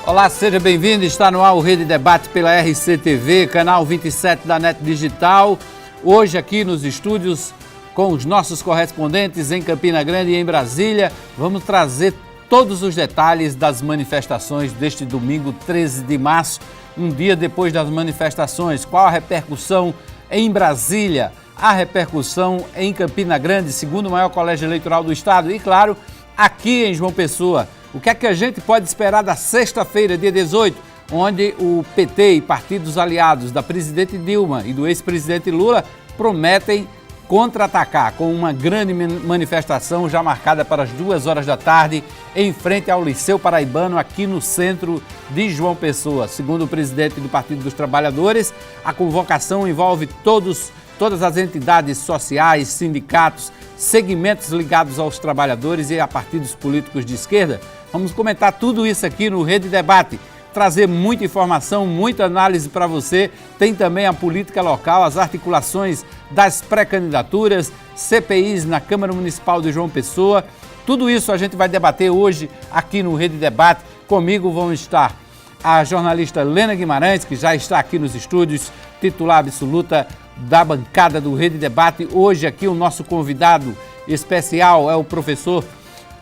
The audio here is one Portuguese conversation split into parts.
Olá, seja bem-vindo. Está no ar o Rede Debate pela RCTV, canal 27 da NET Digital. Hoje aqui nos estúdios com os nossos correspondentes em Campina Grande e em Brasília. Vamos trazer todos os detalhes das manifestações deste domingo, 13 de março, um dia depois das manifestações. Qual a repercussão em Brasília? A repercussão em Campina Grande, segundo maior colégio eleitoral do estado. E, claro, aqui em João Pessoa. O que é que a gente pode esperar da sexta-feira, dia 18, onde o PT e partidos aliados da presidente Dilma e do ex-presidente Lula prometem contra-atacar com uma grande manifestação já marcada para as 2 horas da tarde em frente ao Liceu Paraibano, aqui no centro de João Pessoa. Segundo o presidente do Partido dos Trabalhadores, a convocação envolve todas as entidades sociais, sindicatos, segmentos ligados aos trabalhadores e a partidos políticos de esquerda. Vamos comentar tudo isso aqui no Rede Debate, trazer muita informação, muita análise para você. Tem também a política local, as articulações das pré-candidaturas, CPIs na Câmara Municipal de João Pessoa. Tudo isso a gente vai debater hoje aqui no Rede Debate. Comigo vão estar a jornalista Lena Guimarães, que já está aqui nos estúdios, titular absoluta da bancada do Rede Debate. Hoje aqui o nosso convidado especial é o professor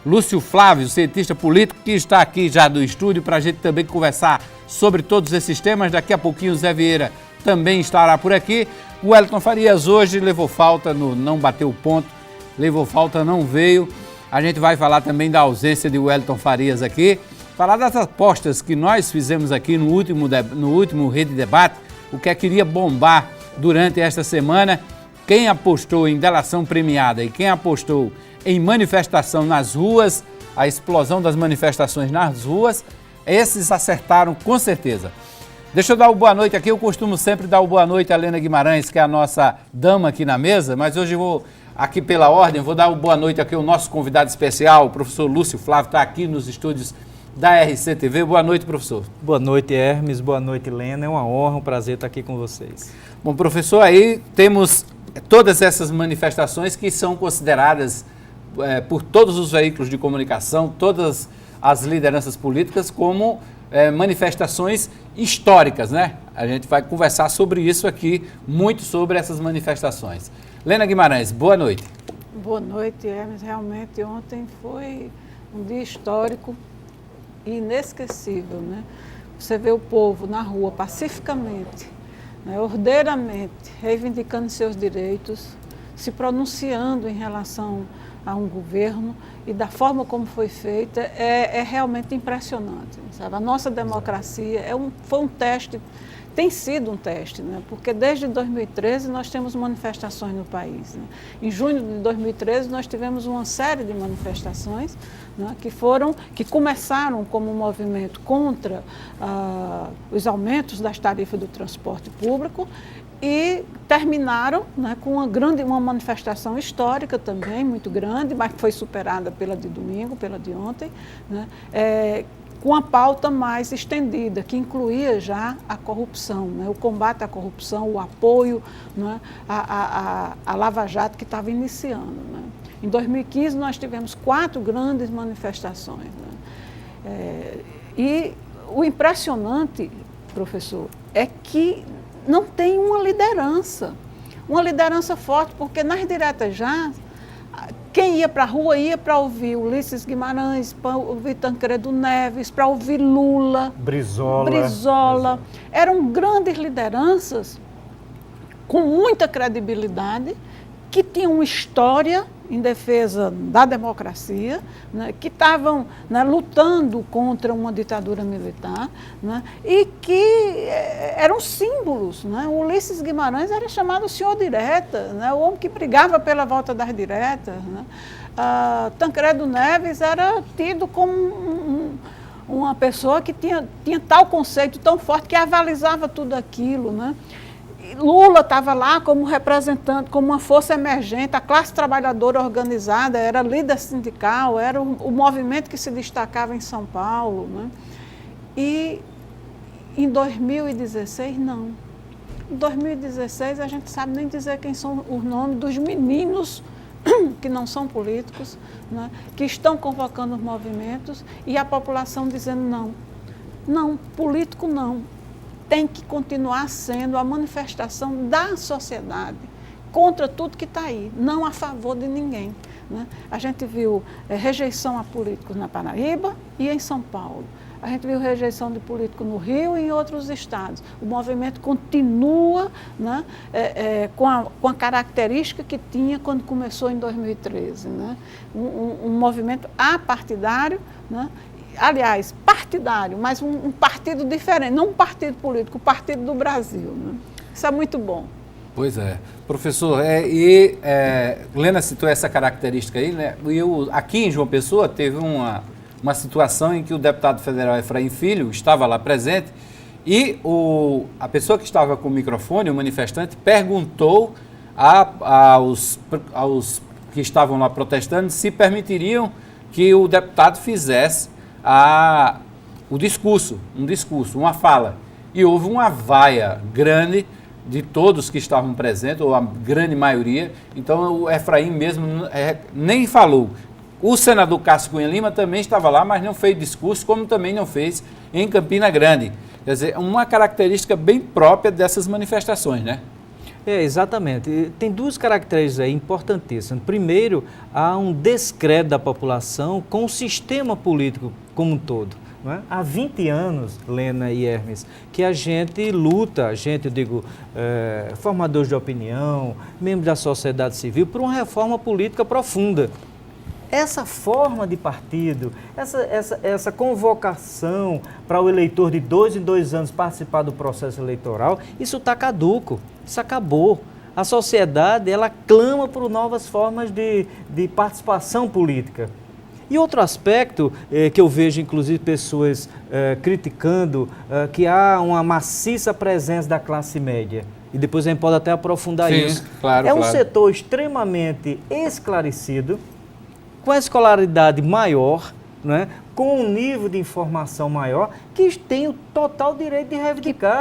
Lúcio Flávio, cientista político, que está aqui já do estúdio para a gente também conversar sobre todos esses temas. Daqui a pouquinho o Zé Vieira também estará por aqui. O Wellington Farias hoje levou falta, não bateu o ponto, levou falta, não veio. A gente vai falar também da ausência de Wellington Farias aqui, falar das apostas que nós fizemos aqui no último Rede Debate, o que é que iria bombar durante esta semana. Quem apostou em delação premiada e quem apostou em manifestação nas ruas, a explosão das manifestações nas ruas, esses acertaram com certeza. Deixa eu dar uma boa noite aqui, eu costumo sempre dar uma boa noite a Lena Guimarães, que é a nossa dama aqui na mesa, mas hoje eu vou, aqui pela ordem, vou dar uma boa noite aqui ao nosso convidado especial, o professor Lúcio Flávio, está aqui nos estúdios da RCTV. Boa noite, professor. Boa noite, Hermes. Boa noite, Lena. É uma honra, um prazer estar aqui com vocês. Bom, professor, aí temos todas essas manifestações que são consideradas por todos os veículos de comunicação, todas as lideranças políticas como manifestações históricas, né? A gente vai conversar sobre isso aqui, muito sobre essas manifestações. Lena Guimarães, boa noite. Boa noite, Hermes. Realmente ontem foi um dia histórico e inesquecível, né? Você vê o povo na rua pacificamente, né, ordeiramente, reivindicando seus direitos, se pronunciando em relação a um governo e da forma como foi feita é realmente impressionante, sabe? A nossa democracia foi um teste, tem sido um teste, né? Porque desde 2013 nós temos manifestações no país, né? Em junho de 2013 nós tivemos uma série de manifestações, né, que começaram como um movimento contra os aumentos das tarifas do transporte público e terminaram, né, com uma manifestação histórica também, muito grande, mas que foi superada pela de domingo, pela de ontem, né, com a pauta mais estendida, que incluía já a corrupção, né, o combate à corrupção, o apoio, né, à Lava Jato que estava iniciando, né. Em 2015 nós tivemos 4 grandes manifestações, né, e o impressionante, professor, é que não tem uma liderança forte, porque nas diretas já, quem ia para a rua ia para ouvir Ulisses Guimarães, para ouvir Tancredo Neves, para ouvir Lula, Brizola. Eram grandes lideranças com muita credibilidade, que tinham uma história em defesa da democracia, né, que estavam, né, lutando contra uma ditadura militar, né, e que eram símbolos, né? O Ulisses Guimarães era chamado senhor direta, né, o homem que brigava pela volta das diretas, né? Tancredo Neves era tido como uma pessoa que tinha tal conceito tão forte que avalizava tudo aquilo, né? Lula estava lá como representante, como uma força emergente, a classe trabalhadora organizada, era líder sindical, era o movimento que se destacava em São Paulo, né? E em 2016, não. Em 2016, a gente sabe nem dizer quem são os nomes dos meninos que não são políticos, né, que estão convocando os movimentos e a população dizendo não. Não, político não. Tem que continuar sendo a manifestação da sociedade contra tudo que está aí, não a favor de ninguém. Né? A gente viu rejeição a políticos na Paraíba e em São Paulo. A gente viu rejeição de político no Rio e em outros estados. O movimento continua, né, com a característica que tinha quando começou em 2013. Né? Um movimento apartidário, né? Aliás, partidário, mas um partido diferente, não um partido político, o Partido do Brasil. Né? Isso é muito bom. Pois é. Professor, Lena citou essa característica aí, né? Aqui em João Pessoa teve uma situação em que o deputado federal Efraim Filho estava lá presente e a pessoa que estava com o microfone, o manifestante, perguntou aos que estavam lá protestando se permitiriam que o deputado fizesse um discurso, uma fala. E houve uma vaia grande de todos que estavam presentes, ou a grande maioria. Então o Efraim mesmo nem falou. O senador Cássio Cunha Lima também estava lá, mas não fez discurso, como também não fez em Campina Grande. Quer dizer, uma característica bem própria dessas manifestações, né? Exatamente. Tem duas características aí importantíssimas. Primeiro, há um descrédito da população com o sistema político como um todo. Não é? Há 20 anos, Lena e Hermes, que a gente luta, eu digo, formadores de opinião, membros da sociedade civil, por uma reforma política profunda. Essa forma de partido, essa convocação para o eleitor de 2 em 2 anos participar do processo eleitoral, isso está caduco, isso acabou. A sociedade, ela clama por novas formas de participação política. E outro aspecto que eu vejo, inclusive, pessoas criticando, que há uma maciça presença da classe média. E depois a gente pode até aprofundar isso. Claro, um setor extremamente esclarecido, com a escolaridade maior, né, com um nível de informação maior, que tem o total direito de reivindicar.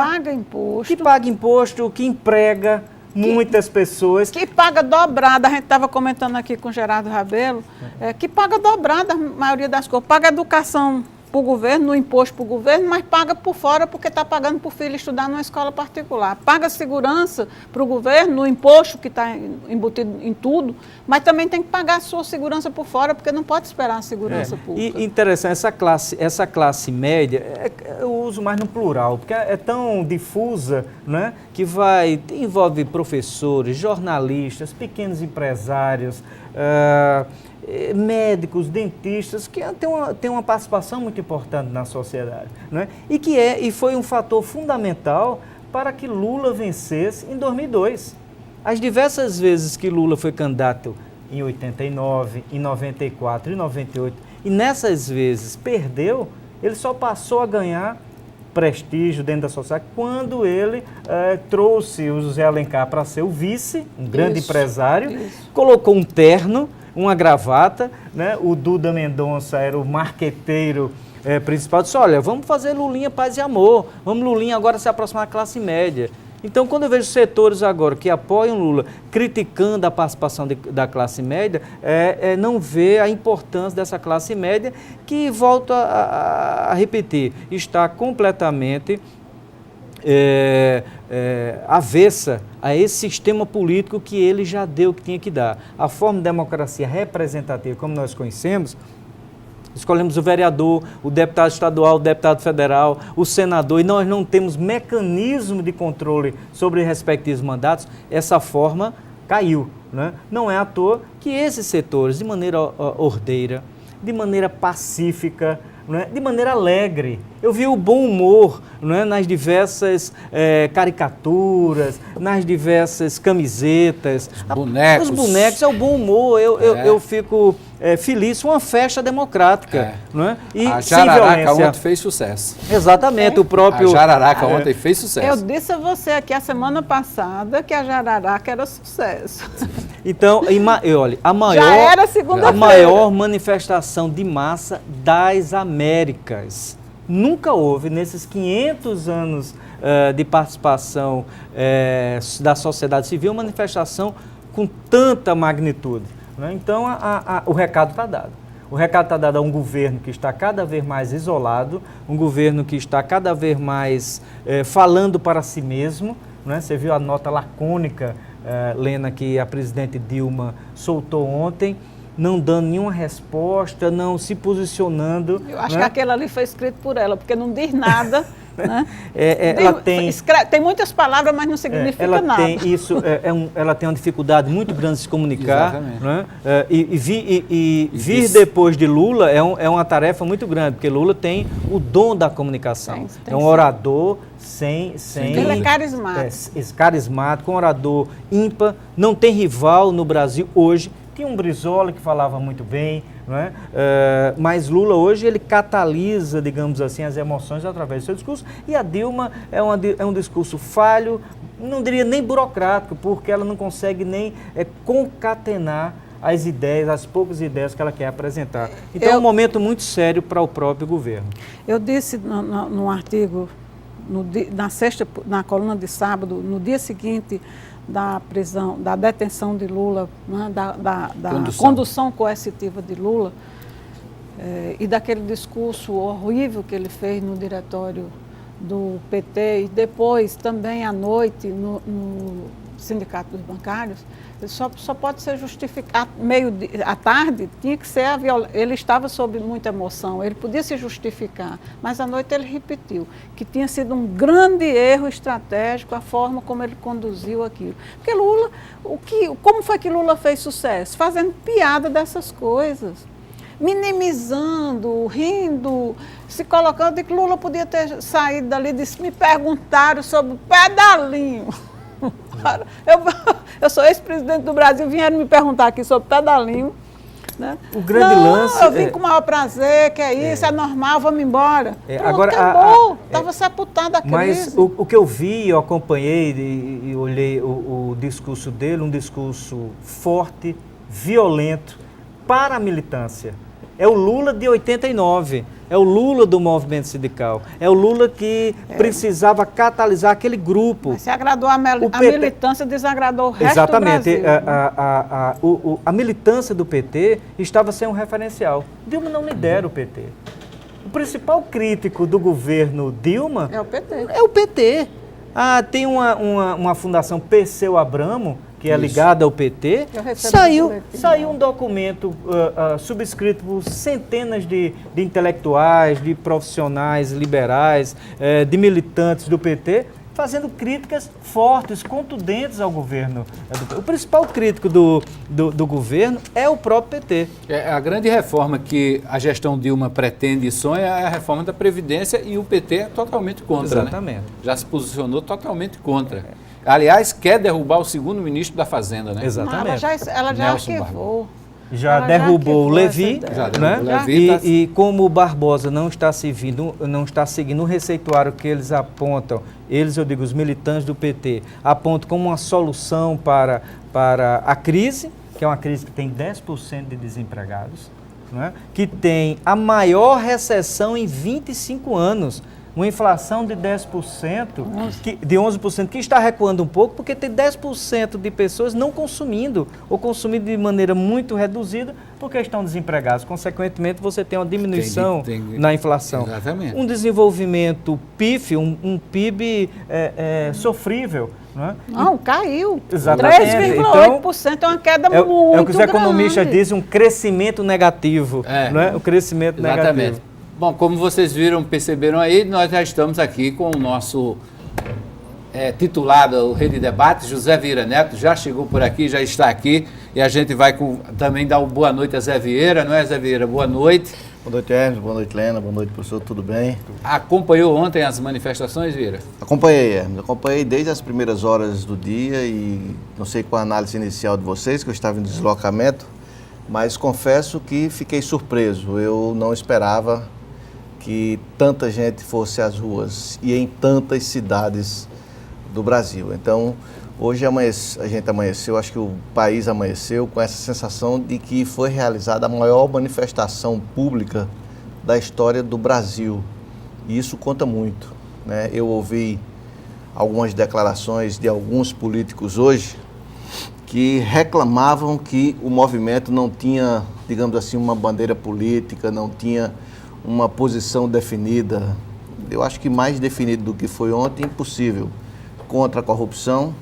Que paga imposto. Que emprega muitas pessoas. Que paga dobrada, a gente estava comentando aqui com o Gerardo Rabelo, que paga dobrada a maioria das coisas. Paga educação para o governo, no imposto para o governo, mas paga por fora porque está pagando para o filho estudar numa escola particular. Paga segurança para o governo, no imposto que está embutido em tudo, mas também tem que pagar a sua segurança por fora porque não pode esperar a segurança pública. E interessante, essa classe média, eu uso mais no plural, porque é tão difusa, né, que envolve professores, jornalistas, pequenos empresários, médicos, dentistas, que tem uma participação muito importante na sociedade, né? E foi um fator fundamental para que Lula vencesse em 2002. As diversas vezes que Lula foi candidato em 89, em 94, em 98, e nessas vezes perdeu, ele só passou a ganhar prestígio dentro da sociedade quando ele trouxe o José Alencar para ser o vice, um grande empresário, colocou um terno, uma gravata, né? O Duda Mendonça era o marqueteiro principal, disse, olha, vamos fazer Lulinha Paz e Amor, vamos Lulinha agora se aproximar da classe média. Então, quando eu vejo setores agora que apoiam Lula, criticando a participação da classe média, não vê a importância dessa classe média, que, volto a repetir, está completamente avessa a esse sistema político que ele já deu o que tinha que dar. A forma de democracia representativa, como nós conhecemos, escolhemos o vereador, o deputado estadual, o deputado federal, o senador, e nós não temos mecanismo de controle sobre os respectivos mandatos, essa forma caiu. Né? Não é à toa que esses setores, de maneira ordeira, de maneira pacífica, né, de maneira alegre. Eu vi o bom humor, né, nas diversas caricaturas, nas diversas camisetas. Os bonecos, é o bom humor. Eu fico feliz, uma festa democrática. Né? E a Jararaca ontem fez sucesso. Exatamente, o próprio... A Jararaca ontem fez sucesso. Eu disse a você aqui a semana passada que a Jararaca era sucesso. Então, olha, a maior manifestação de massa das Américas. Nunca houve, nesses 500 anos de participação da sociedade civil, uma manifestação com tanta magnitude. Né? Então, o recado está dado. O recado está dado a um governo que está cada vez mais isolado, um governo que está cada vez mais falando para si mesmo, né? Você viu a nota lacônica, Lena, que a presidente Dilma soltou ontem, não dando nenhuma resposta, não se posicionando. Eu acho né? que aquele ali foi escrito por ela, porque não diz nada. Né? Ela tem muitas palavras, mas não significa ela nada. Tem isso, ela tem uma dificuldade muito grande de se comunicar. Né? Vir depois de Lula é uma tarefa muito grande, porque Lula tem o dom da comunicação. É um orador sem ele é carismático. Carismático, um orador ímpar, não tem rival no Brasil hoje. Tinha um Brizola que falava muito bem, não é? Mas Lula hoje ele catalisa, digamos assim, as emoções através do seu discurso, e a Dilma é um discurso falho, não diria nem burocrático, porque ela não consegue nem concatenar as ideias, as poucas ideias que ela quer apresentar. Então é um momento muito sério para o próprio governo. Eu disse no artigo, na coluna de sábado, no dia seguinte da prisão, da detenção de Lula, né, da condução coercitiva de Lula, e daquele discurso horrível que ele fez no diretório do PT e depois também à noite no Sindicato dos Bancários, só pode ser justificado, à tarde, tinha que ser ele estava sob muita emoção, ele podia se justificar, mas à noite ele repetiu que tinha sido um grande erro estratégico a forma como ele conduziu aquilo. Porque Lula, como foi que Lula fez sucesso? Fazendo piada dessas coisas, minimizando, rindo, se colocando, de que Lula podia ter saído dali e disse, me perguntaram sobre o pedalinho. Eu sou ex-presidente do Brasil, vieram me perguntar aqui sobre pedalinho. Né? O grande lance... Eu vim com o maior prazer, que é isso, é normal, vamos embora. Agora, acabou, estava sepultada a crise. Mas o que eu vi, eu acompanhei e olhei o discurso dele, um discurso forte, violento, para a militância. É o Lula de 89, é o Lula do movimento sindical, é o Lula que precisava catalisar aquele grupo. Mas se agradou a militância, desagradou o resto do Brasil. Exatamente, a militância do PT estava sem um referencial. Dilma não lidera o PT. O principal crítico do governo Dilma é o PT. É o PT. Tem uma fundação Perseu Abramo, que é ligada ao PT, saiu um documento subscrito por centenas de intelectuais, de profissionais liberais, de militantes do PT, fazendo críticas fortes, contundentes ao governo. O principal crítico do governo é o próprio PT. A grande reforma que a gestão Dilma pretende e sonha é a reforma da Previdência, e o PT é totalmente contra. Exatamente. Né? Já se posicionou totalmente contra. Aliás, quer derrubar o segundo ministro da Fazenda, né? Exatamente. Ela já arquivou. Já derrubou o Levi, né? E como o Barbosa não está seguindo o receituário que eles apontam, eu digo, os militantes do PT, apontam como uma solução para a crise, que é uma crise que tem 10% de desempregados, né? Que tem a maior recessão em 25 anos. Uma inflação de 10%, de 11%, que está recuando um pouco, porque tem 10% de pessoas não consumindo, ou consumindo de maneira muito reduzida, porque estão desempregados. Consequentemente, você tem uma diminuição na inflação. Exatamente. Um desenvolvimento pífio, um PIB sofrível. Não, caiu. Exatamente. 3,8% é uma queda muito grande. É o que os economistas dizem, um crescimento negativo. O crescimento negativo. Bom, como vocês perceberam aí, nós já estamos aqui com o nosso titulado, o Rede Debate, José Vieira Neto, já chegou por aqui, já está aqui, e a gente vai também dar uma boa noite a Zé Vieira, não é, Zé Vieira? Boa noite. Boa noite, Hermes, boa noite, Lena, boa noite, professor, tudo bem? Acompanhou ontem as manifestações, Vieira? Acompanhei, Hermes, acompanhei desde as primeiras horas do dia e não sei qual a análise inicial de vocês, que eu estava em deslocamento, mas confesso que fiquei surpreso, eu não esperava que tanta gente fosse às ruas e em tantas cidades do Brasil. Então, hoje a gente amanheceu, acho que o país amanheceu com essa sensação de que foi realizada a maior manifestação pública da história do Brasil. E isso conta muito, né? Eu ouvi algumas declarações de alguns políticos hoje que reclamavam que o movimento não tinha, digamos assim, uma bandeira política, não tinha uma posição definida. Eu acho que mais definido do que foi ontem, impossível. Contra a corrupção,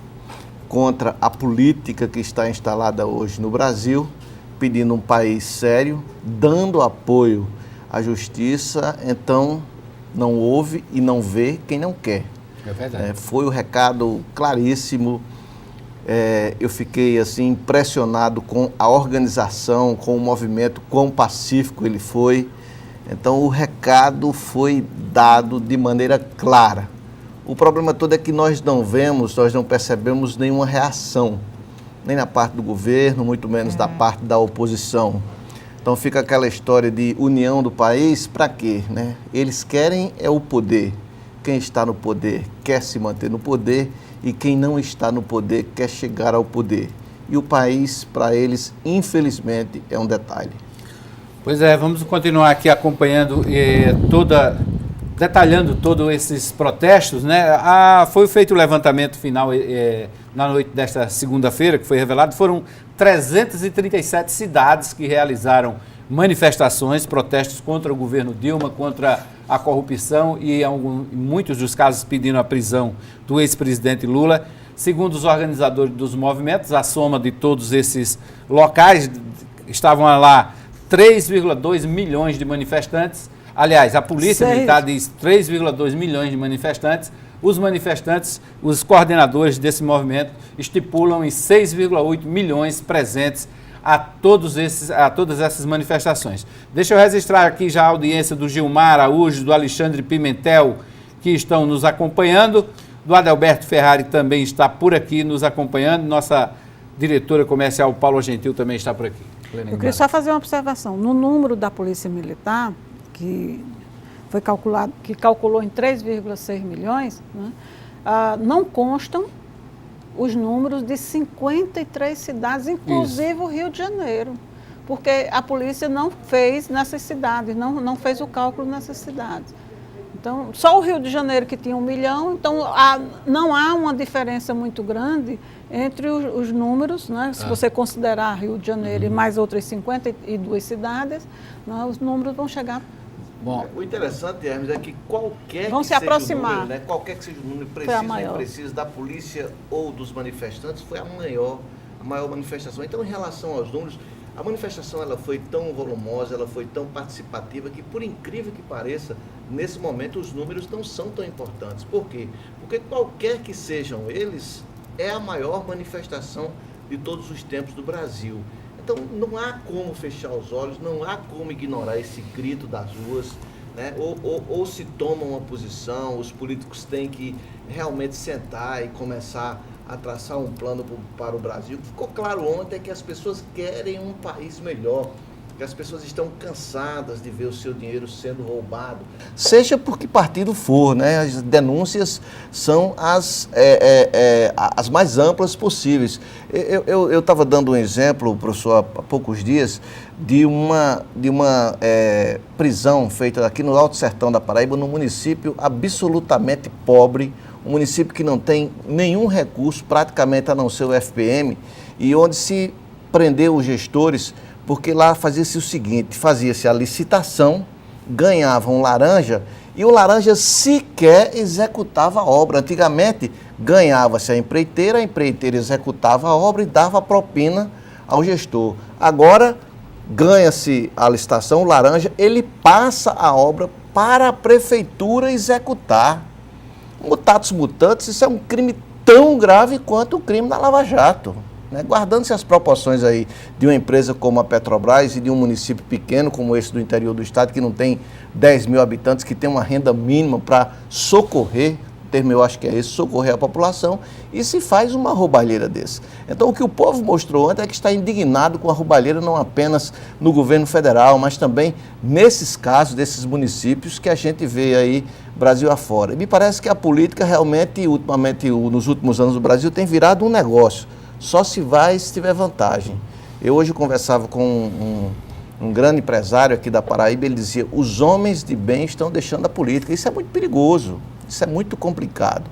contra a política que está instalada hoje no Brasil, pedindo um país sério, dando apoio à justiça. Então, não ouve e não vê quem não quer. É verdade. Foi o recado claríssimo. Eu fiquei assim impressionado com a organização, com o movimento, quão pacífico ele foi. Então, o recado foi dado de maneira clara. O problema todo é que nós não percebemos nenhuma reação, nem na parte do governo, muito menos da parte da oposição. Então fica aquela história de união do país, para quê? Né? Eles querem o poder. Quem está no poder quer se manter no poder e quem não está no poder quer chegar ao poder. E o país, para eles, infelizmente, é um detalhe. Pois é, vamos continuar aqui acompanhando detalhando todos esses protestos, né? Foi feito o levantamento final na noite desta segunda-feira, que foi revelado, foram 337 cidades que realizaram manifestações, protestos contra o governo Dilma, contra a corrupção e em muitos dos casos pedindo a prisão do ex-presidente Lula. Segundo os organizadores dos movimentos, a soma de todos esses locais, estavam lá 3,2 milhões de manifestantes. Aliás, a Polícia Militar diz 3,2 milhões de manifestantes. Os manifestantes, os coordenadores desse movimento, estipulam em 6,8 milhões presentes a todas essas manifestações. Deixa eu registrar aqui já a audiência do Gilmar Araújo, do Alexandre Pimentel, que estão nos acompanhando. Do Adalberto Ferrari também está por aqui nos acompanhando. Nossa diretora comercial, Paula Gentil, também está por aqui. Eu queria só fazer uma observação. No número da Polícia Militar, que foi calculado, que calculou em 3,6 milhões, né, não constam os números de 53 cidades, inclusive o Rio de Janeiro, porque a polícia não fez nessas cidades, não fez o cálculo nessas cidades. Então, só o Rio de Janeiro que tinha 1 milhão, então não há uma diferença muito grande entre os números, né? Se você considerar Rio de Janeiro e mais outras 52 cidades, né, os números vão chegar. Bom, o interessante, Hermes, é que qualquer vão que se seja aproximar. o número, né, qualquer que seja o número, precisa da polícia ou dos manifestantes, foi a maior manifestação. Então, em relação aos números, a manifestação ela foi tão volumosa, ela foi tão participativa que, por incrível que pareça, nesse momento os números não são tão importantes. Por quê? Porque qualquer que sejam eles, é a maior manifestação de todos os tempos do Brasil. Então, não há como fechar os olhos, não há como ignorar esse grito das ruas, né? Ou se toma uma posição, os políticos têm que realmente sentar e começar a traçar um plano para o Brasil. Ficou claro ontem que as pessoas querem um país melhor, que as pessoas estão cansadas de ver o seu dinheiro sendo roubado. Seja por que partido for, né? As denúncias são as mais amplas possíveis. Eu estava dando um exemplo, professor, há poucos dias, de uma prisão feita aqui no Alto Sertão da Paraíba, num município absolutamente pobre, um município que não tem nenhum recurso, praticamente a não ser o FPM, e onde se prendeu os gestores, porque lá fazia-se o seguinte, fazia-se a licitação, ganhava um laranja, e o laranja sequer executava a obra. Antigamente, ganhava-se a empreiteira executava a obra e dava propina ao gestor. Agora, ganha-se a licitação, o laranja, ele passa a obra para a prefeitura executar. Mutatis mutandis, isso é um crime tão grave quanto o crime da Lava Jato. Né? Guardando-se as proporções aí de uma empresa como a Petrobras e de um município pequeno como esse do interior do estado, que não tem 10 mil habitantes, que tem uma renda mínima para socorrer, o termo eu acho que é esse, socorrer a população, e se faz uma roubalheira desse. Então o que o povo mostrou ontem é que está indignado com a roubalheira não apenas no governo federal, mas também nesses casos, desses municípios que a gente vê aí Brasil afora. E me parece que a política realmente, nos últimos anos do Brasil, tem virado um negócio. Só se vai se tiver vantagem. Eu hoje conversava com um grande empresário aqui da Paraíba, ele dizia, os homens de bem estão deixando a política. Isso é muito perigoso, isso é muito complicado.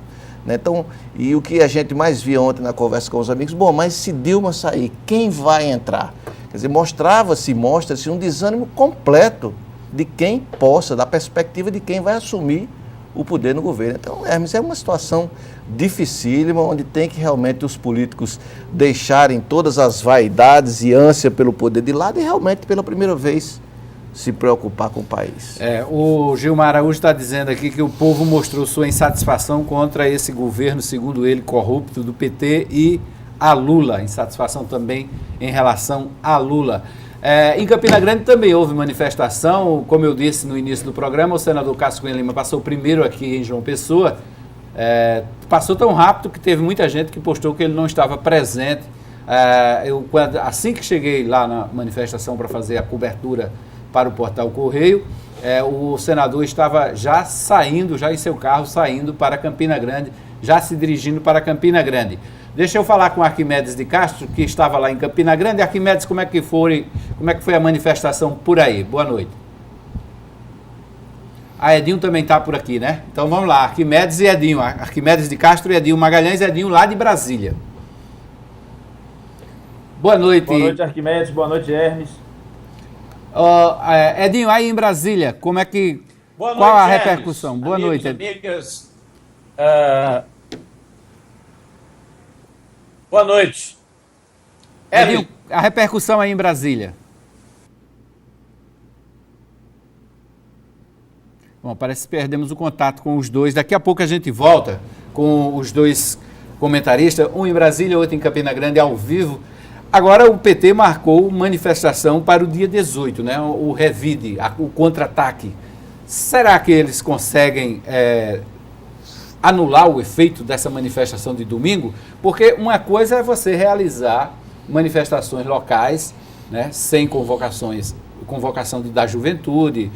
né? Então, e o que a gente mais via ontem na conversa com os amigos, bom, mas se Dilma sair, quem vai entrar? Quer dizer, mostra-se um desânimo completo de quem possa, da perspectiva de quem vai assumir o poder no governo. Então, Hermes, é uma situação dificílima, onde tem que realmente os políticos deixarem todas as vaidades e ânsia pelo poder de lado e realmente, pela primeira vez, se preocupar com o país. O Gilmar Araújo está dizendo aqui que o povo mostrou sua insatisfação contra esse governo, segundo ele, corrupto do PT e a Lula. Insatisfação também em relação a Lula. Em Campina Grande também houve manifestação, como eu disse no início do programa, o senador Cássio Cunha Lima passou primeiro aqui em João Pessoa, passou tão rápido que teve muita gente que postou que ele não estava presente. Assim que cheguei lá na manifestação para fazer a cobertura para o Portal Correio, o senador estava já saindo, já em seu carro, saindo para Campina Grande, já se dirigindo para Campina Grande. Deixa eu falar com Arquimedes de Castro, que estava lá em Campina Grande. Arquimedes, como é que foi a manifestação por aí? Boa noite. Edinho também está por aqui, né? Então vamos lá, Arquimedes e Edinho. Arquimedes de Castro e Edinho Magalhães, Edinho lá de Brasília. Boa noite. Boa noite, Arquimedes. Boa noite, Hermes. Edinho, aí em Brasília, como é que... Boa noite, qual a Hermes, repercussão? Boa noite. Amigas. Boa noite. Edinho, a repercussão aí em Brasília. Bom, parece que perdemos o contato com os dois. Daqui a pouco a gente volta com os dois comentaristas, um em Brasília, outro em Campina Grande, ao vivo. Agora o PT marcou manifestação para o dia 18, né? O revide, o contra-ataque. Será que eles conseguem anular o efeito dessa manifestação de domingo? Porque uma coisa é você realizar manifestações locais, né, sem convocação da juventude,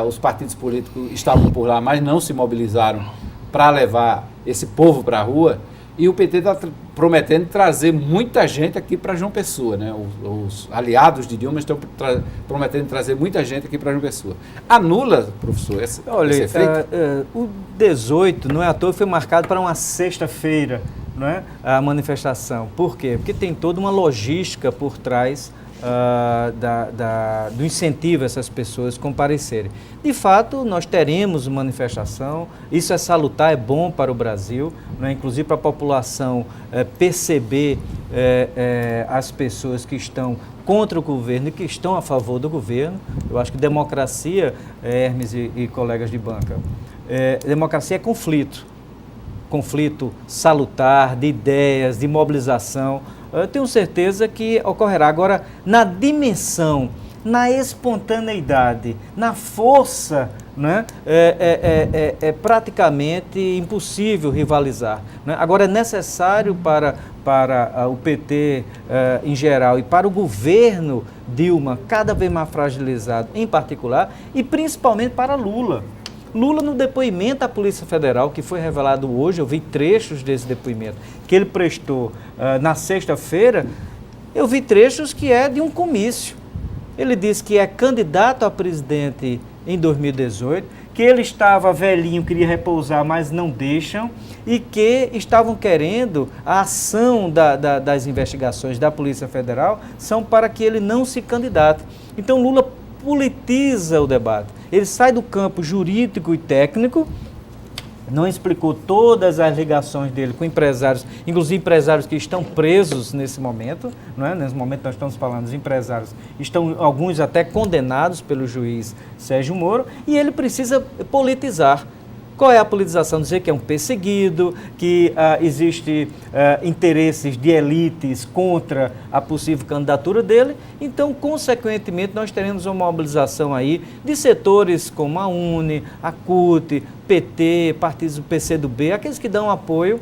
os partidos políticos estavam por lá, mas não se mobilizaram para levar esse povo para a rua, e o PT está prometendo trazer muita gente aqui para João Pessoa, né? Os aliados de Dilma estão prometendo trazer muita gente aqui para João Pessoa. Anula, professor, esse efeito? O 18, não é à toa, foi marcado para uma sexta-feira, não é? A manifestação. Por quê? Porque tem toda uma logística por trás do incentivo a essas pessoas comparecerem. De fato, nós teremos manifestação, isso é salutar, é bom para o Brasil, né? Inclusive para a população perceber as pessoas que estão contra o governo e que estão a favor do governo. Eu acho que democracia, Hermes e colegas de banca, democracia é conflito salutar, de ideias, de mobilização. Eu tenho certeza que ocorrerá. Agora, na dimensão, na espontaneidade, na força, né, é praticamente impossível rivalizar, né? Agora, é necessário para o PT em geral e para o governo Dilma, cada vez mais fragilizado em particular, e principalmente para Lula. Lula, no depoimento à Polícia Federal, que foi revelado hoje, eu vi trechos desse depoimento, que ele prestou na sexta-feira, eu vi trechos que é de um comício. Ele disse que é candidato a presidente em 2018, que ele estava velhinho, queria repousar, mas não deixam, e que estavam querendo a ação das investigações da Polícia Federal são para que ele não se candidate. Então, Lula politiza o debate. Ele sai do campo jurídico e técnico, não explicou todas as ligações dele com empresários, inclusive empresários que estão presos nesse momento, não é? Nesse momento nós estamos falando dos empresários, estão alguns até condenados pelo juiz Sérgio Moro, e ele precisa politizar. Qual é a politização? Dizer que é um perseguido, que existe interesses de elites contra a possível candidatura dele. Então, consequentemente, nós teremos uma mobilização aí de setores como a UNE, a CUT, PT, partidos do PCdoB, aqueles que dão apoio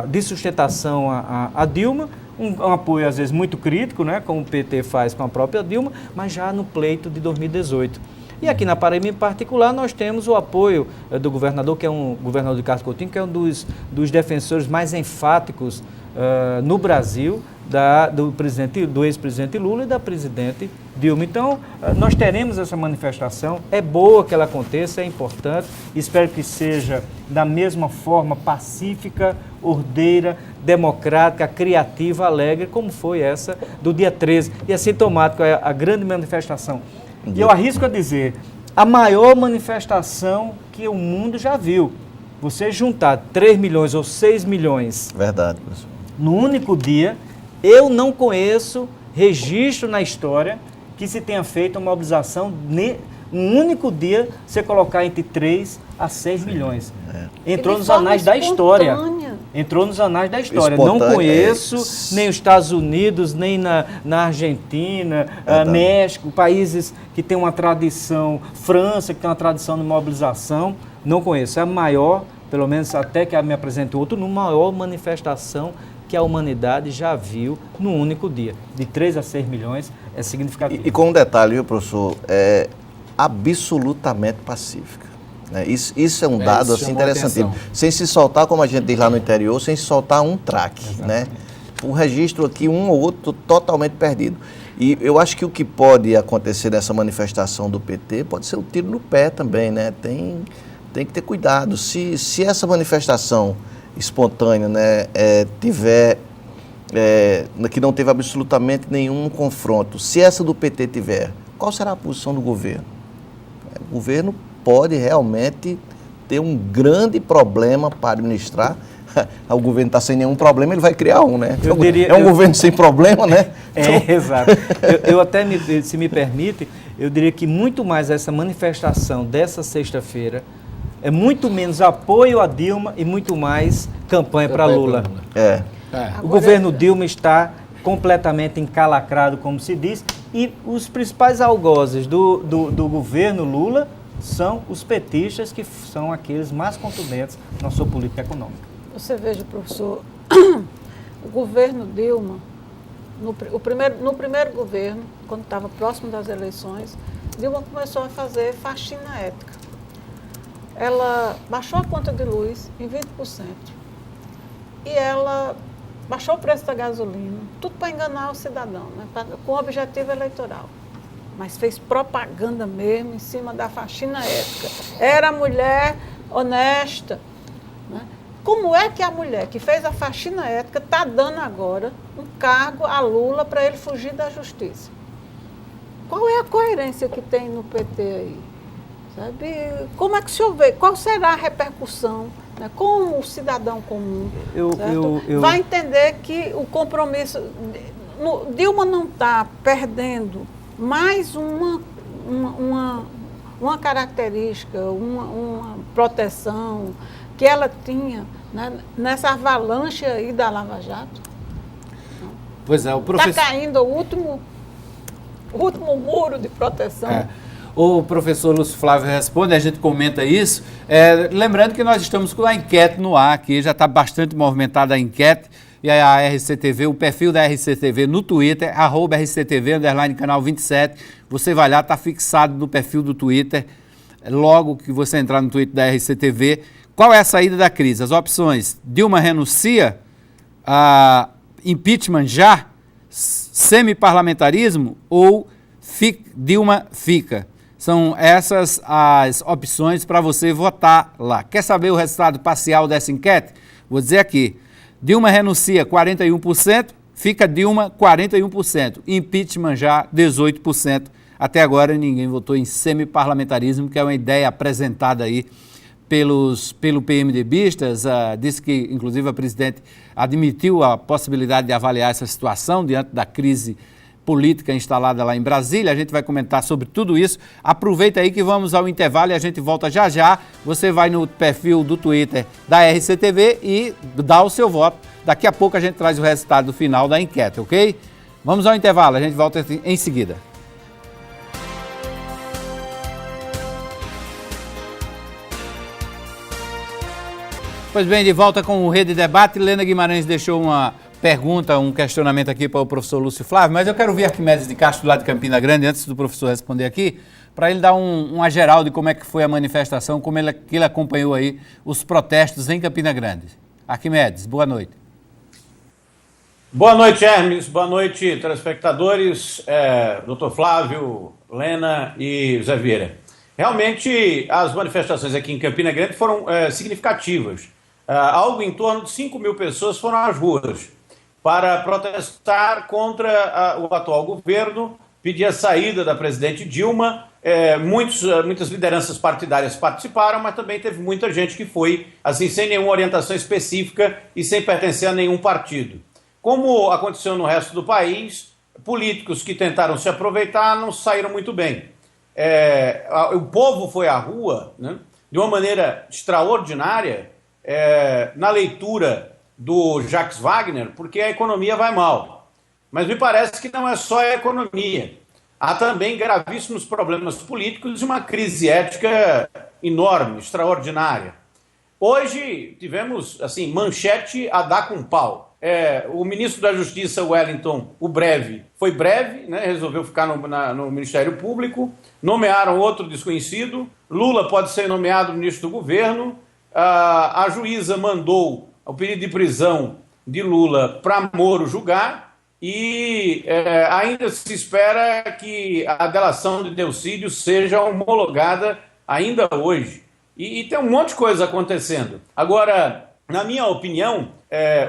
de sustentação a Dilma, um apoio às vezes muito crítico, né, como o PT faz com a própria Dilma, mas já no pleito de 2018. E aqui na Paraíba, em particular, nós temos o apoio do governador, que é um governador de Cássio Coutinho, que é um dos defensores mais enfáticos no Brasil do ex-presidente Lula e da presidente Dilma. Então, nós teremos essa manifestação, é boa que ela aconteça, é importante, espero que seja da mesma forma pacífica, ordeira, democrática, criativa, alegre, como foi essa do dia 13, e assintomático é a grande manifestação. E eu arrisco a dizer, a maior manifestação que o mundo já viu. Você juntar 3 milhões ou 6 milhões Verdade, professor. no único dia, eu não conheço registro na história que se tenha feito uma mobilização um único dia, você colocar entre 3 a 6 milhões. Entrou nos anais da história. Entrou nos anais da história. Não conheço nem os Estados Unidos, nem na Argentina, México, países que têm uma tradição, França, que tem uma tradição de mobilização. Não conheço. É a maior, pelo menos até que me apresentou outro, maior manifestação que a humanidade já viu num único dia. De 3 a 6 milhões é significativo. E com um detalhe, viu, professor? É absolutamente pacífica. Né? Isso é um dado assim, interessantíssimo. Sem se soltar, como a gente diz lá no interior, sem se soltar um traque. Né? Um registro aqui, um ou outro, totalmente perdido. E eu acho que o que pode acontecer nessa manifestação do PT pode ser um tiro no pé também, né? Tem que ter cuidado. Se essa manifestação espontânea, né, que não teve absolutamente nenhum confronto, se essa do PT tiver, qual será a posição do governo? O governo pode realmente ter um grande problema para administrar. O governo está sem nenhum problema, ele vai criar um, né? Governo sem problema, né? Exato. Eu até, se me permite, eu diria que muito mais essa manifestação dessa sexta-feira é muito menos apoio a Dilma e muito mais campanha para Lula. O governo Dilma está completamente encalacrado, como se diz, e os principais algozes do governo Lula são os petistas, que são aqueles mais contundentes na sua política econômica. Você veja, professor, o governo Dilma, no primeiro governo, quando estava próximo das eleições, Dilma começou a fazer faxina ética. Ela baixou a conta de luz em 20% e ela baixou o preço da gasolina, tudo para enganar o cidadão, né, com objetivo eleitoral. Mas fez propaganda mesmo em cima da faxina ética. Era mulher honesta. Né? Como é que a mulher que fez a faxina ética está dando agora um cargo a Lula para ele fugir da justiça? Qual é a coerência que tem no PT aí? Sabe? Como é que o senhor vê? Qual será a repercussão? Né? Como o cidadão comum vai entender que o compromisso... Dilma não está perdendo mais uma característica, uma proteção que ela tinha, né, nessa avalanche aí da Lava Jato. Pois é, o professor... Está caindo o último muro de proteção. O professor Lúcio Flávio responde, a gente comenta isso. Lembrando que nós estamos com a enquete no ar aqui, já está bastante movimentada a enquete. E a RCTV, o perfil da RCTV no Twitter, @RCTV_canal 27. Você vai lá, está fixado no perfil do Twitter. Logo que você entrar no Twitter da RCTV, qual é a saída da crise? As opções: Dilma renuncia, impeachment já, semiparlamentarismo ou Dilma fica. São essas as opções para você votar lá. Quer saber o resultado parcial dessa enquete? Vou dizer aqui. Dilma renuncia 41%, fica Dilma 41%, impeachment já 18%. Até agora ninguém votou em semiparlamentarismo, que é uma ideia apresentada aí pelo PMDBistas. Disse que, inclusive, a presidente admitiu a possibilidade de avaliar essa situação diante da crise política instalada lá em Brasília. A gente vai comentar sobre tudo isso. Aproveita aí que vamos ao intervalo e a gente volta já já. Você vai no perfil do Twitter da RCTV e dá o seu voto. Daqui a pouco a gente traz o resultado final da enquete, ok? Vamos ao intervalo, a gente volta em seguida. Pois bem, de volta com o Rede Debate. Helena Guimarães deixou uma pergunta, um questionamento aqui para o professor Lúcio Flávio, mas eu quero ouvir Arquimedes de Castro, lá de Campina Grande, antes do professor responder aqui, para ele dar uma geral de como é que foi a manifestação, como ele acompanhou aí os protestos em Campina Grande. Arquimedes, boa noite. Boa noite, Hermes. Boa noite, telespectadores, Dr. Flávio, Lena e Zé Vieira. Realmente, as manifestações aqui em Campina Grande foram significativas. Algo em torno de 5 mil pessoas foram às ruas para protestar contra o atual governo, pedir a saída da presidente Dilma. Muitas lideranças partidárias participaram, mas também teve muita gente que foi assim, sem nenhuma orientação específica e sem pertencer a nenhum partido. Como aconteceu no resto do país, políticos que tentaram se aproveitar não saíram muito bem. O povo foi à rua, né, de uma maneira extraordinária na leitura do Jacques Wagner, porque a economia vai mal. Mas me parece que não é só a economia. Há também gravíssimos problemas políticos e uma crise ética enorme, extraordinária. Hoje tivemos assim, manchete a dar com pau. O ministro da Justiça, Wellington, foi breve, né, resolveu ficar no Ministério Público, nomearam outro desconhecido, Lula pode ser nomeado ministro do governo, a juíza mandou o pedido de prisão de Lula para Moro julgar e ainda se espera que a delação de Delcídio seja homologada ainda hoje. E tem um monte de coisa acontecendo. Agora, na minha opinião,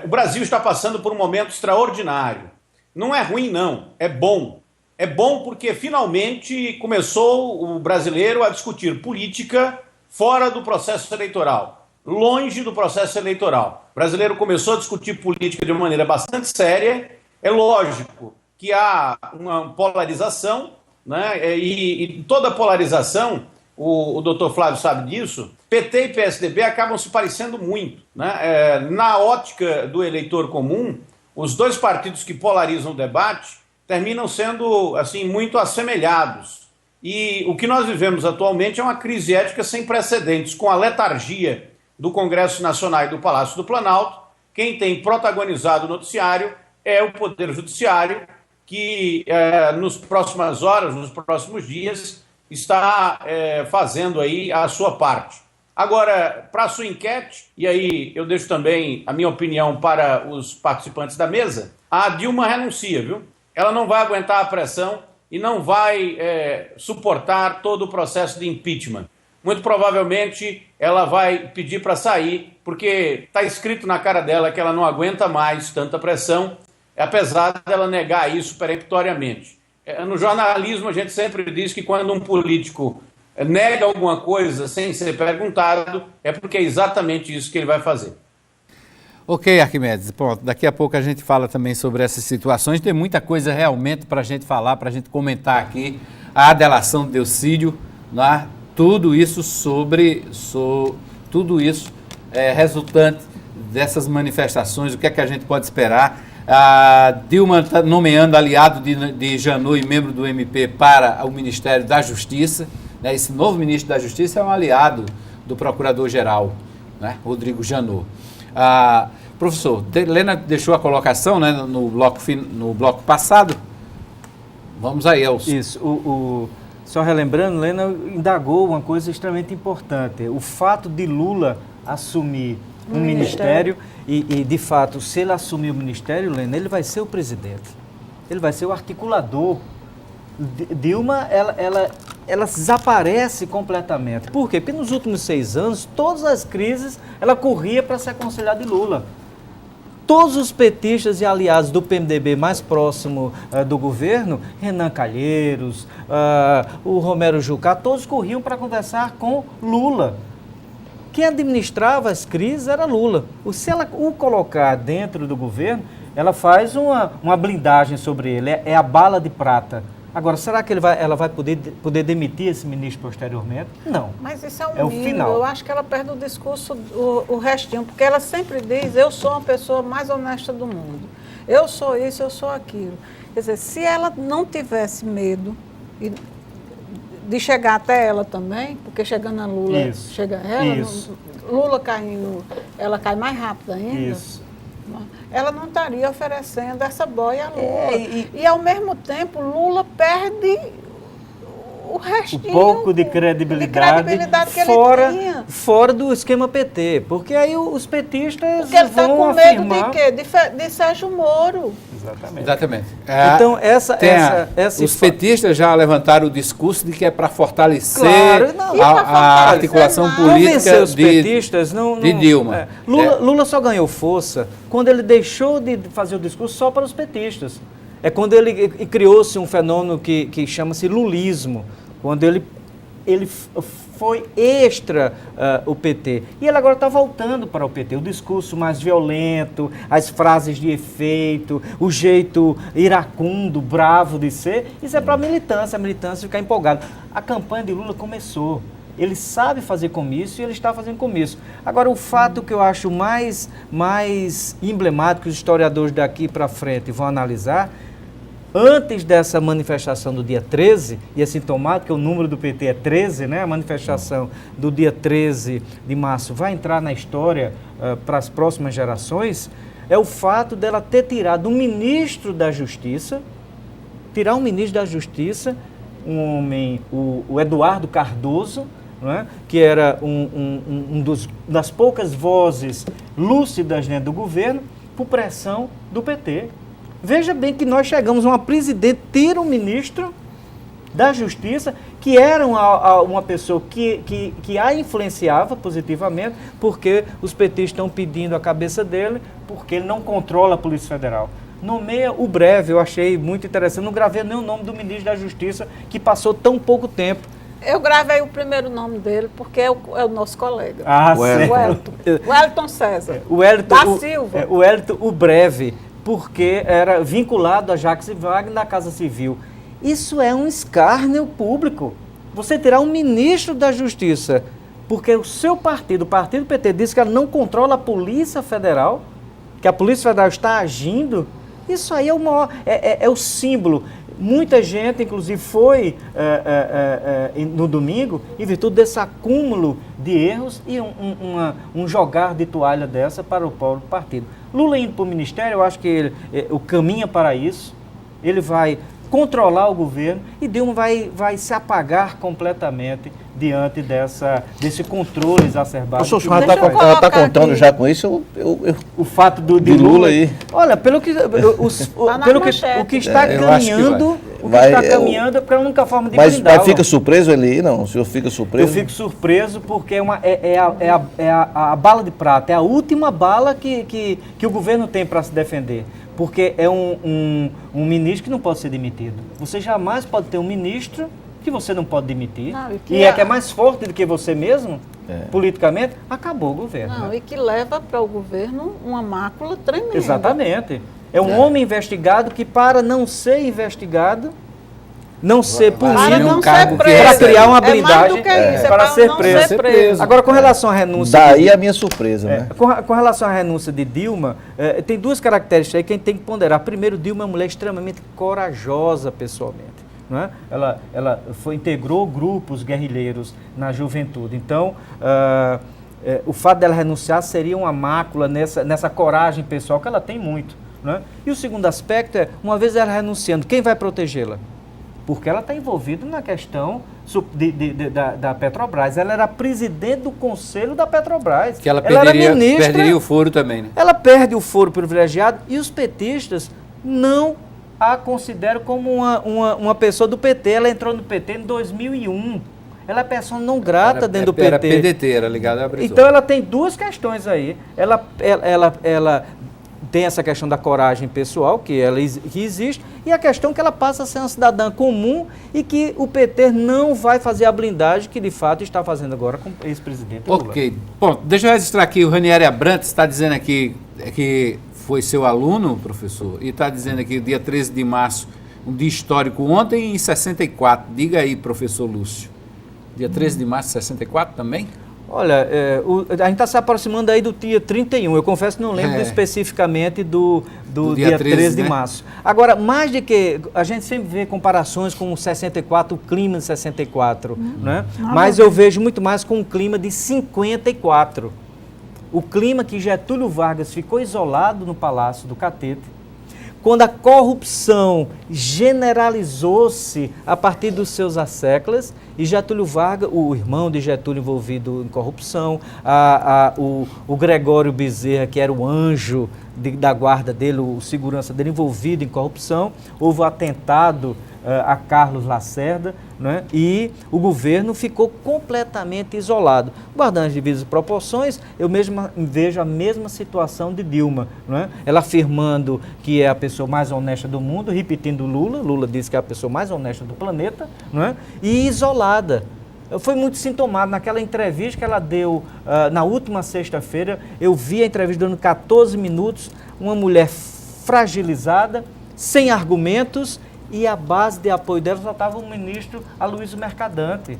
o Brasil está passando por um momento extraordinário. Não é ruim, não. É bom. É bom porque finalmente começou o brasileiro a discutir política fora do processo eleitoral, longe do processo eleitoral. O brasileiro começou a discutir política de uma maneira bastante séria. É lógico que há uma polarização, né? E toda polarização, o doutor Flávio sabe disso, PT e PSDB acabam se parecendo muito, né? Na ótica do eleitor comum, os dois partidos que polarizam o debate terminam sendo assim, muito assemelhados. E o que nós vivemos atualmente é uma crise ética sem precedentes, com a letargia do Congresso Nacional e do Palácio do Planalto. Quem tem protagonizado o noticiário é o Poder Judiciário, que nas próximas horas, nos próximos dias, está fazendo aí a sua parte. Agora, para a sua enquete, e aí eu deixo também a minha opinião para os participantes da mesa, a Dilma renuncia, viu? Ela não vai aguentar a pressão e não vai suportar todo o processo de impeachment. Muito provavelmente ela vai pedir para sair, porque está escrito na cara dela que ela não aguenta mais tanta pressão, apesar dela negar isso peremptoriamente. No jornalismo a gente sempre diz que quando um político nega alguma coisa sem ser perguntado, é porque é exatamente isso que ele vai fazer. Ok, Arquimedes, pronto, daqui a pouco a gente fala também sobre essas situações, tem muita coisa realmente para a gente falar, para a gente comentar aqui, a delação de Delcídio, né? Tudo isso tudo isso resultante dessas manifestações, o que é que a gente pode esperar. A Dilma está nomeando aliado de Janot e membro do MP para o Ministério da Justiça, né? Esse novo ministro da Justiça é um aliado do Procurador-Geral, né? Rodrigo Janot. Professor, Lena deixou a colocação, né, no bloco passado. Vamos aí, Elcio. Isso. Só relembrando, Lena indagou uma coisa extremamente importante. O fato de Lula assumir um ministério e, de fato, se ele assumir o ministério, Lena, ele vai ser o presidente. Ele vai ser o articulador. Dilma, ela desaparece completamente. Por quê? Porque nos últimos 6 anos, todas as crises, ela corria para se aconselhar de Lula. Todos os petistas e aliados do PMDB mais próximo do governo, Renan Calheiros, o Romero Jucá, todos corriam para conversar com Lula. Quem administrava as crises era Lula. Se ela o colocar dentro do governo, ela faz uma blindagem sobre ele, é a bala de prata. Agora, será que ela vai poder demitir esse ministro posteriormente? Não. Mas isso é o mínimo. final. Eu acho que ela perde o discurso, o restinho, porque ela sempre diz, eu sou a pessoa mais honesta do mundo. Eu sou isso, eu sou aquilo. Quer dizer, se ela não tivesse medo de chegar até ela também, porque chegando a Lula, chega ela, Lula caindo, ela cai mais rápido ainda. Isso. Ela não estaria oferecendo essa boia a Lula. E ao mesmo tempo, Lula perde o restinho, o pouco de credibilidade, que ele tinha. Fora do esquema PT, porque aí os petistas Porque ele está vão com medo afirmar... de quê? De Sérgio Moro. Exatamente. Então, os petistas já levantaram o discurso de que é para fortalecer Claro, não. a articulação política Convencer os petistas, de Dilma. Lula só ganhou força quando ele deixou de fazer o discurso só para os petistas. É quando ele criou-se um fenômeno que chama-se lulismo, quando ele foi extra o PT. E ele agora está voltando para o PT. O discurso mais violento, as frases de efeito, o jeito iracundo, bravo de ser, isso é para a militância ficar empolgada. A campanha de Lula começou. Ele sabe fazer comício e ele está fazendo comício. Agora, o fato que eu acho mais emblemático, que os historiadores daqui para frente vão analisar, antes dessa manifestação do dia 13, e é sintomático que o número do PT é 13, né? A manifestação do dia 13 de março vai entrar na história para as próximas gerações, é o fato dela ter tirado um ministro da Justiça, um homem, o Eduardo Cardoso, não é? Que era das poucas vozes lúcidas dentro do governo, por pressão do PT. Veja bem que nós chegamos a uma presidente tira um ministro da Justiça que era uma pessoa que a influenciava positivamente, porque os petistas estão pedindo a cabeça dele, porque ele não controla a Polícia Federal. Nomeia o breve, eu achei muito interessante. Não gravei nem o nome do ministro da Justiça, que passou tão pouco tempo. Eu gravei o primeiro nome dele, porque é o nosso colega. O Wellington César. Da Silva. O Wellington, o breve, porque era vinculado a Jacques Wagner da Casa Civil. Isso é um escárnio público. Você tirar um ministro da Justiça, porque o seu partido, o partido PT, disse que ela não controla a Polícia Federal, que a Polícia Federal está agindo, isso aí é o símbolo. Muita gente, inclusive, foi no domingo, em virtude desse acúmulo de erros e um jogar de toalha dessa para o próprio partido. Lula indo para o ministério, eu acho que o caminho para isso, ele vai controlar o governo e Dilma vai se apagar completamente diante desse controle exacerbado. Ela está contando já com isso? O fato de Lula aí. Olha, pelo que o que está caminhando, é porque é a única forma de blindar. Mas fica surpreso ele? Não, o senhor fica surpreso? Eu fico surpreso porque a bala de prata, é a última bala que o governo tem para se defender. Porque é um ministro que não pode ser demitido. Você jamais pode ter um ministro que você não pode demitir, que é mais forte do que você mesmo, politicamente, acabou o governo. Não, e que leva para o governo uma mácula tremenda. Exatamente. É um homem investigado que, para não ser investigado, não ser punido, para criar uma blindagem para ser preso. Agora, com relação à renúncia... Daí a minha surpresa, né? Com relação à renúncia de Dilma, tem duas características aí que a gente tem que ponderar. Primeiro, Dilma é uma mulher extremamente corajosa pessoalmente. Não é? Ela integrou grupos guerrilheiros na juventude. Então, o fato dela renunciar seria uma mácula nessa coragem pessoal, que ela tem muito. Não é? E o segundo aspecto é, uma vez ela renunciando, quem vai protegê-la? Porque ela está envolvida na questão da Petrobras. Ela era presidente do conselho da Petrobras. Que ela perderia o foro também, né? Ela perde o foro privilegiado e os petistas não a consideram como uma pessoa do PT. Ela entrou no PT em 2001. Ela é pessoa não grata dentro do PT. Era PDT, era ligada à Brizola. Então ela tem duas questões aí. Ela tem essa questão da coragem pessoal, que existe, e a questão que ela passa a ser uma cidadã comum e que o PT não vai fazer a blindagem que de fato está fazendo agora com o ex-presidente Lula. Ok. Bom, deixa eu registrar aqui, o Ranieri Abrantes está dizendo aqui que foi seu aluno, professor, e está dizendo aqui, dia 13 de março, um dia histórico, ontem em 64. Diga aí, professor Lúcio. Dia 13 de março de 64 também? Olha, a gente está se aproximando aí do dia 31. Eu confesso que não lembro especificamente do dia 13 de março. Agora, mais de que a gente sempre vê comparações com o 64, o clima de 64, né? Mas eu vejo muito mais com o clima de 54. O clima que Getúlio Vargas ficou isolado no Palácio do Catete, quando a corrupção generalizou-se a partir dos seus asseclas, e Getúlio Vargas, o irmão de Getúlio envolvido em corrupção, o Gregório Bezerra, que era o anjo da guarda dele, o segurança dele, envolvido em corrupção, houve o atentado a Carlos Lacerda, né? E o governo ficou completamente isolado. Guardando as devidas proporções, eu mesmo vejo a mesma situação de Dilma, né? Ela afirmando que é a pessoa mais honesta do mundo, repetindo Lula disse que é a pessoa mais honesta do planeta, né? E isolada. Foi muito sintomático. Naquela entrevista que ela deu na última sexta-feira, eu vi a entrevista dando 14 minutos, uma mulher fragilizada, sem argumentos, e a base de apoio dela só estava o ministro Aloysio Mercadante.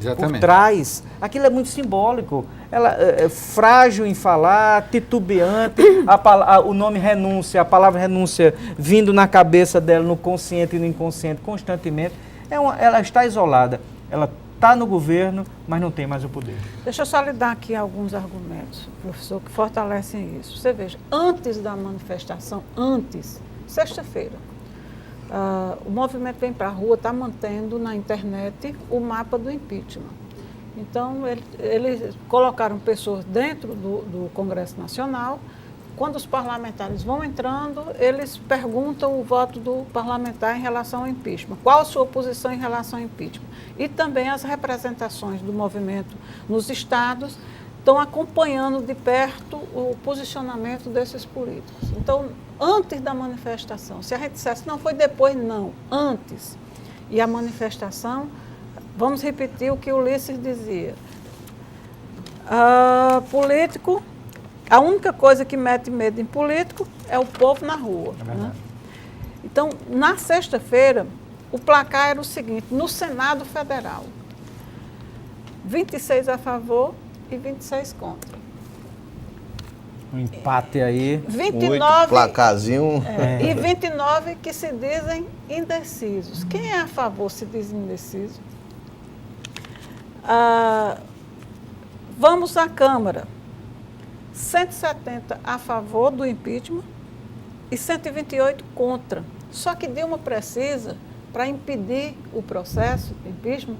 Exatamente. Por trás. Aquilo é muito simbólico. Ela é frágil em falar, titubeante, o nome renúncia, a palavra renúncia vindo na cabeça dela, no consciente e no inconsciente, constantemente. Ela está isolada. Ela está no governo, mas não tem mais o poder. Deixa eu só lhe dar aqui alguns argumentos, professor, que fortalecem isso. Você veja, antes da manifestação, sexta-feira, o movimento Vem Pra Rua está mantendo na internet o mapa do impeachment. Então, eles colocaram pessoas dentro do Congresso Nacional. Quando os parlamentares vão entrando, eles perguntam o voto do parlamentar em relação ao impeachment. Qual a sua posição em relação ao impeachment? E também as representações do movimento nos estados estão acompanhando de perto o posicionamento desses políticos. Então, antes da manifestação, se a gente dissesse, não foi depois, não, antes. E a manifestação, vamos repetir o que Ulisses dizia. Político, a única coisa que mete medo em político é o povo na rua. Né? Então, na sexta-feira, o placar era o seguinte, no Senado Federal, 26 a favor e 26 contra. Um empate aí. 29, placarzinho. E 29 que se dizem indecisos. Quem é a favor se diz indeciso? Vamos à Câmara. 170 a favor do impeachment e 128 contra. Só que Dilma precisa, para impedir o processo de impeachment,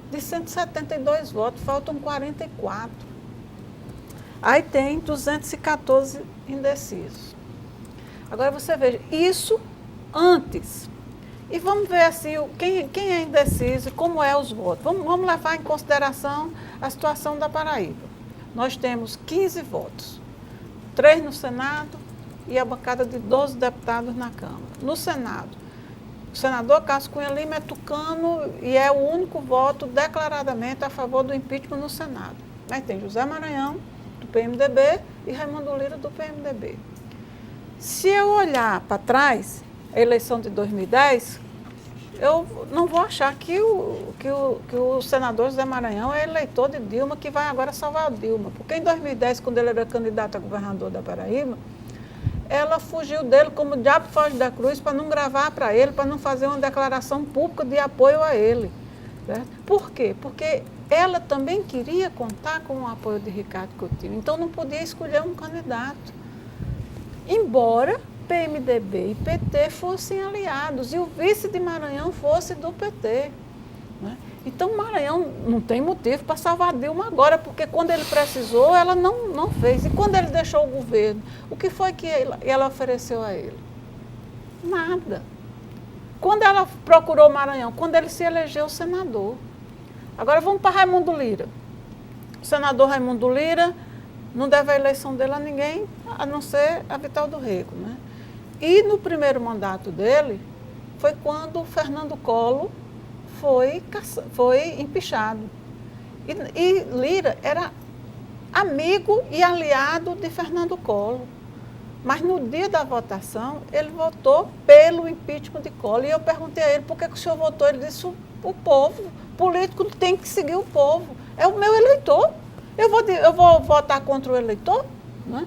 de 172 votos, faltam 44. Aí tem 214 indecisos. Agora você veja, isso antes. E vamos ver assim, quem é indeciso e como é os votos. Vamos levar em consideração a situação da Paraíba. Nós temos 15 votos, 3 no Senado e a bancada de 12 deputados na Câmara. No Senado, o senador Cássio Cunha Lima é tucano e é o único voto declaradamente a favor do impeachment no Senado. Mas tem José Maranhão, do PMDB, e Raimundo Lira, do PMDB. Se eu olhar para trás, a eleição de 2010, eu não vou achar que o senador José Maranhão é eleitor de Dilma, que vai agora salvar a Dilma. Porque em 2010, quando ele era candidato a governador da Paraíba, ela fugiu dele como o diabo foge da cruz para não gravar para ele, para não fazer uma declaração pública de apoio a ele. Certo? Por quê? Porque ela também queria contar com o apoio de Ricardo Coutinho, então não podia escolher um candidato. Embora PMDB e PT fossem aliados e o vice de Maranhão fosse do PT. Né? Então Maranhão não tem motivo para salvar Dilma agora, porque quando ele precisou, ela não fez. E quando ele deixou o governo, o que foi que ela ofereceu a ele? Nada. Quando ela procurou Maranhão, quando ele se elegeu senador. Agora vamos para Raimundo Lira. O senador Raimundo Lira não deve a eleição dele a ninguém, a não ser a Vital do Rego. Né? E no primeiro mandato dele, foi quando Fernando Collor foi empichado. E Lira era amigo e aliado de Fernando Collor. Mas no dia da votação, ele votou pelo impeachment de Collor. E eu perguntei a ele, por que o senhor votou? Ele disse, o povo, político tem que seguir o povo. É o meu eleitor. Eu vou votar contra o eleitor? Né?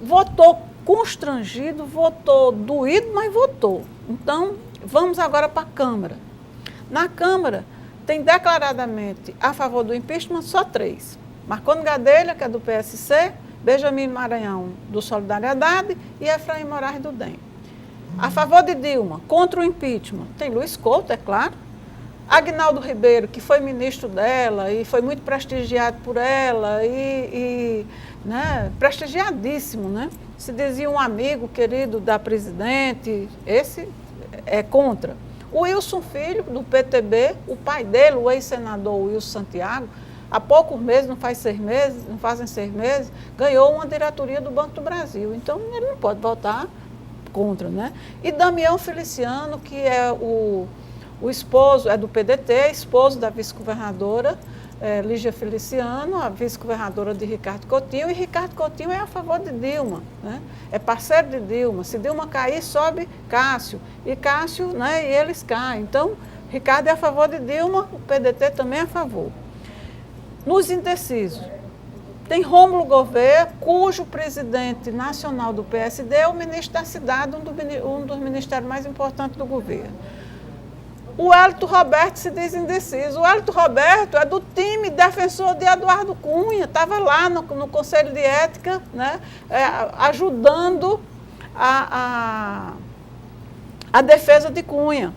Votou constrangido, votou doído, mas votou. Então, vamos agora para a Câmara. Na Câmara, tem declaradamente a favor do impeachment só 3. Marconi Gadelha, que é do PSC, Benjamin Maranhão, do Solidariedade, e Efraim Moraes, do DEM. A favor de Dilma, contra o impeachment, tem Luiz Couto, é claro. Aguinaldo Ribeiro, que foi ministro dela e foi muito prestigiado por ela, né, prestigiadíssimo, né? Se dizia um amigo querido da presidente, esse é contra. O Wilson Filho, do PTB, o pai dele, o ex-senador Wilson Santiago, há poucos meses, não fazem 6 meses, ganhou uma diretoria do Banco do Brasil. Então, ele não pode votar contra, né? E Damião Feliciano, que é o esposo, é do PDT, esposo da vice-governadora Lígia Feliciano, a vice-governadora de Ricardo Coutinho, e Ricardo Coutinho é a favor de Dilma, né? É parceiro de Dilma. Se Dilma cair, sobe Cássio, e Cássio, né, e eles caem. Então, Ricardo é a favor de Dilma, o PDT também é a favor. Nos indecisos, tem Rômulo Gouveia, cujo presidente nacional do PSD é o ministro da cidade, um dos ministérios mais importantes do governo. O Hélito Roberto se diz indeciso. O Hélito Roberto é do time defensor de Eduardo Cunha, estava lá no Conselho de Ética, né, ajudando a defesa de Cunha.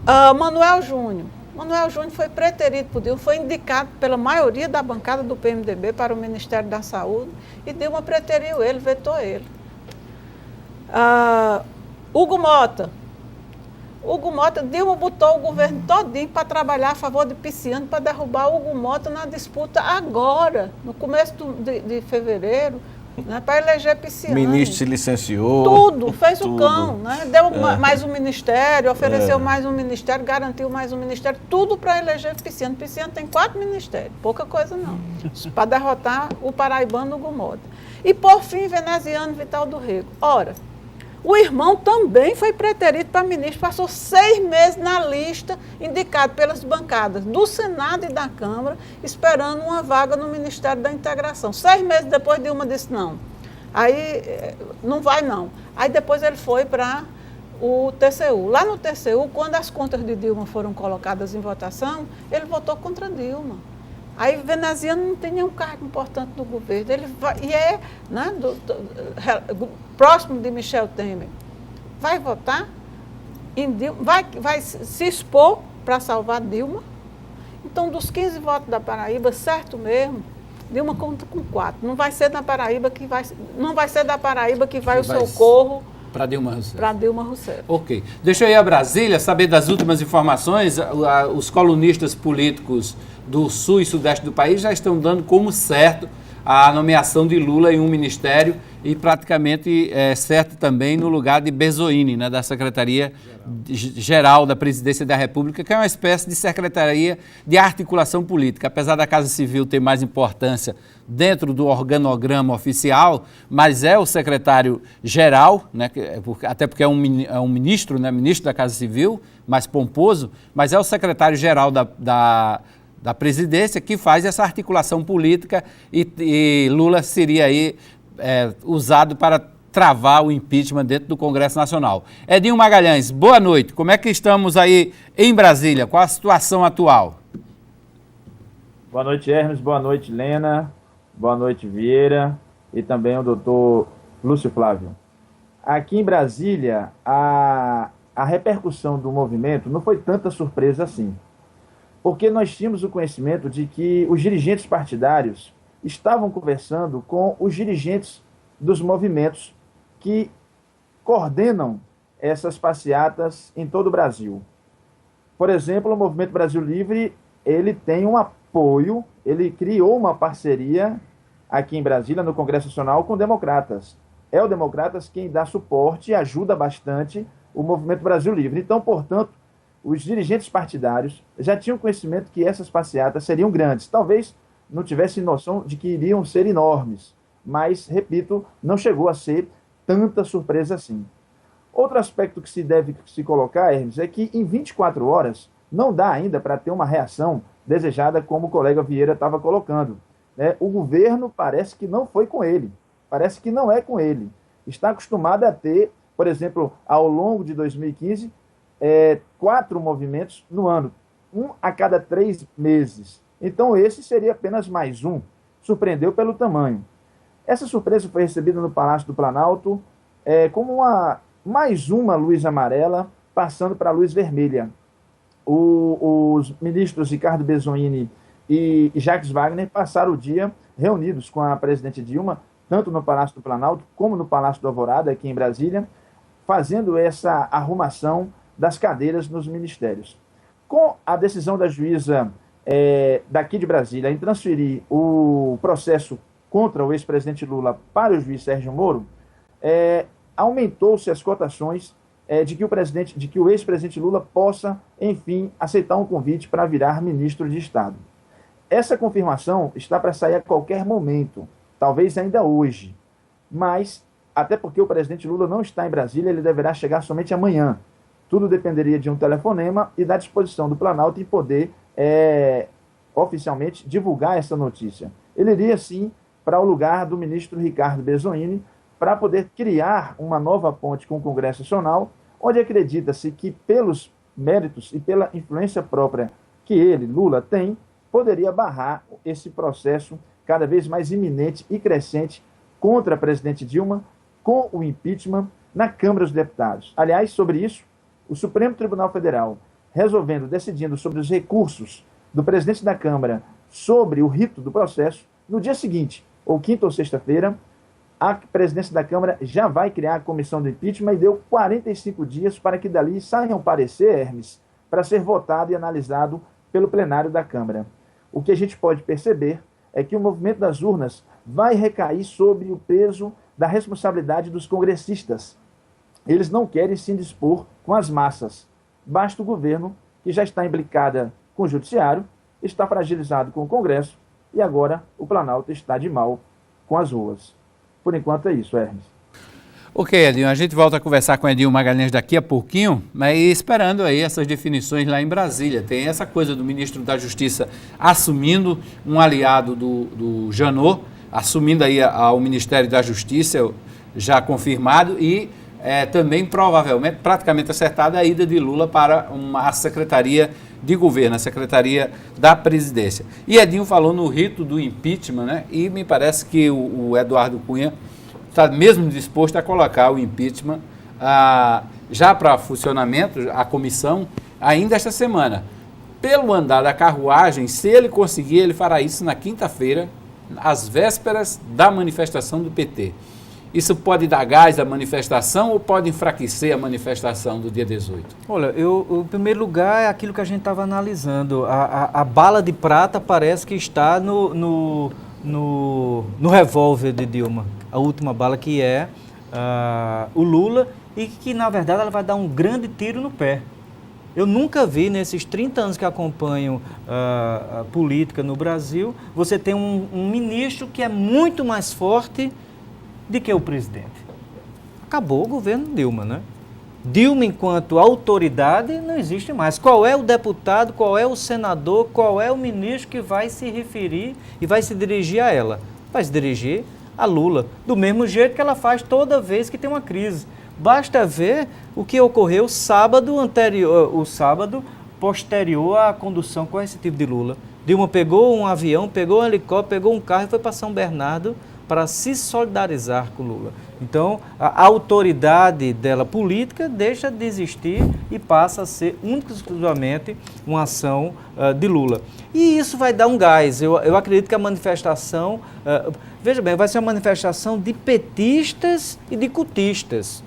Manuel Júnior foi preterido por Dilma, foi indicado pela maioria da bancada do PMDB para o Ministério da Saúde e Dilma preteriu ele, vetou ele. Hugo Mota, Dilma botou o governo todinho para trabalhar a favor de Pisciano, para derrubar o Hugo Mota na disputa agora, no começo de fevereiro, né, para eleger Pisciano. O ministro se licenciou. Tudo, fez o cão, né? Deu mais um ministério, ofereceu mais um ministério, garantiu mais um ministério, tudo para eleger Pisciano. Pisciano tem 4 ministérios, pouca coisa não, para derrotar o paraibano Hugo Mota. E por fim, veneziano Vital do Rego. Ora, o irmão também foi preterido para ministro, passou 6 meses na lista, indicado pelas bancadas do Senado e da Câmara, esperando uma vaga no Ministério da Integração. 6 meses depois, Dilma disse não. Aí, não vai não. Aí depois ele foi para o TCU. Lá no TCU, quando as contas de Dilma foram colocadas em votação, ele votou contra Dilma. Aí veneziano não tem nenhum cargo importante no governo. Ele vai, e é, né, próximo de Michel Temer. Vai votar em Dilma, vai se expor para salvar Dilma. Então, dos 15 votos da Paraíba, certo mesmo, Dilma conta com 4. Não vai ser da Paraíba que vai o socorro para Dilma Rousseff. Para Dilma Rousseff. Ok. Deixa eu ir a Brasília, saber das últimas informações. Os colunistas políticos do sul e sudeste do país já estão dando como certo a nomeação de Lula em um ministério e praticamente certo também no lugar de Bezoini, né, da Secretaria-Geral da Presidência da República, que é uma espécie de Secretaria de Articulação Política. Apesar da Casa Civil ter mais importância dentro do organograma oficial, mas é o secretário-geral, né, até porque é um ministro, né, ministro da Casa Civil, mais pomposo, mas é o secretário-geral da presidência que faz essa articulação política e Lula seria aí usado para travar o impeachment dentro do Congresso Nacional. Edinho Magalhães, boa noite. Como é que estamos aí em Brasília? Qual a situação atual? Boa noite, Hermes. Boa noite, Lena. Boa noite, Vieira. E também o doutor Lúcio Flávio. Aqui em Brasília, a repercussão do movimento não foi tanta surpresa assim. Porque nós tínhamos o conhecimento de que os dirigentes partidários estavam conversando com os dirigentes dos movimentos que coordenam essas passeatas em todo o Brasil. Por exemplo, o Movimento Brasil Livre, ele tem um apoio, ele criou uma parceria aqui em Brasília, no Congresso Nacional, com democratas. É o Democratas quem dá suporte e ajuda bastante o Movimento Brasil Livre. Então, portanto, os dirigentes partidários já tinham conhecimento que essas passeatas seriam grandes. Talvez não tivessem noção de que iriam ser enormes, mas, repito, não chegou a ser tanta surpresa assim. Outro aspecto que se deve se colocar, Hermes, é que em 24 horas não dá ainda para ter uma reação desejada como o colega Vieira estava colocando, né? O governo parece que não foi com ele, parece que não é com ele. Está acostumado a ter, por exemplo, ao longo de 2015, 4 movimentos no ano, 1 a cada 3 meses. Então esse seria apenas mais um. Surpreendeu pelo tamanho. Essa surpresa foi recebida no Palácio do Planalto, como mais uma luz amarela passando para a luz vermelha. Os ministros Ricardo Bezoini e Jacques Wagner passaram o dia reunidos com a presidente Dilma, tanto no Palácio do Planalto como no Palácio do Alvorada, aqui em Brasília, fazendo essa arrumação das cadeiras nos ministérios. Com a decisão da juíza daqui de Brasília em transferir o processo contra o ex-presidente Lula para o juiz Sérgio Moro, aumentou-se as cotações de que o ex-presidente Lula possa, enfim, aceitar um convite para virar ministro de Estado. Essa confirmação está para sair a qualquer momento, talvez ainda hoje, mas, até porque o presidente Lula não está em Brasília, ele deverá chegar somente amanhã. Tudo dependeria de um telefonema e da disposição do Planalto em poder, oficialmente, divulgar essa notícia. Ele iria, sim, para o lugar do ministro Ricardo Bezoini, para poder criar uma nova ponte com o Congresso Nacional, onde acredita-se que, pelos méritos e pela influência própria que ele, Lula, tem, poderia barrar esse processo cada vez mais iminente e crescente contra a presidente Dilma, com o impeachment na Câmara dos Deputados. Aliás, sobre isso, o Supremo Tribunal Federal, decidindo sobre os recursos do presidente da Câmara sobre o rito do processo, no dia seguinte, ou quinta ou sexta-feira, a presidência da Câmara já vai criar a comissão do impeachment e deu 45 dias para que dali saia um parecer, Hermes, para ser votado e analisado pelo plenário da Câmara. O que a gente pode perceber é que o movimento das urnas vai recair sobre o peso da responsabilidade dos congressistas. Eles não querem se indispor com as massas. Basta o governo, que já está implicada com o judiciário, está fragilizado com o Congresso e agora o Planalto está de mal com as ruas. Por enquanto é isso, Hermes. Ok, Edinho, a gente volta a conversar com Edinho Magalhães daqui a pouquinho, mas esperando aí essas definições lá em Brasília. Tem essa coisa do ministro da Justiça assumindo um aliado do Janot, assumindo aí ao Ministério da Justiça, já confirmado, e também provavelmente, praticamente acertada, a ida de Lula para a Secretaria de Governo, a Secretaria da Presidência. E Edinho falou no rito do impeachment, né? E me parece que o Eduardo Cunha está mesmo disposto a colocar o impeachment já para funcionamento, a comissão, ainda esta semana. Pelo andar da carruagem, se ele conseguir, ele fará isso na quinta-feira, às vésperas da manifestação do PT. Isso pode dar gás à manifestação ou pode enfraquecer a manifestação do dia 18? Olha, em primeiro lugar, é aquilo que a gente estava analisando. A bala de prata parece que está no revólver de Dilma. A última bala, que é o Lula, e que, na verdade, ela vai dar um grande tiro no pé. Eu nunca vi, nesses 30 anos que acompanho a política no Brasil, você tem um ministro que é muito mais forte do que o presidente. Acabou o governo Dilma, né? Dilma, enquanto autoridade, não existe mais. Qual é o deputado, qual é o senador, qual é o ministro que vai se referir e vai se dirigir a ela? Vai se dirigir a Lula, do mesmo jeito que ela faz toda vez que tem uma crise. Basta ver o que ocorreu o sábado posterior à condução com esse tipo de Lula. Dilma pegou um avião, pegou um helicóptero, pegou um carro e foi para São Bernardo para se solidarizar com Lula. Então, a autoridade dela política deixa de existir e passa a ser única e exclusivamente uma ação de Lula. E isso vai dar um gás. Eu acredito que a manifestação, veja bem, vai ser uma manifestação de petistas e de cutistas.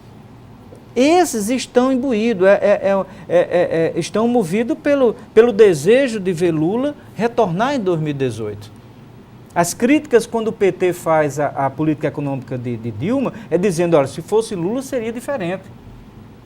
Esses estão imbuídos, estão movidos pelo desejo de ver Lula retornar em 2018. As críticas, quando o PT faz a política econômica de Dilma, é dizendo, olha, se fosse Lula seria diferente.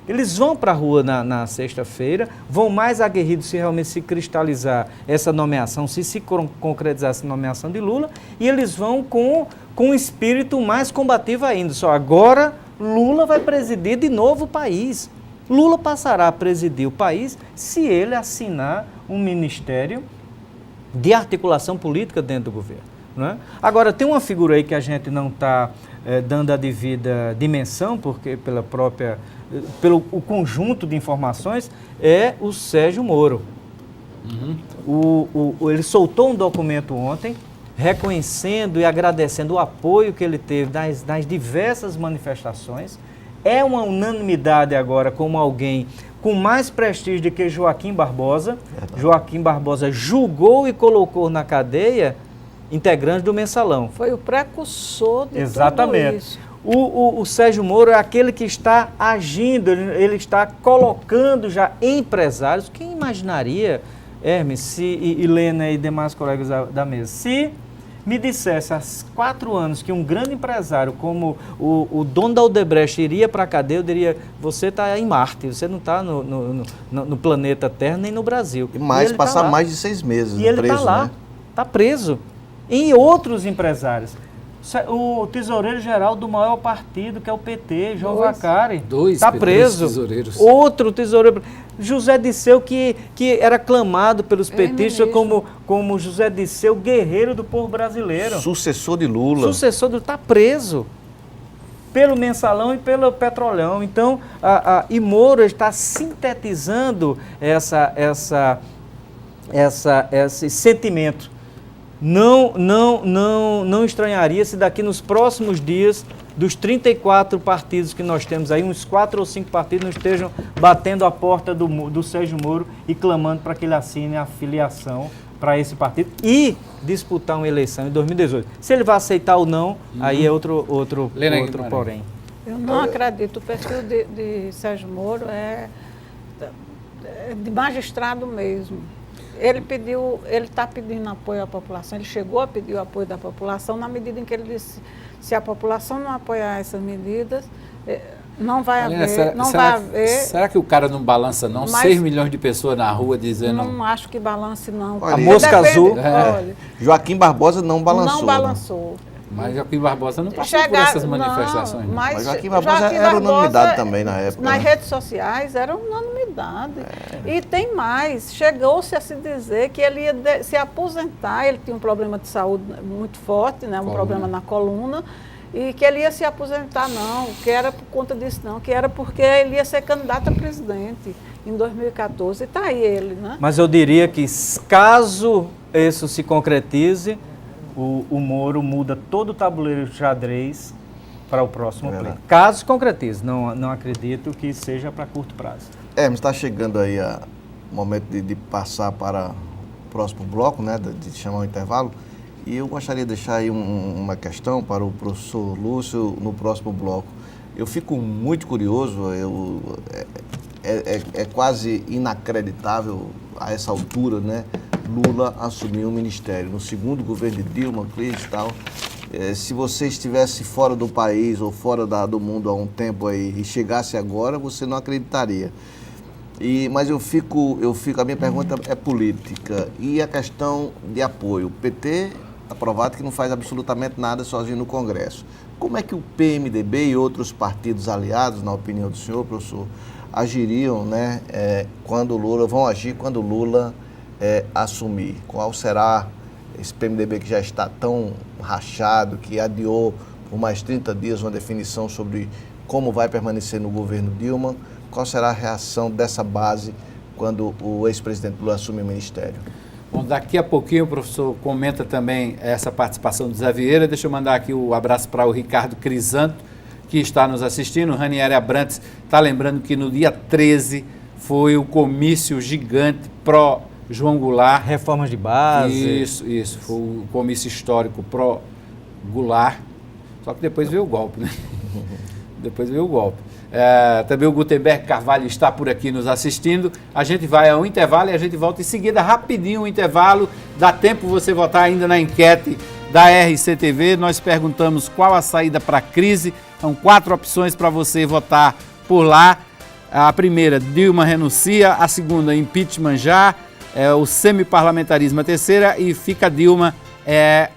Eles vão para a rua na sexta-feira, vão mais aguerridos se realmente se cristalizar essa nomeação, se concretizar essa nomeação de Lula, e eles vão com um espírito mais combativo ainda. Só agora Lula vai presidir de novo o país. Lula passará a presidir o país se ele assinar um ministério de articulação política dentro do governo. Né? Agora, tem uma figura aí que a gente não está dando a devida dimensão, porque pelo conjunto de informações, é o Sérgio Moro. Ele soltou um documento ontem, reconhecendo e agradecendo o apoio que ele teve nas diversas manifestações. é uma unanimidade agora como alguém com mais prestígio do que Joaquim Barbosa. Verdade. Joaquim Barbosa julgou e colocou na cadeia integrantes do Mensalão. Foi o precursor de Exatamente. tudo isso. O Sérgio Moro é aquele que está agindo, ele está colocando já empresários. Quem imaginaria, Hermes, e Lena e demais colegas da mesa, se me dissesse há 4 anos que um grande empresário como o dono da Odebrecht iria para a cadeia, eu diria, você está em Marte, você não está no planeta Terra nem no Brasil. E mais, ele passar tá lá. mais de 6 meses E ele preso, está lá, né? está preso. E outros empresários. O tesoureiro-geral do maior partido, que é o PT, João Vacari, está preso. Tesoureiros. Outro tesoureiro, José Disseu, que era aclamado pelos petistas como José Disseu, guerreiro do povo brasileiro. Sucessor de Lula. Sucessor do está preso pelo Mensalão e pelo Petrolão. Então, e Moro está sintetizando esse sentimento. Não estranharia se daqui nos próximos dias, dos 34 partidos que nós temos aí, uns 4 ou 5 partidos não estejam batendo a porta do Sérgio Moro e clamando para que ele assine a filiação para esse partido e disputar uma eleição em 2018. Se ele vai aceitar ou não, aí é outro porém. Eu não acredito. O perfil de Sérgio Moro é de magistrado mesmo. Ele está pedindo apoio à população, ele chegou a pedir o apoio da população na medida em que ele disse, se a população não apoiar essas medidas, não vai haver. Será que o cara não balança não? 6 milhões de pessoas na rua dizendo... Não acho que balance não. Olha, a mosca azul. Olha, Joaquim Barbosa não balançou. Não balançou. Mas Joaquim Barbosa não passou por essas manifestações. Não. Mas Joaquim Barbosa era unanimidade também na época. Nas né? redes sociais era unanimidade. E tem mais, chegou-se a se dizer que ele ia se aposentar, ele tinha um problema de saúde muito forte, né, um problema na coluna, e que ele ia se aposentar não, que era por conta disso não, que era porque ele ia ser candidato a presidente em 2014. E está aí ele, né? Mas eu diria que caso isso se concretize, o Moro muda todo o tabuleiro de xadrez para o próximo pleito. Caso se concretize, não acredito que seja para curto prazo. Mas está chegando aí o momento de passar para o próximo bloco, né, de chamar o intervalo. E eu gostaria de deixar aí uma questão para o professor Lúcio no próximo bloco. Eu fico muito curioso, é quase inacreditável a essa altura, né? Lula assumiu o ministério. No segundo governo de Dilma, Cris e tal, se você estivesse fora do país ou fora do mundo há um tempo aí e chegasse agora, você não acreditaria. Mas a minha pergunta é política. E a questão de apoio? O PT aprovado que não faz absolutamente nada sozinho no Congresso. Como é que o PMDB e outros partidos aliados, na opinião do senhor, professor, agiriam, né, vão agir quando Lula assumir? Qual será esse PMDB que já está tão rachado, que adiou por mais 30 dias uma definição sobre como vai permanecer no governo Dilma? Qual será a reação dessa base quando o ex-presidente Lula assume o ministério? Bom, daqui a pouquinho o professor comenta também essa participação do Zé Vieira. Deixa eu mandar aqui o abraço para o Ricardo Crisanto, que está nos assistindo. O Ranieri Abrantes está lembrando que no dia 13 foi o comício gigante pró-João Goulart. Reformas de base. Isso. Foi o comício histórico pró-Goulart. Só que depois veio o golpe, né? Também o Gutenberg Carvalho está por aqui nos assistindo. A gente vai ao intervalo e a gente volta em seguida, rapidinho o intervalo. Dá tempo você votar ainda na enquete da RCTV. Nós perguntamos qual a saída para a crise. São 4 opções para você votar por lá. A primeira, Dilma renuncia. A segunda, impeachment já. O semiparlamentarismo a terceira. E fica Dilma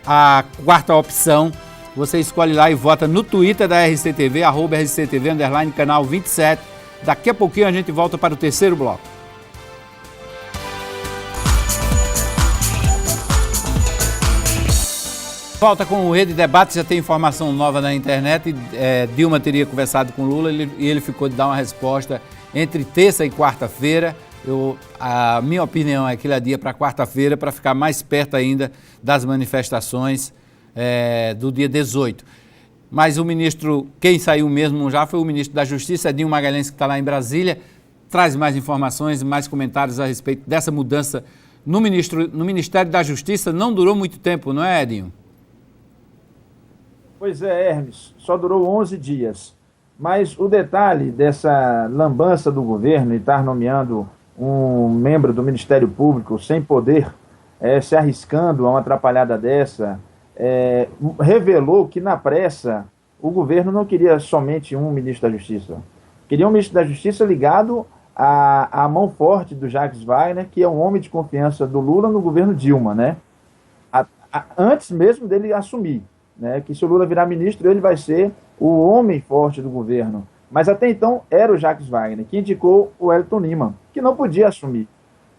a 4ª opção. Você escolhe lá e vota no Twitter da RCTV, @RCTV, canal 27. Daqui a pouquinho a gente volta para o terceiro bloco. Volta com o Rede Debate, já tem informação nova na internet. Dilma teria conversado com Lula e ele ficou de dar uma resposta entre terça e quarta-feira. A minha opinião é que ele adia para quarta-feira para ficar mais perto ainda das manifestações do dia 18. mas o ministro, quem saiu mesmo já foi o ministro da Justiça, Edinho Magalhães, que está lá em Brasília, traz mais informações, mais comentários a respeito dessa mudança no Ministério da Justiça. Não durou muito tempo, não é, Edinho? Pois é, Hermes, só durou 11 dias. Mas o detalhe dessa lambança do governo e estar nomeando um membro do Ministério Público sem poder, se arriscando a uma atrapalhada dessa, revelou que, na pressa, o governo não queria somente um ministro da Justiça. Queria um ministro da Justiça ligado à mão forte do Jacques Wagner, que é um homem de confiança do Lula no governo Dilma, né? Antes mesmo dele assumir, né? Que se o Lula virar ministro, ele vai ser o homem forte do governo. Mas até então era o Jacques Wagner, que indicou o Wellington Lima, que não podia assumir.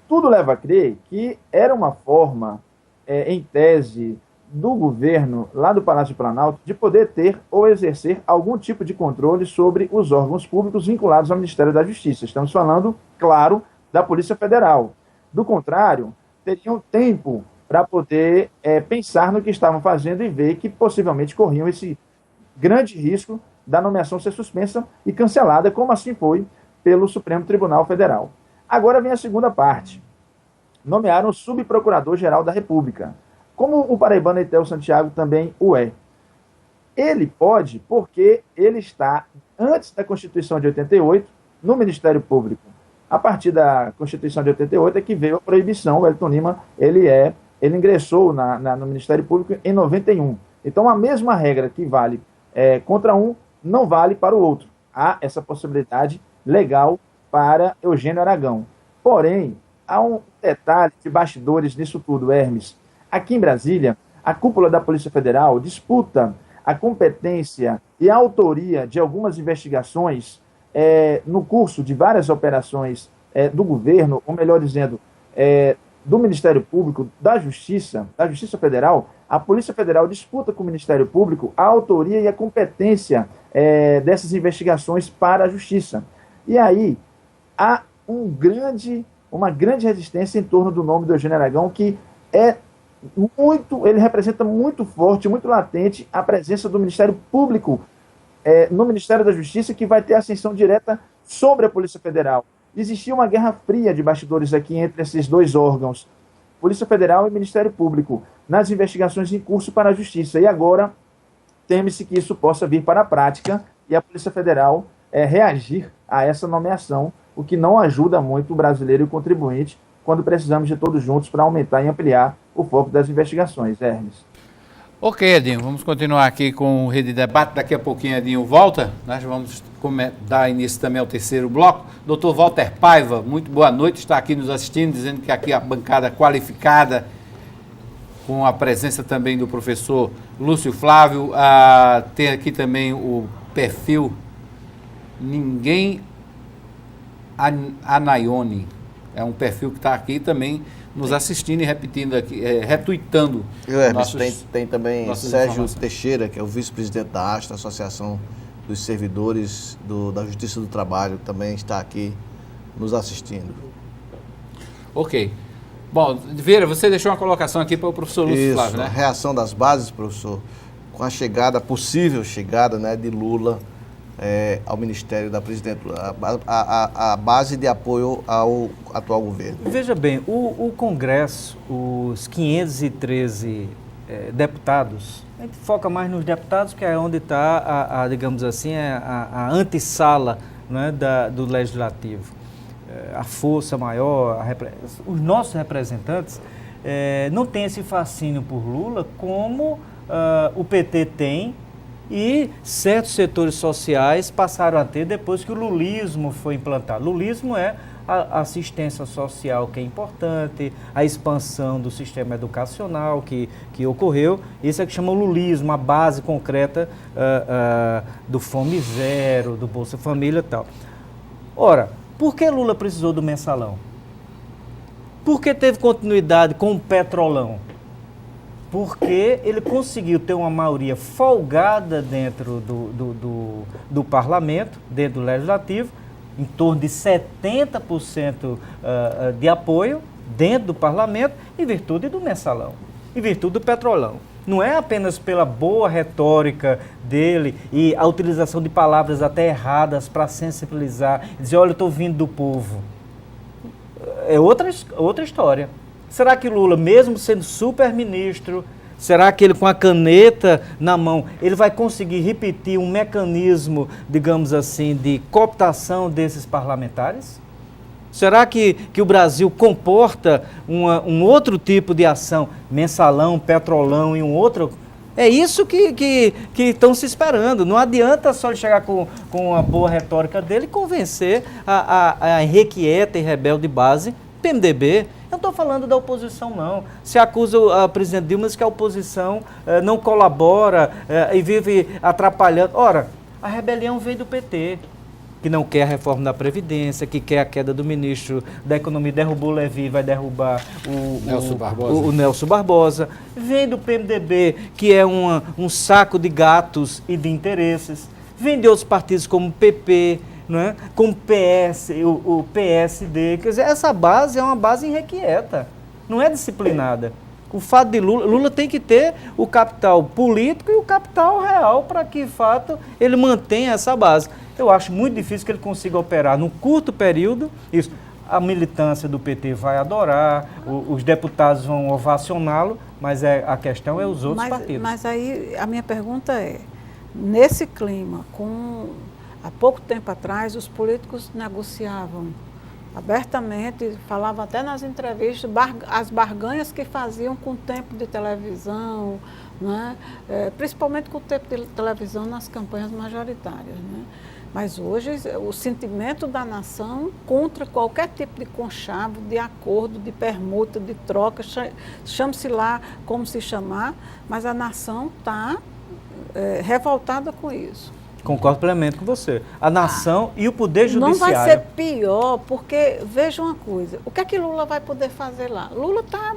Tudo leva a crer que era uma forma, em tese, do governo, lá do Palácio Planalto, de poder ter ou exercer algum tipo de controle sobre os órgãos públicos vinculados ao Ministério da Justiça. Estamos falando, claro, da Polícia Federal. Do contrário, teriam tempo para poder pensar no que estavam fazendo e ver que possivelmente corriam esse grande risco da nomeação ser suspensa e cancelada, como assim foi pelo Supremo Tribunal Federal. Agora vem a segunda parte. Nomearam o subprocurador-geral da República, como o paraibano Etel Santiago também o é. Ele pode, porque ele está, antes da Constituição de 88, no Ministério Público. A partir da Constituição de 88 é que veio a proibição. O Wellington Lima, ele ingressou no Ministério Público em 91. Então, a mesma regra que vale contra um, não vale para o outro. Há essa possibilidade legal para Eugênio Aragão. Porém, há um detalhe de bastidores nisso tudo, Hermes. Aqui em Brasília, a cúpula da Polícia Federal disputa a competência e a autoria de algumas investigações no curso de várias operações do governo, ou melhor dizendo, do Ministério Público, da Justiça Federal. A Polícia Federal disputa com o Ministério Público a autoria e a competência dessas investigações para a Justiça. E aí há uma grande resistência em torno do nome do Eugênio Aragão, que ele representa muito forte, muito latente a presença do Ministério Público no Ministério da Justiça, que vai ter ascensão direta sobre a Polícia Federal. Existia uma guerra fria de bastidores aqui entre esses dois órgãos, Polícia Federal e Ministério Público, nas investigações em curso para a Justiça. E agora teme-se que isso possa vir para a prática e a Polícia Federal reagir a essa nomeação, o que não ajuda muito o brasileiro e o contribuinte quando precisamos de todos juntos para aumentar e ampliar o foco das investigações. Hermes. Ok, Edinho, vamos continuar aqui com o Rede Debate. Daqui a pouquinho, Edinho volta. Nós vamos dar início também ao terceiro bloco. Dr. Walter Paiva, muito boa noite, está aqui nos assistindo, dizendo que aqui a bancada qualificada, com a presença também do professor Lúcio Flávio. Tem aqui também o perfil Ninguém Anaione. É um perfil que está aqui também nos assistindo e repetindo aqui, retuitando. Tem também Sérgio Teixeira, que é o vice-presidente da ASTA, Associação dos Servidores da Justiça do Trabalho, que também está aqui nos assistindo. Ok. Bom, Vieira, você deixou uma colocação aqui para o professor Lúcio Flávio, né? A reação das bases, professor, com a possível chegada, né, de Lula ao Ministério da Presidente, a base de apoio ao atual governo. Veja bem, o Congresso, os 513 deputados, a gente foca mais nos deputados, que é onde está, digamos assim, a antessala, né, do Legislativo. A força maior, os nossos representantes não têm esse fascínio por Lula como o PT tem, e certos setores sociais passaram a ter depois que o lulismo foi implantado. Lulismo é a assistência social, que é importante, a expansão do sistema educacional que ocorreu. Isso é que chama lulismo, a base concreta do Fome Zero, do Bolsa Família e tal. Ora, por que Lula precisou do mensalão? Por que teve continuidade com o petrolão? Porque ele conseguiu ter uma maioria folgada dentro do parlamento, dentro do legislativo, em torno de 70% de apoio dentro do parlamento, em virtude do mensalão, em virtude do petrolão. não é apenas pela boa retórica dele e a utilização de palavras até erradas para sensibilizar, dizer, olha, eu estou vindo do povo. É outra história. Será que Lula, mesmo sendo super-ministro, será que ele com a caneta na mão, ele vai conseguir repetir um mecanismo, digamos assim, de cooptação desses parlamentares? Será que o Brasil comporta um outro tipo de ação, mensalão, petrolão e um outro? É isso que estão se esperando. Não adianta só ele chegar com uma boa retórica dele e convencer a irrequieta e rebelde base, PMDB. Eu não estou falando da oposição, não. Se acusa a presidente Dilma de que a oposição não colabora e vive atrapalhando. Ora, a rebelião veio do PT, que não quer a reforma da Previdência, que quer a queda do ministro da Economia, derrubou o Levi, vai derrubar o Nelson Barbosa. Vem do PMDB, que é um saco de gatos e de interesses. Vem de outros partidos como o PP, não é? Como o PSD. Quer dizer, essa base é uma base irrequieta, não é disciplinada. O fato de Lula tem que ter o capital político e o capital real para que, de fato, ele mantenha essa base. Eu acho muito difícil que ele consiga operar num curto período. Isso, a militância do PT vai adorar, os deputados vão ovacioná-lo, mas a questão é os outros partidos. Mas aí a minha pergunta é, nesse clima, há pouco tempo atrás, os políticos negociavam abertamente, falavam até nas entrevistas, as barganhas que faziam com o tempo de televisão, né? Principalmente com o tempo de televisão nas campanhas majoritárias. Né? Mas hoje o sentimento da nação contra qualquer tipo de conchavo, de acordo, de permuta, de troca, chame-se lá como se chamar, mas a nação está revoltada com isso. Concordo plenamente com você. A nação e o poder judiciário. Não vai ser pior, porque, veja uma coisa, o que é que Lula vai poder fazer lá? Lula está,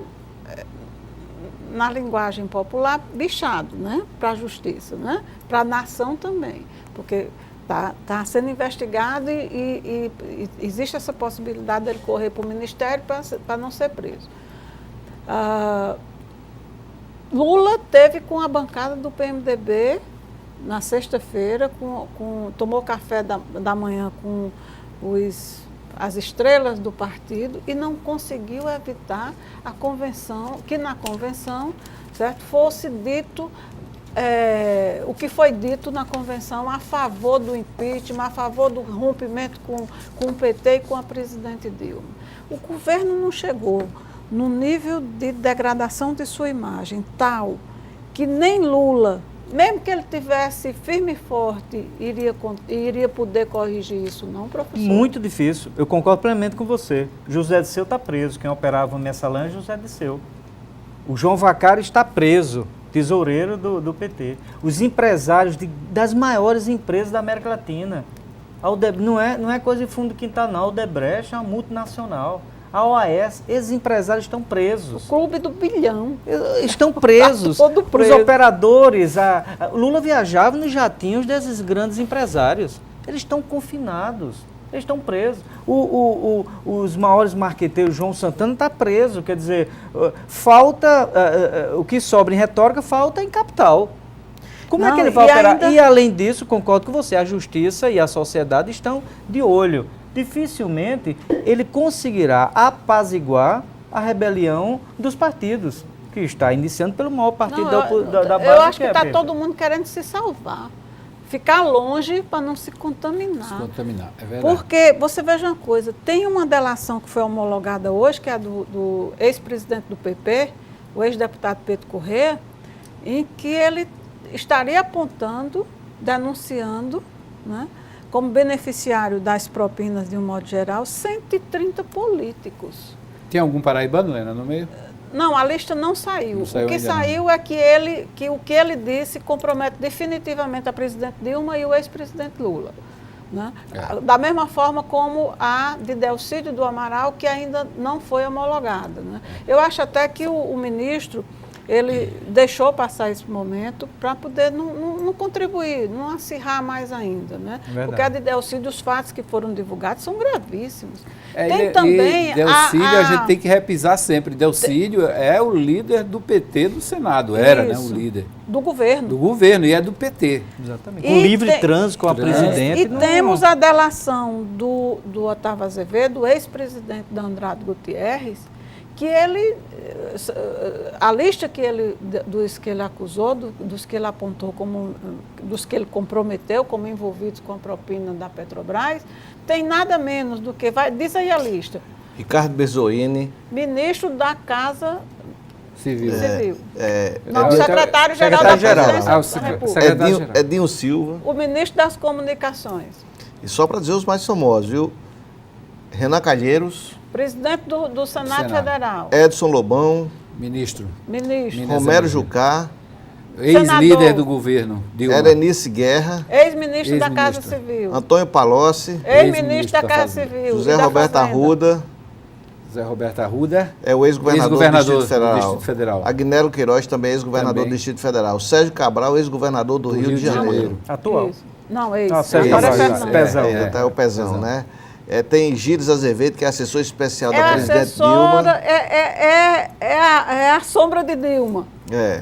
na linguagem popular, bichado, né? Para a justiça, né? Para a nação também, porque está sendo investigado e existe essa possibilidade dele correr para o Ministério para não ser preso. Lula teve com a bancada do PMDB na sexta-feira, tomou café da manhã com as estrelas do partido e não conseguiu evitar a convenção, que na convenção, certo, fosse dito o que foi dito na convenção a favor do impeachment, a favor do rompimento com o PT e com a presidente Dilma. O governo não chegou no nível de degradação de sua imagem tal que nem Lula, mesmo que ele tivesse firme e forte, iria poder corrigir isso, não, professor? Muito difícil. Eu concordo plenamente com você. José Disseu está preso. Quem operava o mensalão é José Disseu. O João Vacari está preso, tesoureiro do PT. Os empresários das maiores empresas da América Latina. Não é coisa de fundo do quintal, não. A Odebrecht é uma multinacional. A OAS, esses empresários estão presos. O clube do bilhão. Estão presos. Todo preso. Os operadores, Lula viajava nos jatinhos desses grandes empresários. Eles estão confinados, eles estão presos. Os maiores marqueteiros, João Santana, está preso. Quer dizer, falta, o que sobra em retórica, falta em capital. Como é que ele vai operar? E além disso, concordo com você, a justiça e a sociedade estão de olho. Dificilmente ele conseguirá apaziguar a rebelião dos partidos, que está iniciando pelo maior partido da base. Eu acho que está todo mundo querendo se salvar. Ficar longe para não se contaminar. Se contaminar, é verdade. Porque, você veja uma coisa, tem uma delação que foi homologada hoje, que é do ex-presidente do PP, o ex-deputado Pedro Corrêa, em que ele estaria apontando, denunciando, né, como beneficiário das propinas, de um modo geral, 130 políticos. Tem algum paraibano, Lena, no meio? Não, a lista não saiu. Não saiu. O que saiu é que o que ele disse compromete definitivamente a presidente Dilma e o ex-presidente Lula. Né? Da mesma forma como a de Delcídio do Amaral, que ainda não foi homologada. Né? Eu acho até que o ministro ele deixou passar esse momento para poder não contribuir, não acirrar mais ainda, né? Verdade. Porque a de Delcídio, os fatos que foram divulgados são gravíssimos. É, Tem também e Delcídio a gente tem que repisar sempre. Delcídio é o líder do PT do Senado, era, né, o Isso. líder Do governo. do governo e é do PT. Exatamente. E Com livre tem- trânsito com a presidente. E temos a delação do Otávio Azevedo, ex-presidente da Andrade Gutierrez, que ele, a lista que ele, dos que ele acusou, dos que ele apontou como, dos que ele comprometeu como envolvidos com a propina da Petrobras, tem nada menos do que, diz aí a lista, Ricardo Bezoini, ministro da Casa Civil. Civil. Não, Não, secretário-geral da secretário-geral. Presidência Ah, o da República. secretário-geral. Edinho Silva, O ministro das Comunicações, e só para dizer os mais famosos, viu? Renan Calheiros, presidente do Senado Senado. Federal, Edson Lobão, Ministro. ministro, Romero Jucá, Ex-líder Senador. do governo. Dilma. Erenice Guerra, ex-ministro da Casa Ex-ministra. Civil, Antônio Palocci, ex-ministro da da Casa Fazenda. Civil, José e da Roberto Fazenda. Arruda, José Roberto Arruda. é o ex-governador do Ex-governador Distrito Federal. do Distrito Federal. Agnello Queiroz, também ex-governador Também. do Distrito Federal. Sérgio Cabral, ex-governador do Rio de Janeiro. Atual. Isso. Não, ex. Ah, Sérgio Agora é Cabral, Fernando. Pezão. É o Pezão, né? Tem Gilles Azevedo, que é assessor especial da É presidente assessora, Dilma. é a sombra de Dilma. É.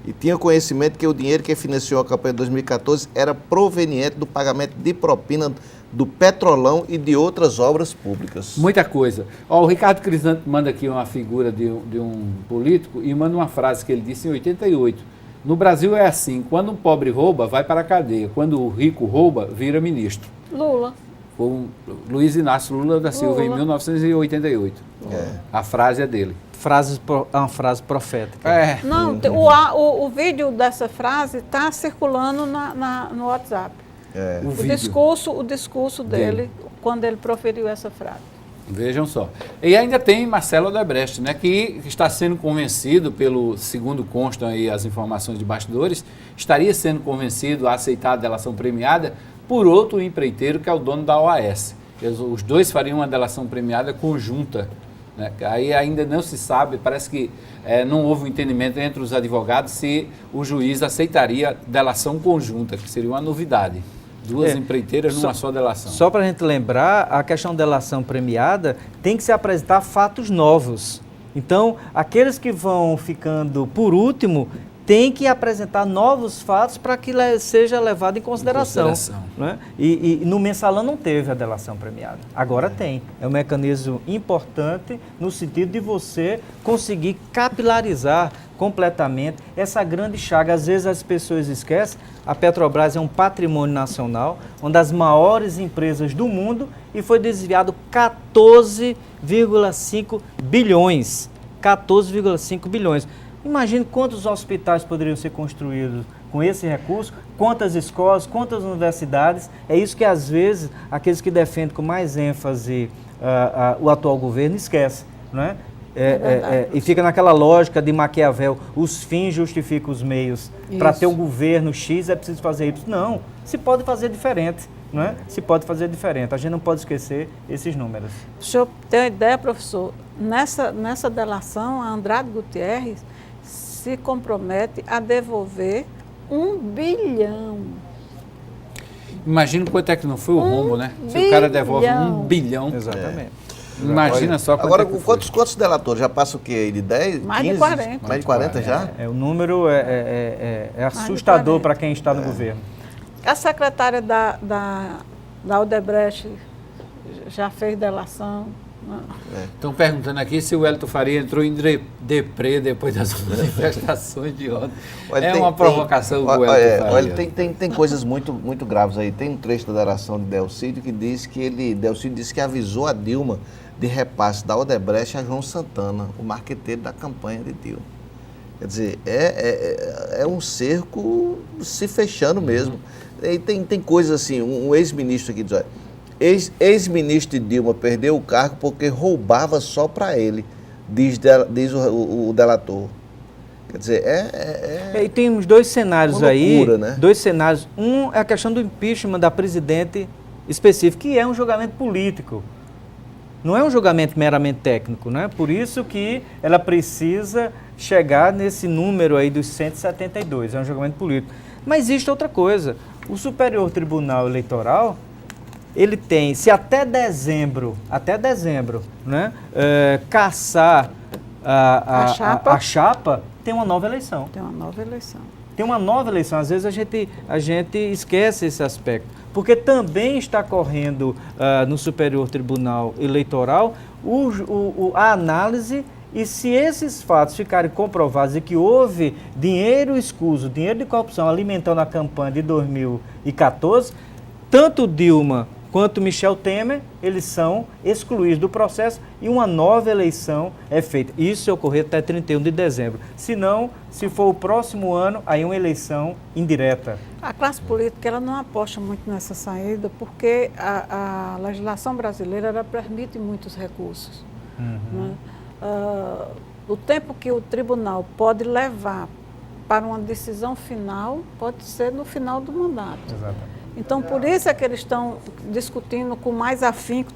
E tinha conhecimento que o dinheiro que financiou a campanha de 2014 era proveniente do pagamento de propina do Petrolão e de outras obras públicas. Muita coisa. Ó, o Ricardo Crisanto manda aqui uma figura de um político e manda uma frase que ele disse em 88. No Brasil é assim, quando um pobre rouba, vai para a cadeia. Quando o rico rouba, vira ministro. Lula. Foi Luiz Inácio Lula da Silva, em Lula. 1988. A frase é dele. Uma frase profética. É. Não, o vídeo dessa frase está circulando no WhatsApp. O O vídeo. discurso dele, quando ele proferiu essa frase. Vejam só. E ainda tem Marcelo Odebrecht, né, que está sendo convencido, segundo constam aí as informações de bastidores, estaria sendo convencido a aceitar a delação premiada por outro empreiteiro que é o dono da OAS. Os dois fariam uma delação premiada conjunta, né? Aí ainda não se sabe, parece que não houve um entendimento entre os advogados se o juiz aceitaria delação conjunta, que seria uma novidade. Duas empreiteiras numa só delação. Só para a gente lembrar, a questão da delação premiada tem que se apresentar fatos novos. Então, aqueles que vão ficando por último têm que apresentar novos fatos para que seja levado em consideração. Né? E no mensalão não teve a delação premiada. Agora tem. É um mecanismo importante no sentido de você conseguir capilarizar completamente essa grande chaga. Às vezes as pessoas esquecem, a Petrobras é um patrimônio nacional, uma das maiores empresas do mundo e foi desviado 14,5 bilhões. 14,5 bilhões. Imagine quantos hospitais poderiam ser construídos com esse recurso, quantas escolas, quantas universidades. É isso que, às vezes, aqueles que defendem com mais ênfase o atual governo esquecem, não é? E fica naquela lógica de Maquiavel, os fins justificam os meios. Para ter um governo X é preciso fazer Y. Não, se pode fazer diferente, não é? Se pode fazer diferente. A gente não pode esquecer esses números. O senhor tem uma ideia, professor? Nessa delação, a Andrade Gutierrez se compromete a devolver 1 bilhão. Imagina quanto é que não foi o rombo, né? Se o cara devolve 1 bilhão. Exatamente. Imagina só quanto Agora, é que foi. quantos delatores? Já passa o quê? De 10? Mais de 15? 40. Mais de 40 já? O número é assustador para quem está no governo. A secretária da Odebrecht já fez delação. Estão perguntando aqui se o Hélito Faria entrou em deprê depois das manifestações de ontem. Olha, Uma provocação do Hélito Faria. Olha, tem coisas muito graves aí. Tem um trecho da delação de Delcídio que diz que Delcídio disse que avisou a Dilma de repasse da Odebrecht a João Santana, o marqueteiro da campanha de Dilma. Quer dizer, é um cerco se fechando mesmo. E tem coisas assim, um ex-ministro aqui diz, olha, ex-ministro de Dilma perdeu o cargo porque roubava só para ele, diz o delator. Quer dizer, E temos dois cenários uma loucura, aí, né? dois cenários. Um é a questão do impeachment da presidente específico, que é um julgamento político. Não é um julgamento meramente técnico, né? Por isso que ela precisa chegar nesse número aí dos 172, é um julgamento político. Mas existe outra coisa, o Superior Tribunal Eleitoral, ele tem, se até dezembro, né, caçar a chapa, tem uma nova eleição. Tem uma nova eleição. Tem uma nova eleição. Às vezes a gente esquece esse aspecto. Porque também está correndo no Superior Tribunal Eleitoral a análise, e se esses fatos ficarem comprovados e que houve dinheiro escuso, dinheiro de corrupção alimentando a campanha de 2014, tanto Dilma quanto Michel Temer, eles são excluídos do processo e uma nova eleição é feita. Isso se ocorrer até 31 de dezembro. Se não, se for o próximo ano, aí uma eleição indireta. A classe política ela não aposta muito nessa saída porque a legislação brasileira ela permite muitos recursos. Né? O tempo que o tribunal pode levar para uma decisão final pode ser no final do mandato. Exatamente. Então, por isso é que eles estão discutindo com mais afinco,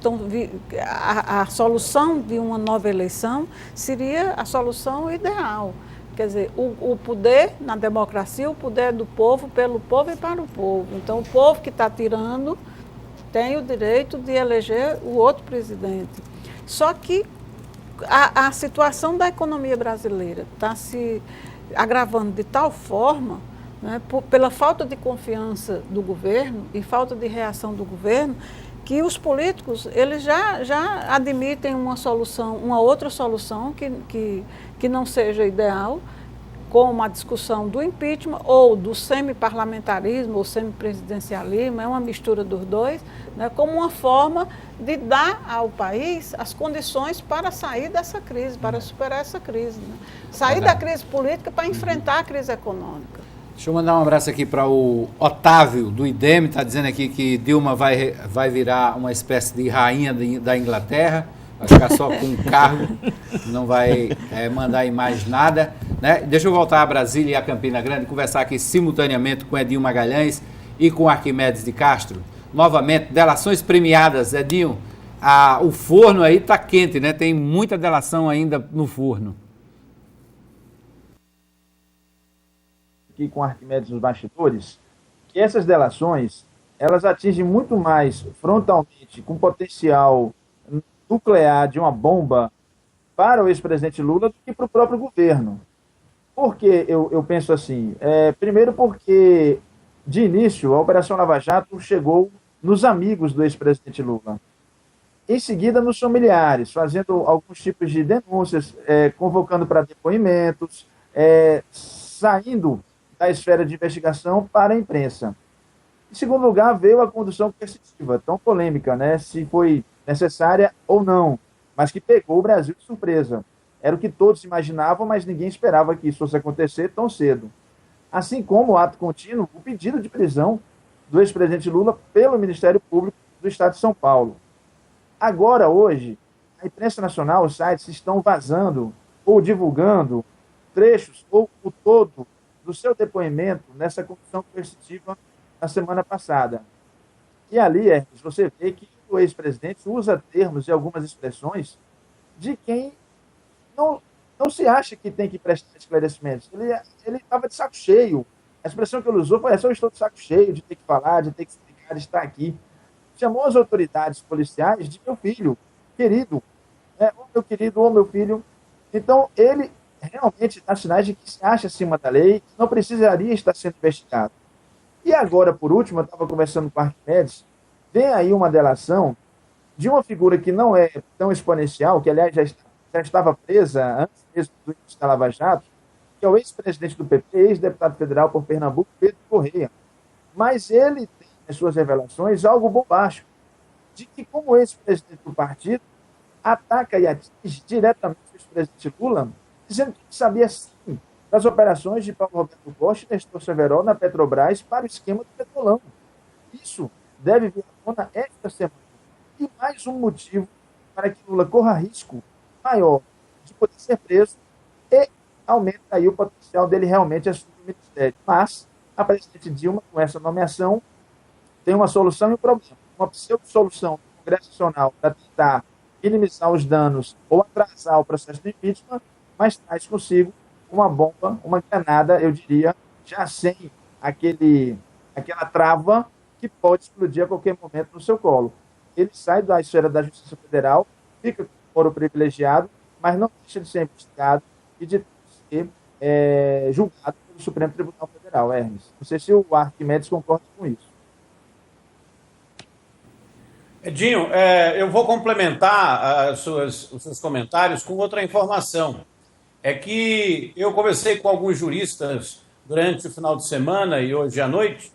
a solução de uma nova eleição seria a solução ideal. Quer dizer, o poder na democracia, o poder é do povo, pelo povo e para o povo. Então, o povo que está tirando tem o direito de eleger o outro presidente. Só que a situação da economia brasileira está se agravando de tal forma, né, pela falta de confiança do governo e falta de reação do governo, que os políticos eles já admitem uma solução, uma outra solução que não seja ideal, como a discussão do impeachment ou do semi-parlamentarismo ou semi-presidencialismo, é uma mistura dos dois, né, como uma forma de dar ao país as condições para sair dessa crise, para superar essa crise. Né? Sair da crise política para enfrentar a crise econômica. Deixa eu mandar um abraço aqui para o Otávio, do IDEM, está dizendo aqui que Dilma vai virar uma espécie de rainha da Inglaterra, vai ficar só com um cargo, não vai mandar em mais nada. Né? Deixa eu voltar a Brasília e a Campina Grande, conversar aqui simultaneamente com Edinho Magalhães e com Arquimedes de Castro. Novamente, delações premiadas, Edinho, o forno aí está quente, né? Tem muita delação ainda no forno. Aqui com Arquimedes nos bastidores, que essas delações, elas atingem muito mais frontalmente, com potencial nuclear de uma bomba para o ex-presidente Lula do que para o próprio governo. Por que eu penso assim? Primeiro porque, de início, a Operação Lava Jato chegou nos amigos do ex-presidente Lula. Em seguida, nos familiares, fazendo alguns tipos de denúncias, convocando para depoimentos, saindo da esfera de investigação para a imprensa. Em segundo lugar, veio a condução coercitiva, tão polêmica, né? Se foi necessária ou não, mas que pegou o Brasil de surpresa. Era o que todos imaginavam, mas ninguém esperava que isso fosse acontecer tão cedo. Assim como o ato contínuo, o pedido de prisão do ex-presidente Lula pelo Ministério Público do Estado de São Paulo. Agora, hoje, a imprensa nacional, os sites estão vazando ou divulgando trechos ou o todo do seu depoimento nessa condução coercitiva na semana passada. E ali, você vê que o ex-presidente usa termos e algumas expressões de quem não se acha que tem que prestar esclarecimentos. Ele estava de saco cheio. A expressão que ele usou foi essa: eu estou de saco cheio de ter que falar, de ter que explicar, de estar aqui. Chamou as autoridades policiais de meu filho, querido, ô meu querido, ô meu filho. Então, ele realmente dá sinais de que se acha acima da lei, que não precisaria estar sendo investigado. E agora, por último, eu estava conversando com o Arquimedes, vem aí uma delação de uma figura que não é tão exponencial, que aliás já estava presa antes mesmo do início da Lava Jato, que é o ex-presidente do PP, ex-deputado federal por Pernambuco, Pedro Correia. Mas ele tem nas suas revelações algo bombástico, de que como ex-presidente do partido, ataca e atinge diretamente o ex-presidente Lula, dizendo que sabia sim das operações de Paulo Roberto Costa e Nestor Severó na Petrobras para o esquema do Petrolão. Isso deve vir à tona esta semana. E mais um motivo para que Lula corra risco maior de poder ser preso e aumenta aí o potencial dele realmente assumir o ministério. Mas a presidente Dilma, com essa nomeação, tem uma solução e um problema. Uma pseudo-solução do Congresso Nacional para tentar minimizar os danos ou atrasar o processo de impeachment, mas traz consigo uma bomba, uma granada, eu diria, já sem aquela trava que pode explodir a qualquer momento no seu colo. Ele sai da esfera da Justiça Federal, fica com foro privilegiado, mas não deixa de ser investigado e de ser julgado pelo Supremo Tribunal Federal, Hermes. Não sei se o Arquimedes concorda com isso. Edinho, eu vou complementar os seus comentários com outra informação. É que eu conversei com alguns juristas durante o final de semana e hoje à noite,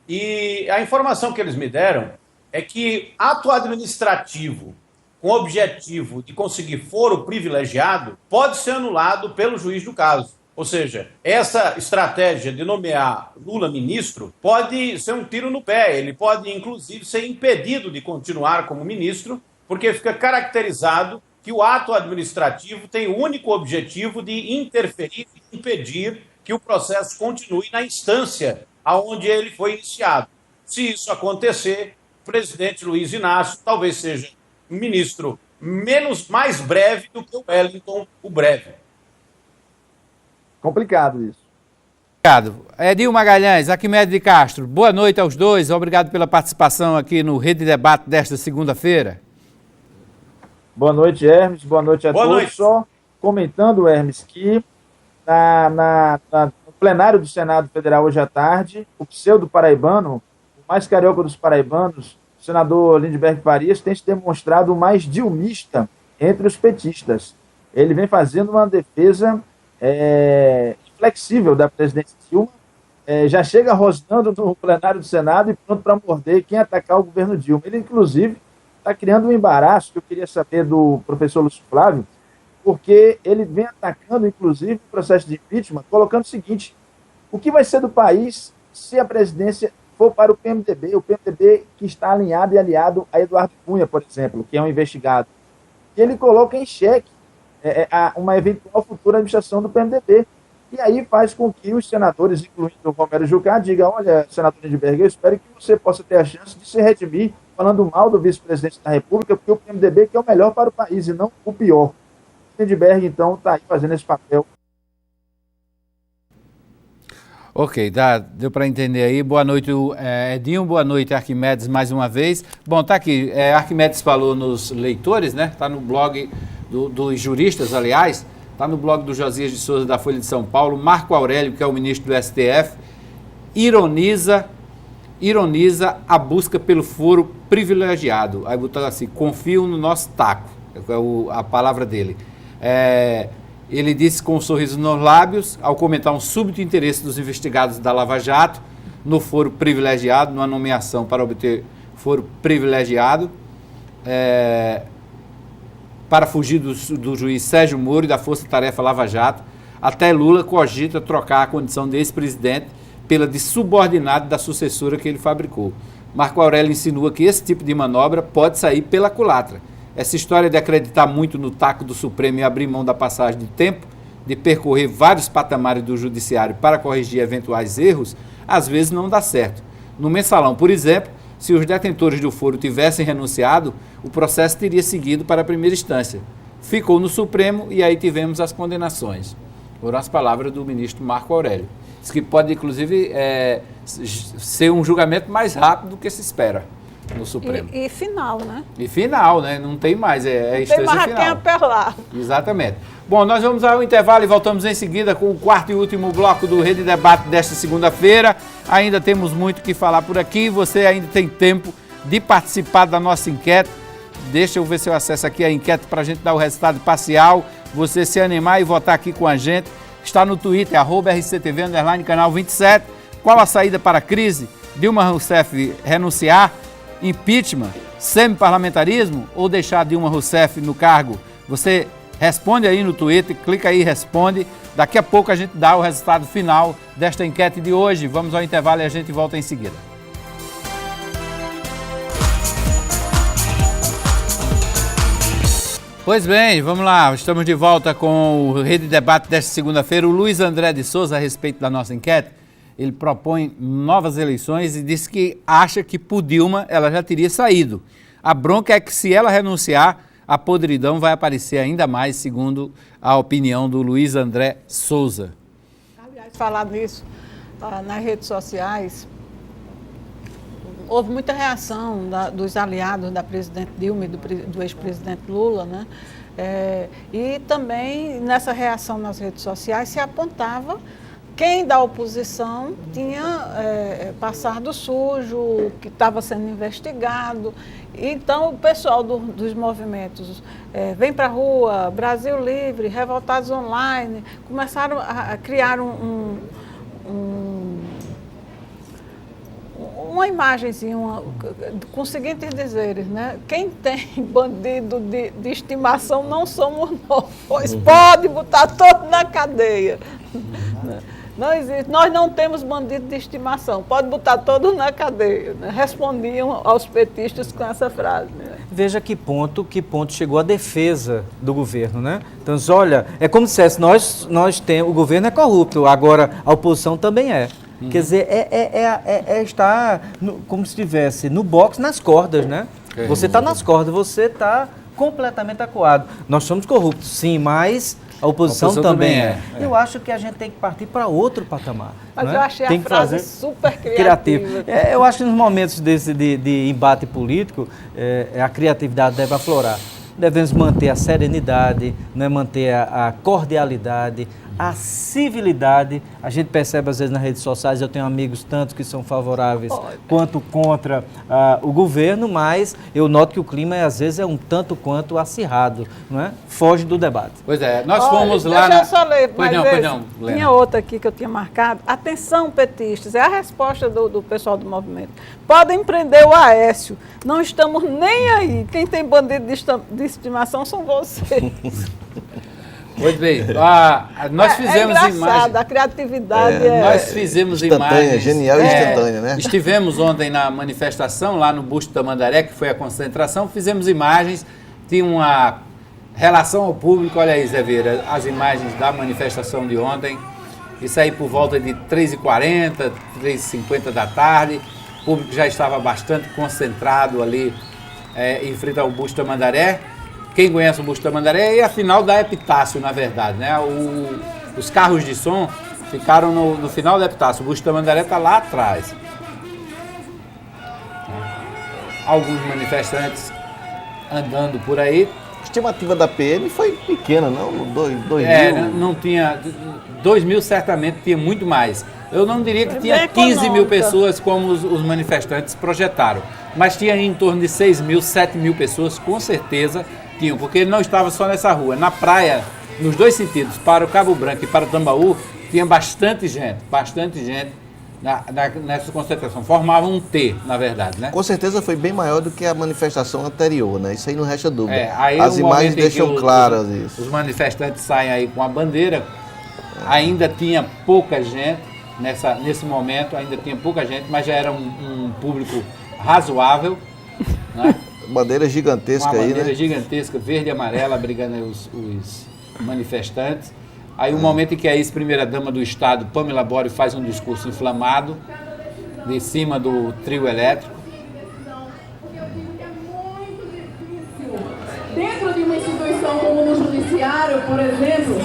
e a informação que eles me deram é que ato administrativo com o objetivo de conseguir foro privilegiado pode ser anulado pelo juiz do caso. Ou seja, essa estratégia de nomear Lula ministro pode ser um tiro no pé. Ele pode, inclusive, ser impedido de continuar como ministro, porque fica caracterizado que o ato administrativo tem o único objetivo de interferir e impedir que o processo continue na instância aonde ele foi iniciado. Se isso acontecer, o presidente Luiz Inácio talvez seja um ministro mais breve do que o Wellington, o breve. Complicado isso. Obrigado. Edil Magalhães, Arquimedes de Castro, boa noite aos dois. Obrigado pela participação aqui no Rede Debate desta segunda-feira. Boa noite, Hermes. Boa noite a todos. Noite. Só comentando, Hermes, que no plenário do Senado Federal hoje à tarde, o pseudo-paraibano, o mais carioca dos paraibanos, o senador Lindbergh Farias, tem se demonstrado o mais dilmista entre os petistas. Ele vem fazendo uma defesa flexível da presidência Dilma, já chega rosnando no plenário do Senado e pronto para morder quem atacar o governo Dilma. Ele, inclusive, está criando um embaraço que eu queria saber do professor Lúcio Flávio, porque ele vem atacando, inclusive, o processo de impeachment, colocando o seguinte: o que vai ser do país se a presidência for para o PMDB que está alinhado e aliado a Eduardo Cunha, por exemplo, que é um investigado. E ele coloca em xeque uma eventual futura administração do PMDB. E aí faz com que os senadores, incluindo o Romero Jucá, digam: olha, senador Lindbergh, eu espero que você possa ter a chance de se redimir falando mal do vice-presidente da República, porque o PMDB que é o melhor para o país e não o pior. Lindbergh, então, está aí fazendo esse papel. Ok, deu para entender aí. Boa noite, Edinho. Boa noite, Arquimedes, mais uma vez. Bom, tá aqui. Arquimedes falou nos leitores, né? Está no blog dos juristas, aliás. Está no blog do Josias de Souza, da Folha de São Paulo. Marco Aurélio, que é o ministro do STF, ironiza a busca pelo foro privilegiado. Aí botou assim: confio no nosso taco. É a palavra dele. Ele disse com um sorriso nos lábios, ao comentar um súbito interesse dos investigados da Lava Jato no foro privilegiado, numa nomeação para obter foro privilegiado, para fugir do juiz Sérgio Moro e da Força Tarefa Lava Jato. Até Lula cogita trocar a condição de ex-presidente pela de subordinado da sucessora que ele fabricou. Marco Aurélio insinua que esse tipo de manobra pode sair pela culatra. Essa história de acreditar muito no taco do Supremo e abrir mão da passagem de tempo, de percorrer vários patamares do judiciário para corrigir eventuais erros, às vezes não dá certo. No Mensalão, por exemplo, se os detentores do foro tivessem renunciado, o processo teria seguido para a primeira instância. Ficou no Supremo e aí tivemos as condenações. Foram as palavras do ministro Marco Aurélio. Diz que pode, inclusive, ser um julgamento mais rápido do que se espera no Supremo. E final, né? E final, né? Não tem mais, a instância final. Tem mais a quem apelar. Exatamente. Bom, nós vamos ao intervalo e voltamos em seguida com o quarto e último bloco do Rede Debate desta segunda-feira. Ainda temos muito o que falar por aqui. Você ainda tem tempo de participar da nossa enquete. Deixa eu ver se eu acesso aqui a enquete para a gente dar o resultado parcial. Você se animar e votar aqui com a gente. Está no Twitter, @RCTV, canal 27. Qual a saída para a crise? Dilma Rousseff renunciar? Impeachment? Semi-parlamentarismo? Ou deixar Dilma Rousseff no cargo? Você responde aí no Twitter, clica aí e responde. Daqui a pouco a gente dá o resultado final desta enquete de hoje. Vamos ao intervalo e a gente volta em seguida. Pois bem, vamos lá, estamos de volta com o Rede Debate desta segunda-feira. O Luiz André de Souza, a respeito da nossa enquete, ele propõe novas eleições e disse que acha que por Dilma ela já teria saído. A bronca é que se ela renunciar, a podridão vai aparecer ainda mais, segundo a opinião do Luiz André Souza. Aliás, falar nisso, nas redes sociais, houve muita reação dos aliados da presidente Dilma e do ex-presidente Lula, né? E também nessa reação nas redes sociais se apontava quem da oposição tinha passado sujo, que estava sendo investigado. Então, o pessoal dos movimentos Vem para a Rua, Brasil Livre, Revoltados Online, começaram a criar uma imagenzinha, com os seguintes dizeres, né? Quem tem bandido de estimação não somos nós, pois pode botar todo na cadeia. Não existe, nós não temos bandido de estimação, pode botar todo na cadeia. Né? Respondiam aos petistas com essa frase. Né? Veja que ponto chegou a defesa do governo, né? Então, olha, é como se dissesse, nós temos, o governo é corrupto, agora a oposição também é. Quer dizer, estar como se estivesse no boxe, nas cordas, né? Você está nas cordas, você está completamente acuado. Nós somos corruptos, sim, mas a oposição também é. Eu acho que a gente tem que partir para outro patamar. Mas né? eu achei tem a frase super criativa. Eu acho que nos momentos desse de embate político, a criatividade deve aflorar. Devemos manter a serenidade, né? Manter a cordialidade, a civilidade. A gente percebe às vezes nas redes sociais, eu tenho amigos tanto que são favoráveis quanto contra o governo, mas eu noto que o clima às vezes é um tanto quanto acirrado, não é? Foge do debate. Pois é, nós fomos lá... Deixa eu só ler, pois não, Lena. Tinha outra aqui que eu tinha marcado. Atenção, petistas, é a resposta do pessoal do movimento. Podem prender o Aécio, não estamos nem aí. Quem tem bandido de estimação são vocês. Pois bem, nós fizemos imagens. A criatividade Nós fizemos instantânea, imagens. Genial e instantânea, né? Estivemos ontem na manifestação, lá no Busto Tamandaré, que foi a concentração, fizemos imagens, tinha uma relação ao público, olha aí, Zé Vieira, as imagens da manifestação de ontem, isso aí por volta de 3h40, 3h50 da tarde, o público já estava bastante concentrado ali em frente ao Busto Tamandaré. Quem conhece o Busto Tamandaré é a final da Epitácio, na verdade, né? Os carros de som ficaram no final da Epitácio. O Busto Tamandaré está lá atrás. Alguns manifestantes andando por aí. A estimativa da PM foi pequena, não? 2 mil? Não tinha... 2 mil certamente tinha muito mais. Eu não diria que tinha 15 mil pessoas como os manifestantes projetaram, mas tinha em torno de 6 mil, 7 mil pessoas, com certeza tinham, porque ele não estava só nessa rua. Na praia, nos dois sentidos, para o Cabo Branco e para o Tambaú, tinha bastante gente nessa concentração. Formava um T, na verdade, né? Com certeza foi bem maior do que a manifestação anterior, né? Isso aí não resta dúvida. As imagens deixam claras isso. Os manifestantes saem aí com a bandeira, ainda tinha pouca gente, nesse momento ainda tinha pouca gente, mas já era um público razoável, né? Bandeira gigantesca aí, né? Uma bandeira gigantesca, verde e amarela, abrigando aí os manifestantes. Aí o momento em que a ex-primeira-dama do Estado, Pamela Borio, faz um discurso inflamado, de cima do trio elétrico. Dentro de uma instituição como no judiciário, por exemplo...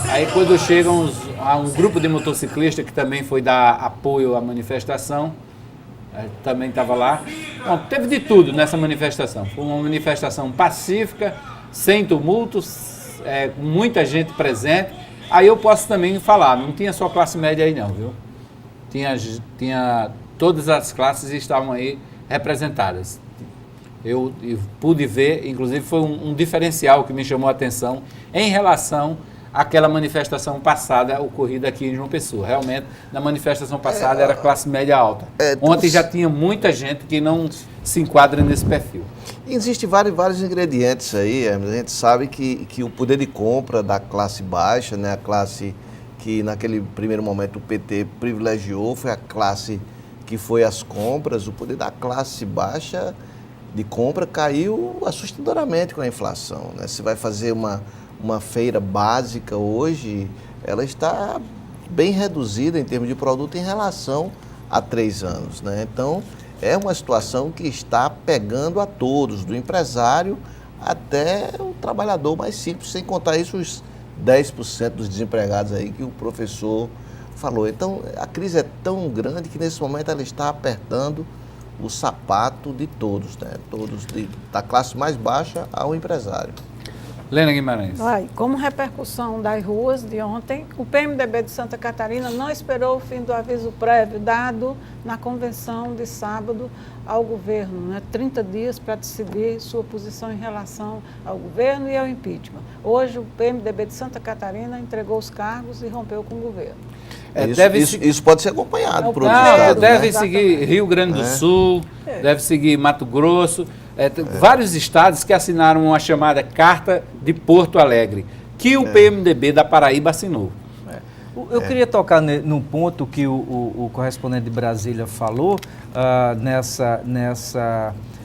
Aí quando chegam um grupo de motociclistas que também foi dar apoio à manifestação, também estava lá. Bom, teve de tudo nessa manifestação. Foi uma manifestação pacífica, sem tumultos, com muita gente presente. Aí eu posso também falar, não tinha só classe média aí não, viu? Tinha todas as classes estavam aí representadas. Eu pude ver, inclusive foi um diferencial que me chamou a atenção em relação àquela manifestação passada ocorrida aqui em João Pessoa. Realmente, na manifestação passada era classe média alta. Ontem já tinha muita gente que não se enquadra nesse perfil. Existem vários ingredientes aí, a gente sabe que o poder de compra da classe baixa, né, a classe que naquele primeiro momento o PT privilegiou, foi a classe que foi às compras, o poder da classe baixa de compra caiu assustadoramente com a inflação, né? Se vai fazer uma feira básica hoje, ela está bem reduzida em termos de produto em relação a 3 anos, né? Então, é uma situação que está pegando a todos, do empresário até o trabalhador mais simples, sem contar isso os 10% dos desempregados aí que o professor falou. Então, a crise é tão grande que nesse momento ela está apertando o sapato de todos, né? Todos, da classe mais baixa ao empresário. Lena Guimarães. Como repercussão das ruas de ontem, o PMDB de Santa Catarina não esperou o fim do aviso prévio dado na convenção de sábado ao governo, né? 30 dias para decidir sua posição em relação ao governo e ao impeachment. Hoje o PMDB de Santa Catarina entregou os cargos e rompeu com o governo. Isso pode ser acompanhado por outros Não, estados, deve né? seguir Rio Grande do Sul, deve seguir Mato Grosso, vários estados que assinaram uma chamada Carta de Porto Alegre, que o PMDB da Paraíba assinou. Eu queria tocar num ponto que o correspondente de Brasília falou,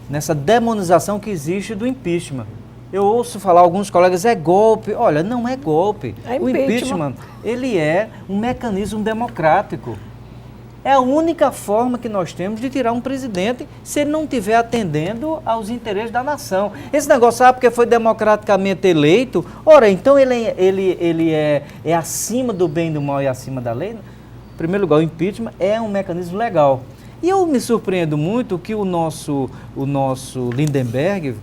nessa demonização que existe do impeachment. Eu ouço falar alguns colegas, é golpe. Olha, não é golpe. O impeachment, ele é um mecanismo democrático. É a única forma que nós temos de tirar um presidente se ele não estiver atendendo aos interesses da nação. Esse negócio, porque foi democraticamente eleito, ora, então ele é acima do bem e do mal e acima da lei? Em primeiro lugar, o impeachment é um mecanismo legal. E eu me surpreendo muito que o nosso Lindenberg,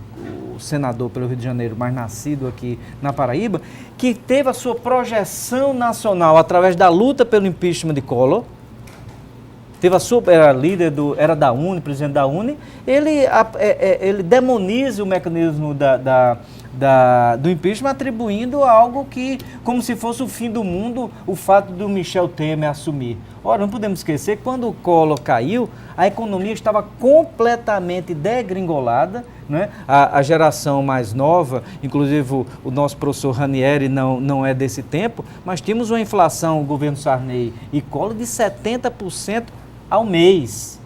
o senador pelo Rio de Janeiro, mas nascido aqui na Paraíba, que teve a sua projeção nacional através da luta pelo impeachment de Collor, era líder era da UNE, presidente da UNE, ele demoniza o mecanismo do impeachment, atribuindo algo que, como se fosse o fim do mundo, o fato do Michel Temer assumir. Ora, não podemos esquecer que quando o Collor caiu, a economia estava completamente degringolada, né? A geração mais nova, inclusive o nosso professor Ranieri não é desse tempo, mas tínhamos uma inflação, o governo Sarney e Collor, de 70% ao mês.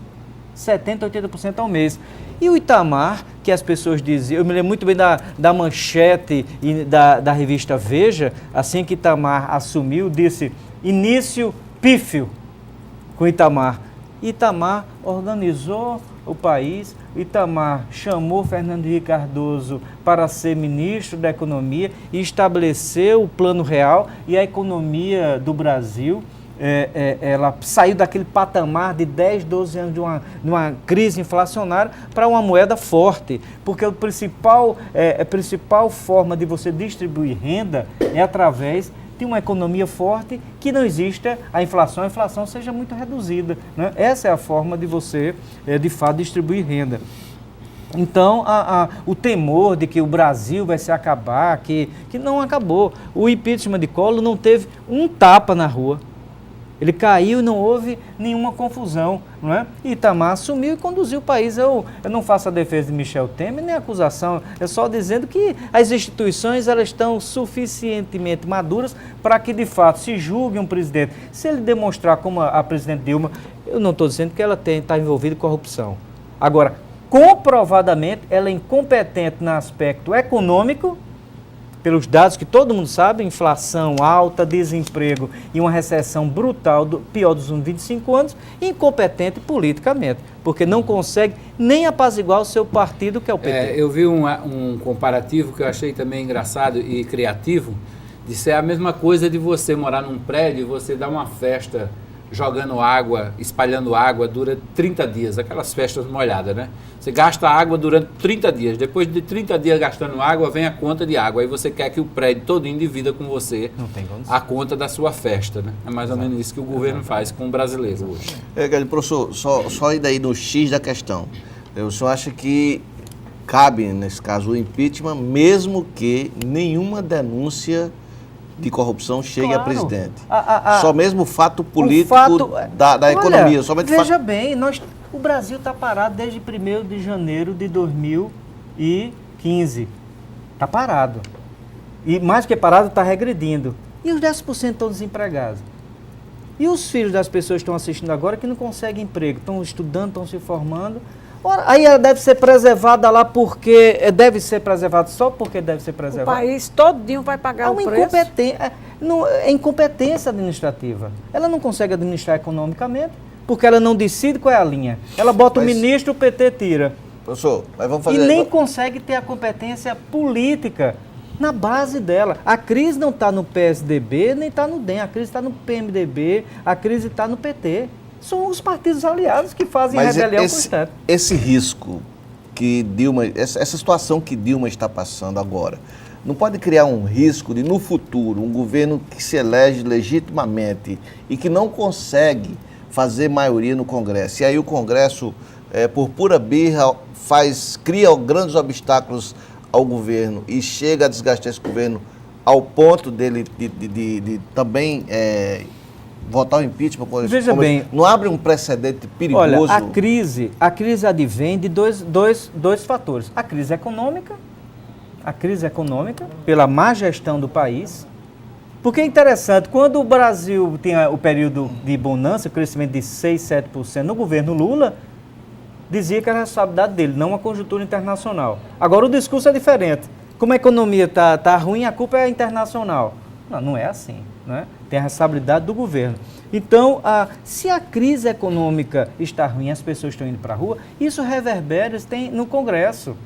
70%, 80% ao mês. E o Itamar, que as pessoas diziam, eu me lembro muito bem da manchete e da revista Veja, assim que Itamar assumiu, disse, início pífio com Itamar. Itamar organizou o país, Itamar chamou Fernando Henrique Cardoso para ser ministro da Economia e estabeleceu o Plano Real e a economia do Brasil. Ela saiu daquele patamar de 10, 12 anos de uma crise inflacionária para uma moeda forte, porque a principal forma de você distribuir renda é através de uma economia forte, que não exista a inflação seja muito reduzida, né? Essa é a forma de você, de fato, distribuir renda. Então, o temor de que o Brasil vai se acabar, que não acabou. O impeachment de Collor não teve um tapa na rua. Ele caiu e não houve nenhuma confusão, não é? Itamar assumiu e conduziu o país. Eu não faço a defesa de Michel Temer, nem acusação, é só dizendo que as instituições elas estão suficientemente maduras para que, de fato, se julgue um presidente. Se ele demonstrar, como a presidente Dilma, eu não estou dizendo que ela está envolvida em corrupção. Agora, comprovadamente, ela é incompetente no aspecto econômico, pelos dados que todo mundo sabe, inflação alta, desemprego e uma recessão brutal, pior dos últimos 25 anos, e incompetente politicamente, porque não consegue nem apaziguar o seu partido, que é o PT. Eu vi um comparativo que eu achei também engraçado e criativo, de ser a mesma coisa de você morar num prédio e você dar uma festa jogando água, espalhando água, dura 30 dias, aquelas festas molhadas, né? Você gasta água durante 30 dias, depois de 30 dias gastando água, vem a conta de água, aí você quer que o prédio todinho divida com você a conta da sua festa, né? É mais ou menos isso que o governo faz com o brasileiro hoje. Professor, só ir daí no X da questão. O senhor acha que cabe, nesse caso, o impeachment, mesmo que nenhuma denúncia de corrupção chegue a presidente? Só mesmo o fato político da economia. Somente veja bem, o Brasil está parado desde 1º de janeiro de 2015. Está parado. E mais que parado, está regredindo. E os 10% estão desempregados. E os filhos das pessoas que estão assistindo agora que não conseguem emprego, estão estudando, estão se formando. Ora, aí ela deve ser preservada lá porque deve ser preservada só porque deve ser preservada. O país todinho vai pagar o preço. É incompetência administrativa. Ela não consegue administrar economicamente, porque ela não decide qual é a linha. Ela bota Mas- o ministro, o PT tira. Professor, mas vamos fazer... E nem consegue ter a competência política na base dela. A crise não está no PSDB, nem está no DEM. A crise está no PMDB, a crise está no PT. São os partidos aliados que fazem a Mas rebelião esse, constante. esse risco que Dilma, essa situação que Dilma está passando agora, não pode criar um risco de, no futuro, um governo que se elege legitimamente e que não consegue fazer maioria no Congresso. E aí o Congresso, por pura birra, cria grandes obstáculos ao governo e chega a desgastar esse governo ao ponto dele de também votar o impeachment. Veja bem, não abre um precedente perigoso? Olha, a crise advém de dois fatores. A crise econômica, pela má gestão do país. Porque é interessante, quando o Brasil tinha o período de bonança, crescimento de 6, 7% no governo Lula, dizia que era a responsabilidade dele, não a conjuntura internacional. Agora o discurso é diferente. Como a economia está ruim, a culpa é internacional. Não é assim, né? Tem a responsabilidade do governo. Então, se a crise econômica está ruim, as pessoas estão indo para a rua, isso reverbera no Congresso.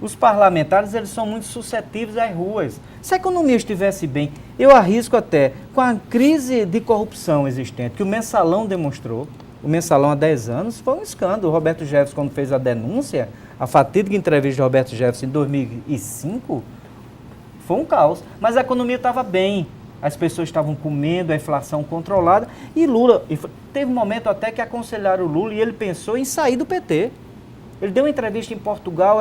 Os parlamentares, eles são muito suscetíveis às ruas. Se a economia estivesse bem, eu arrisco até, com a crise de corrupção existente, que o Mensalão demonstrou, o Mensalão há 10 anos, foi um escândalo. O Roberto Jefferson, quando fez a denúncia, a fatídica entrevista de Roberto Jefferson em 2005, foi um caos. Mas a economia estava bem, as pessoas estavam comendo, a inflação controlada, e Lula, teve um momento até que aconselharam o Lula e ele pensou em sair do PT. Ele deu uma entrevista em Portugal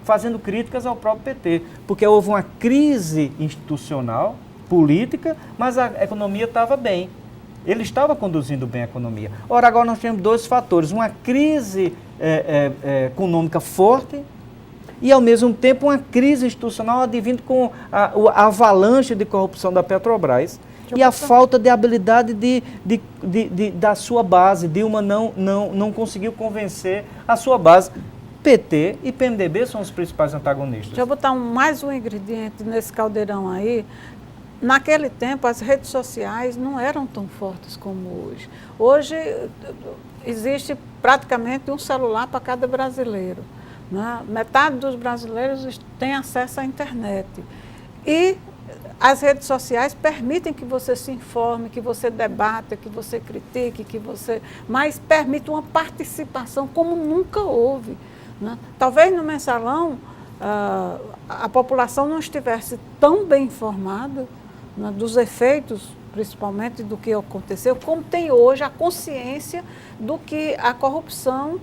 fazendo críticas ao próprio PT, porque houve uma crise institucional, política, mas a economia estava bem. Ele estava conduzindo bem a economia. Ora, agora nós temos dois fatores, uma crise econômica forte e, ao mesmo tempo, uma crise institucional advindo com a avalanche de corrupção da Petrobras e a falta de habilidade da sua base. Dilma não conseguiu convencer a sua base. PT e PMDB são os principais antagonistas. Deixa eu botar mais um ingrediente nesse caldeirão aí. Naquele tempo, as redes sociais não eram tão fortes como hoje. Hoje, existe praticamente um celular para cada brasileiro, né? Metade dos brasileiros tem acesso à internet. E as redes sociais permitem que você se informe, que você debata, que você critique, mas permite uma participação como nunca houve, né? Talvez no Mensalão a população não estivesse tão bem informada, né, dos efeitos, principalmente do que aconteceu, como tem hoje a consciência do que a corrupção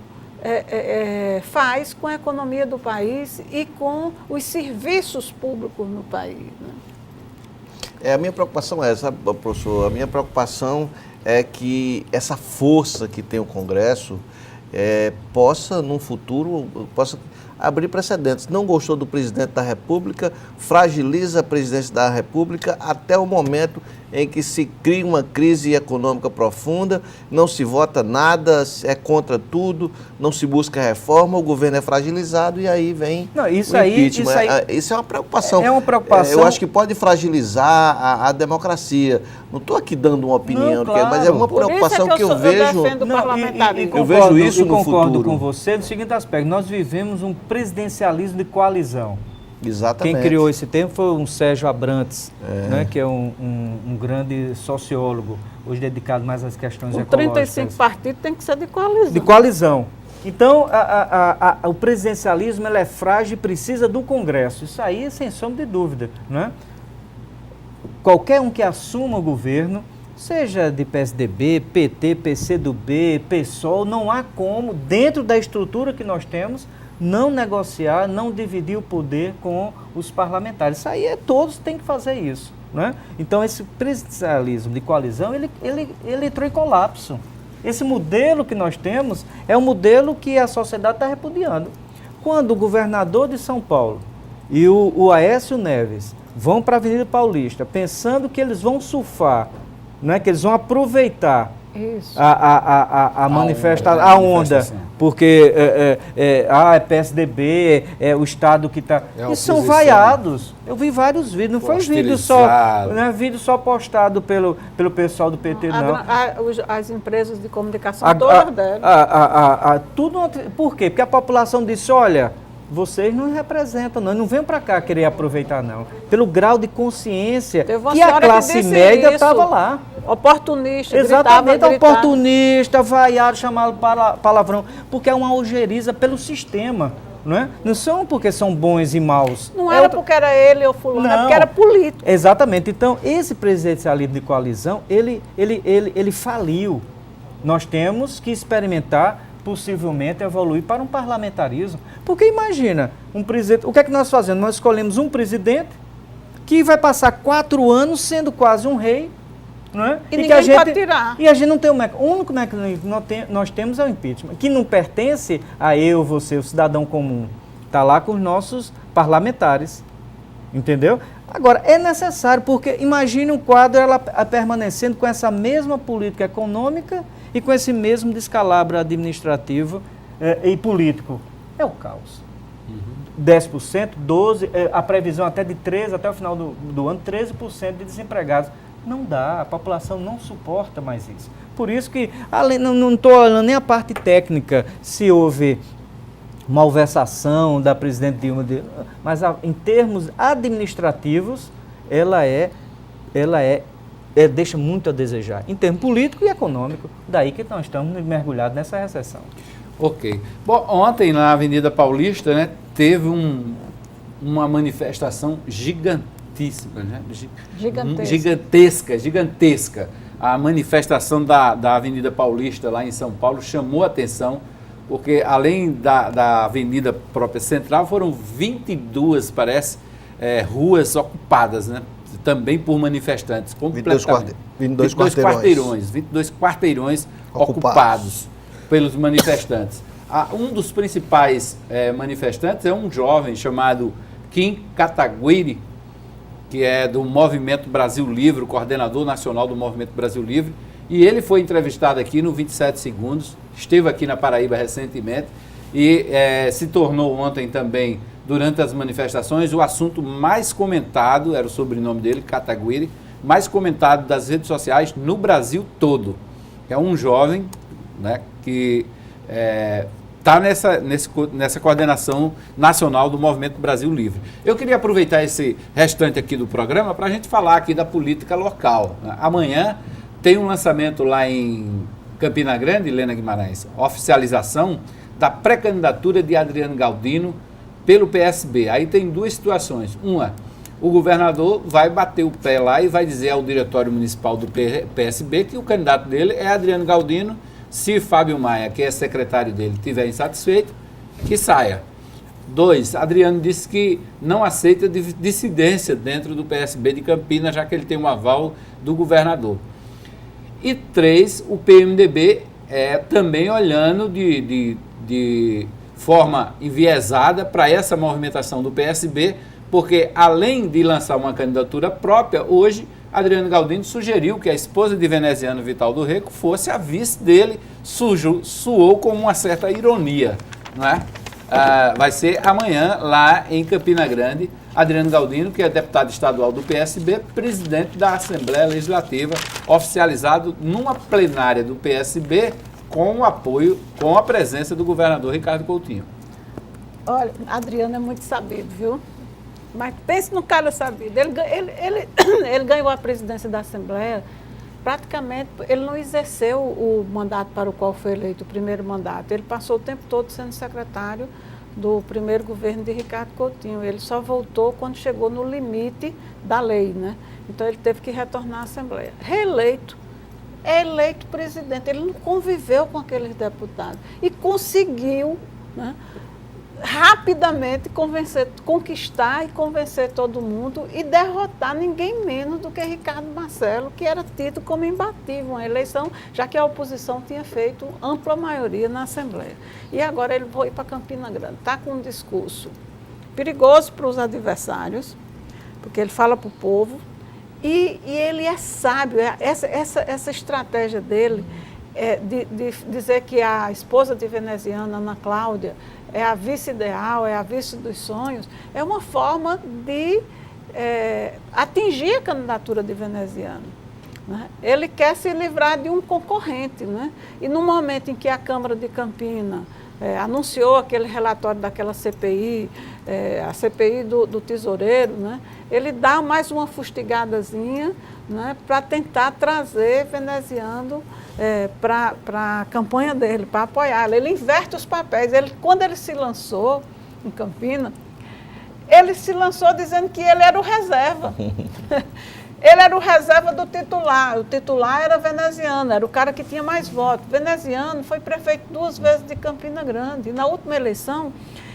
faz com a economia do país e com os serviços públicos no país, né? A minha preocupação é essa, professor. A minha preocupação é que essa força que tem o Congresso possa, num futuro, abrir precedentes. Não gostou do presidente da República, fragiliza a presidência da República até o momento em que se cria uma crise econômica profunda, não se vota nada, é contra tudo, não se busca reforma, o governo é fragilizado e aí vem o impeachment. Isso é uma preocupação. É uma preocupação. Eu acho que pode fragilizar a democracia. Não estou aqui dando uma opinião, claro. Mas é uma preocupação que eu vejo. Eu vejo isso no concordo futuro. com você no seguinte aspecto: nós vivemos um presidencialismo de coalizão. Exatamente. Quem criou esse termo foi um Sérgio Abrantes, né, que é um grande sociólogo, hoje dedicado mais às questões ecológicas. 35 partidos tem que ser de coalizão. De coalizão. Então, o presidencialismo é frágil e precisa do Congresso. Isso aí é sem sombra de dúvida, né? Qualquer um que assuma o governo, seja de PSDB, PT, PCdoB, PSOL, não há como, dentro da estrutura que nós temos, não negociar, não dividir o poder com os parlamentares. Isso aí todos têm que fazer isso, né? Então, esse presidencialismo de coalizão, ele entrou em colapso. Esse modelo que nós temos é um modelo que a sociedade está repudiando. Quando o governador de São Paulo e o Aécio Neves vão para a Avenida Paulista, pensando que eles vão surfar, né, que eles vão aproveitar Isso. A manifestação, a onda, porque é PSDB, é o Estado que está... É Isso são oposição. vaiados. Eu vi vários vídeos, não foi vídeo só, Hostilizado. não é vídeo só postado pelo pessoal do PT, não. As empresas de comunicação A- todas deram. Tudo, por quê? Porque a população disse, olha, vocês não representam, não venham para cá querer aproveitar, não. Pelo grau de consciência Teve uma que a senhora que classe disse média isso. estava lá. Oportunista, Exatamente, gritava. oportunista, vaiado, chamado palavrão, porque é uma algeriza pelo sistema, não é? Não são porque são bons e maus. Não era porque era ele ou fulano, era porque era político. Exatamente. Então, esse presidencialismo de coalizão, ele faliu. Nós temos que experimentar, possivelmente, evoluir para um parlamentarismo. Porque imagina, um presidente, o que é que nós fazemos? Nós escolhemos um presidente que vai passar 4 anos sendo quase um rei, não é? E que ninguém a gente, pode tirar. E a gente não tem o único mecanismo que nós temos é o impeachment, que não pertence a eu, você, o cidadão comum. Está lá com os nossos parlamentares, entendeu? Agora, é necessário, porque imagine um quadro ela permanecendo com essa mesma política econômica e com esse mesmo descalabro administrativo e político. É o caos. 10%, 12%, a previsão até de 13%, até o final do ano, 13% de desempregados. Não dá, a população não suporta mais isso. Por isso que, não estou olhando nem a parte técnica, se houve malversação da presidente Dilma, mas em termos administrativos, ela deixa muito a desejar, em termos político e econômico. Daí que nós estamos mergulhados nessa recessão. Ok. Bom, ontem na Avenida Paulista, né, teve uma manifestação gigantíssima, né? Gigantesca. A manifestação da Avenida Paulista lá em São Paulo chamou a atenção, porque além da avenida própria central, foram 22, parece, ruas ocupadas, né? Também por manifestantes. 22 quarteirões ocupados pelos manifestantes. Um dos principais manifestantes é um jovem chamado Kim Kataguiri, que é do Movimento Brasil Livre, o coordenador nacional do Movimento Brasil Livre, e ele foi entrevistado aqui no 27 Segundos, esteve aqui na Paraíba recentemente e se tornou ontem também, durante as manifestações, o assunto mais comentado, era o sobrenome dele, Kataguiri, mais comentado das redes sociais no Brasil todo. É um jovem, né, que está nessa coordenação nacional do Movimento Brasil Livre. Eu queria aproveitar esse restante aqui do programa para a gente falar aqui da política local. Amanhã tem um lançamento lá em Campina Grande, Helena Guimarães, oficialização da pré-candidatura de Adriano Galdino pelo PSB. Aí tem duas situações. Uma, o governador vai bater o pé lá e vai dizer ao diretório municipal do PSB que o candidato dele é Adriano Galdino. Se Fábio Maia, que é secretário dele, estiver insatisfeito, que saia. 2, Adriano disse que não aceita dissidência dentro do PSB de Campinas, já que ele tem um aval do governador. E 3, o PMDB também olhando de forma enviesada para essa movimentação do PSB, porque além de lançar uma candidatura própria, hoje Adriano Galdino sugeriu que a esposa de veneziano Vital do Rego fosse a vice dele, soou com uma certa ironia, não é? Vai ser amanhã lá em Campina Grande, Adriano Galdino, que é deputado estadual do PSB, presidente da Assembleia Legislativa, oficializado numa plenária do PSB, com o apoio, com a presença do governador Ricardo Coutinho. Olha, Adriano é muito sabido, viu? Mas pense no cara sabido. Ele ganhou a presidência da Assembleia, praticamente, ele não exerceu o mandato para o qual foi eleito, o primeiro mandato. Ele passou o tempo todo sendo secretário do primeiro governo de Ricardo Coutinho. Ele só voltou quando chegou no limite da lei, né? Então ele teve que retornar à Assembleia. Reeleito, eleito presidente. Ele não conviveu com aqueles deputados e conseguiu, né, rapidamente conquistar e convencer todo mundo e derrotar ninguém menos do que Ricardo Marcelo, que era tido como imbatível uma eleição, já que a oposição tinha feito ampla maioria na Assembleia. E agora ele foi para Campina Grande, está com um discurso perigoso para os adversários, porque ele fala para o povo E ele é sábio, essa estratégia dele de dizer que a esposa de veneziano, Ana Cláudia, é a vice ideal, é a vice dos sonhos, é uma forma de atingir a candidatura de veneziano. Né? Ele quer se livrar de um concorrente. Né? E no momento em que a Câmara de Campina anunciou aquele relatório daquela CPI, a CPI do tesoureiro, né? Ele dá mais uma fustigadazinha, né? Para tentar trazer veneziano para a campanha dele, para apoiá-lo. Ele inverte os papéis. Quando ele se lançou em Campina, ele se lançou dizendo que ele era o reserva. Ele era o reserva do titular. O titular era veneziano, era o cara que tinha mais votos. Veneziano foi prefeito 2 vezes de Campina Grande. E na última eleição,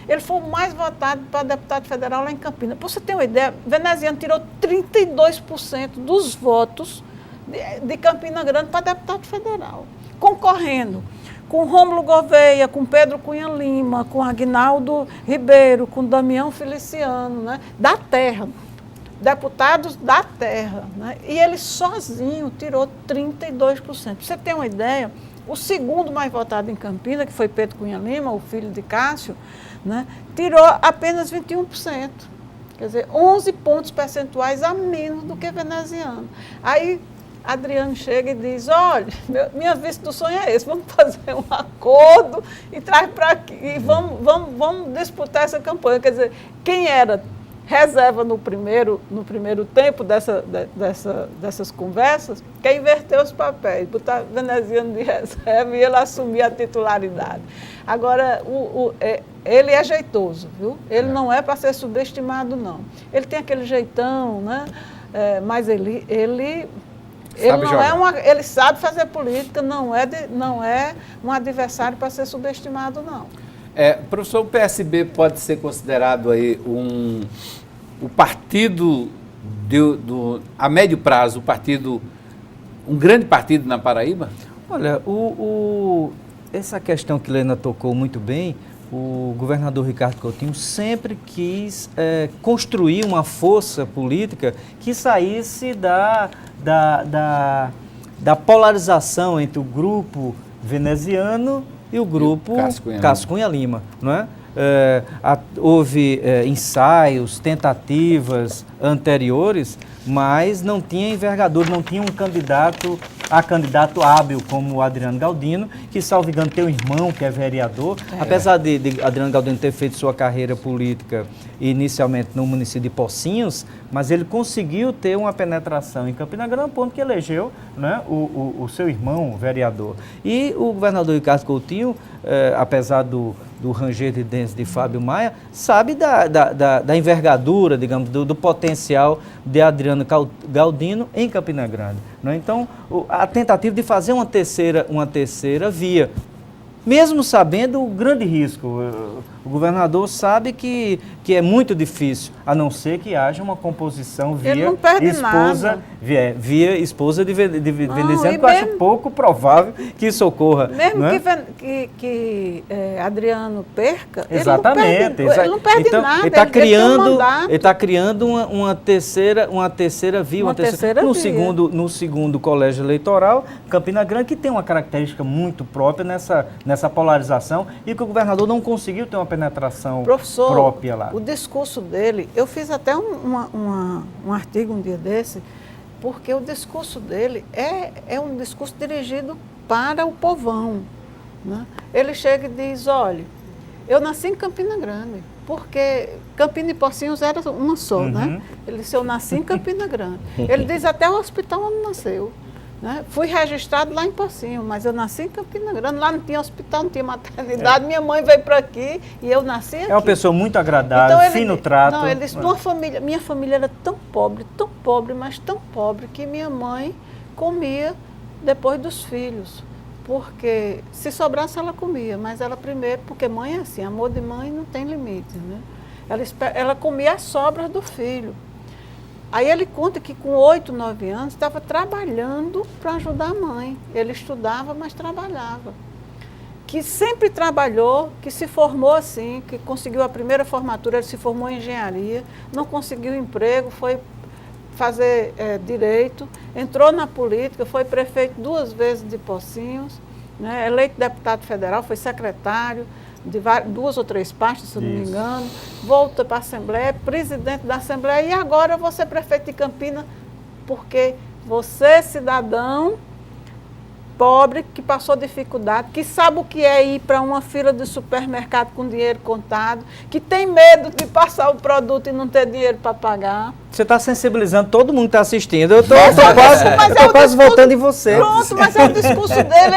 ele foi o mais votado para deputado federal lá em Campina. Para você ter uma ideia, veneziano tirou 32% dos votos de Campina Grande para deputado federal, concorrendo com Rômulo Gouveia, com Pedro Cunha Lima, com Aguinaldo Ribeiro, com Damião Feliciano, né, da terra. Deputados da terra, né? E ele sozinho tirou 32%. Para você ter uma ideia, o segundo mais votado em Campina, que foi Pedro Cunha Lima, o filho de Cássio, né? Tirou apenas 21%. Quer dizer, 11 pontos percentuais a menos do que veneziano. Aí Adriano chega e diz, olha, minha vice do sonho é esse, vamos fazer um acordo e traz para aqui, e vamos disputar essa campanha. Quer dizer, quem era reserva no primeiro tempo dessas conversas, quer inverter os papéis, botar veneziano de reserva e ele assumir a titularidade. Agora, ele é jeitoso, viu? Ele não é para ser subestimado, não. Ele tem aquele jeitão, né? Mas ele ele sabe fazer política, não é um adversário para ser subestimado, não. Professor, o PSB pode ser considerado aí o partido a médio prazo, um grande partido na Paraíba? Olha, essa questão que Lena tocou muito bem, o governador Ricardo Coutinho sempre quis construir uma força política que saísse da polarização entre o grupo veneziano e o grupo Cássio Cunha Lima, não é? Houve ensaios, tentativas anteriores, mas não tinha envergadura, não tinha um candidato hábil como o Adriano Galdino, que, salvo engano, tem um irmão que é vereador. Apesar de Adriano Galdino ter feito sua carreira política inicialmente no município de Pocinhos, mas ele conseguiu ter uma penetração em Campina Grande, ponto que elegeu, né, o seu irmão vereador. E o governador Ricardo Coutinho, apesar do ranger de dentes de Fábio Maia, sabe da envergadura, digamos, do potencial de Adriano Galdino em Campina Grande. Né? Então, a tentativa de fazer uma terceira via, mesmo sabendo o grande risco. O governador sabe que é muito difícil, a não ser que haja uma composição via esposa de veneziano, que eu acho pouco provável que isso ocorra. Mesmo que Adriano perca, ele não perde nada. Ele está criando uma terceira via. No segundo colégio eleitoral, Campina Grande, que tem uma característica muito própria nessa polarização e que o governador não conseguiu ter uma penetração própria lá. O discurso dele, eu fiz até um artigo um dia desse, porque o discurso dele é um discurso dirigido para o povão. Né? Ele chega e diz, olha, eu nasci em Campina Grande, porque Campina e Pocinhos era uma só, né? Ele disse, eu nasci em Campina Grande. Ele diz até o hospital onde nasceu. Né? Fui registrado lá em Pocinho, mas eu nasci em Campina Grande, lá não tinha hospital, não tinha maternidade, minha mãe veio para aqui e eu nasci aqui. É uma pessoa muito agradável, então, fino trato. Não, ele disse, minha família era tão pobre, mas tão pobre, que minha mãe comia depois dos filhos, porque se sobrasse ela comia, mas ela primeiro, porque mãe é assim, amor de mãe não tem limite, né? Ela comia as sobras do filho. Aí ele conta que com 8, 9 anos estava trabalhando para ajudar a mãe. Ele estudava, mas trabalhava. Que sempre trabalhou, que se formou assim, que conseguiu a primeira formatura, ele se formou em engenharia, não conseguiu emprego, fazer direito, entrou na política, foi prefeito 2 vezes de Pocinhos, né, eleito deputado federal, foi secretário de 2 ou 3 pastas, se eu não me engano, volta para a Assembleia, presidente da Assembleia, e agora eu vou ser prefeito de Campina, porque você, cidadão pobre, que passou dificuldade, que sabe o que é ir para uma fila de supermercado com dinheiro contado, que tem medo de passar o produto e não ter dinheiro para pagar. Você está sensibilizando todo mundo que está assistindo. Eu estou Mas quase voltando em você. Pronto, mas é o discurso dele,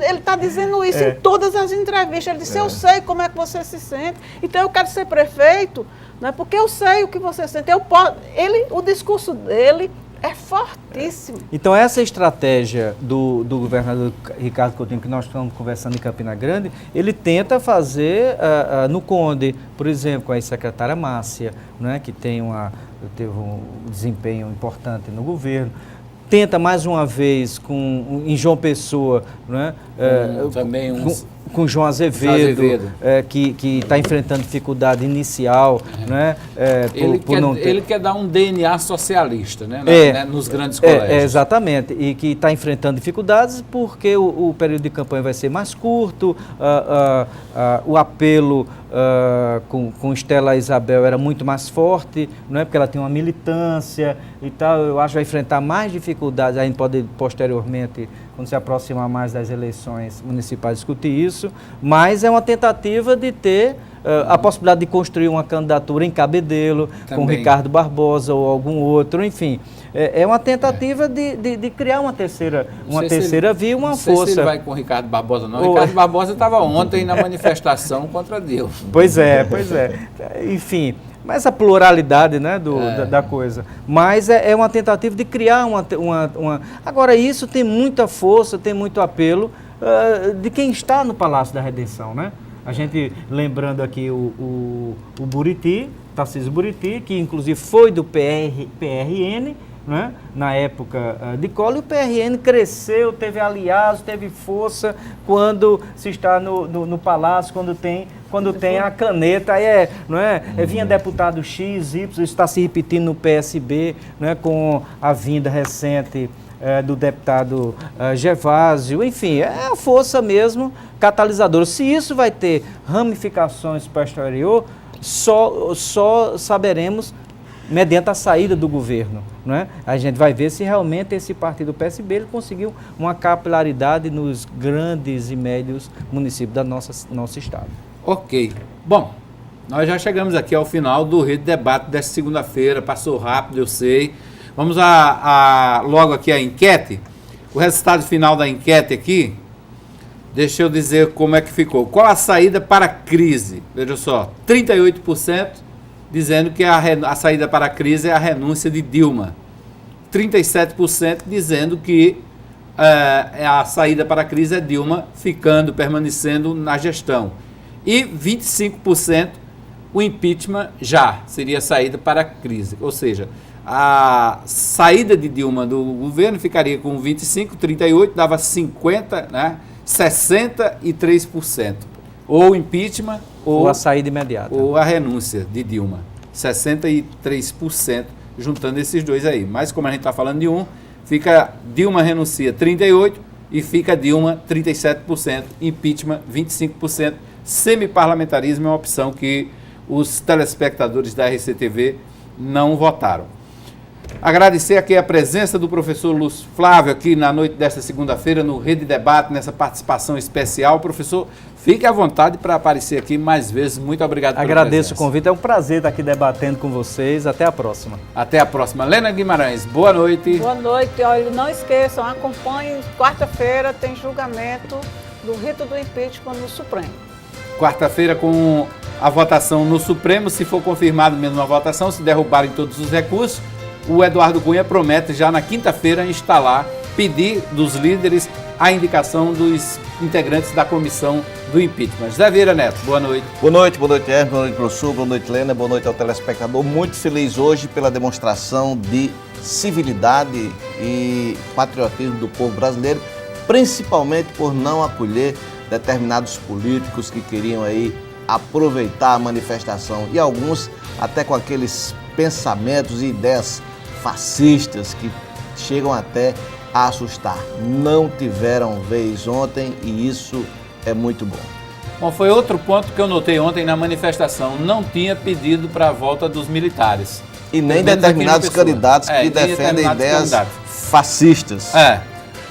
ele está dizendo isso em todas as entrevistas. Ele disse, eu sei como é que você se sente, então eu quero ser prefeito, né, porque eu sei o que você sente. O discurso dele é fortíssimo. Então, essa estratégia do governador Ricardo Coutinho, que nós estamos conversando em Campina Grande, ele tenta fazer no Conde, por exemplo, com a ex-secretária Márcia, né, que teve um desempenho importante no governo. Tenta mais uma vez em João Pessoa, né, com João Azevedo, que está enfrentando dificuldade inicial. Né, ele quer dar um DNA socialista, né, nos grandes colégios. Exatamente, e que está enfrentando dificuldades porque o período de campanha vai ser mais curto, o apelo com Estela Isabel era muito mais forte, não é, porque ela tem uma militância e tal. Eu acho que vai enfrentar mais dificuldades. A gente pode posteriormente, quando se aproximar mais das eleições municipais, discutir isso, mas é uma tentativa de ter a possibilidade de construir uma candidatura em Cabedelo, com Ricardo Barbosa ou algum outro, enfim. É uma tentativa de criar uma terceira via, uma força. Não sei se ele vai com o Ricardo Barbosa, não. Ricardo Barbosa estava ontem na manifestação contra Deus. Pois é. Enfim, mas a pluralidade, né, da coisa. Mas é uma tentativa de criar uma... Agora, isso tem muita força, tem muito apelo de quem está no Palácio da Redenção, né? A gente, lembrando aqui o Buriti, Tarcísio Buriti, que inclusive foi do PRN, né, na época de Collor, e o PRN cresceu, teve aliados, teve força quando se está no Palácio, quando tem a caneta, vinha deputado X, Y, está se repetindo no PSB, né, com a vinda recente do deputado Gervásio, enfim, é a força mesmo catalisadora. Se isso vai ter ramificações para o exterior, só saberemos mediante a saída do governo, não é? A gente vai ver se realmente esse partido PSB ele conseguiu uma capilaridade nos grandes e médios municípios da nosso estado. Ok. Bom, nós já chegamos aqui ao final do Rede Debate desta segunda-feira, passou rápido, eu sei. Vamos logo aqui a enquete. O resultado final da enquete aqui, deixa eu dizer como é que ficou. Qual a saída para a crise? Veja só, 38% dizendo que a saída para a crise é a renúncia de Dilma. 37% dizendo que a saída para a crise é Dilma permanecendo na gestão. E 25% o impeachment seria a saída para a crise. Ou seja, a saída de Dilma do governo ficaria com 25%, 38%, dava 50%, né? 63%. Ou impeachment, ou a saída imediata. Ou a renúncia de Dilma. 63%, juntando esses dois aí. Mas como a gente está falando de fica Dilma renuncia 38% e fica Dilma 37%, impeachment 25%. Semiparlamentarismo é uma opção que os telespectadores da RCTV não votaram. Agradecer aqui a presença do professor Lúcio Flávio aqui na noite desta segunda-feira no Rede Debate, nessa participação especial. Professor, fique à vontade para aparecer aqui mais vezes. Muito obrigado pela presença. Agradeço o convite, é um prazer estar aqui debatendo com vocês. Até a próxima. Até a próxima. Lena Guimarães, boa noite. Boa noite. Olha, não esqueçam, acompanhem, quarta-feira tem julgamento do rito do impeachment no Supremo. Quarta-feira com a votação no Supremo, se for confirmado mesmo a votação, se derrubarem todos os recursos, o Eduardo Cunha promete já na quinta-feira pedir dos líderes a indicação dos integrantes da comissão do impeachment. Zé Vieira Neto, boa noite. Boa noite, Hermes, boa noite, professor, boa noite, Lena, boa noite ao telespectador. Muito feliz hoje pela demonstração de civilidade e patriotismo do povo brasileiro, principalmente por não acolher determinados políticos que queriam aí aproveitar a manifestação e alguns até com aqueles pensamentos e ideias fascistas que chegam até a assustar. Não tiveram vez ontem e isso é muito bom. Bom, foi outro ponto que eu notei ontem na manifestação. Não tinha pedido para a volta dos militares. E nem Pelo menos determinados aqui em Pessoa. candidatos que nem defendem determinados ideias candidatos. fascistas.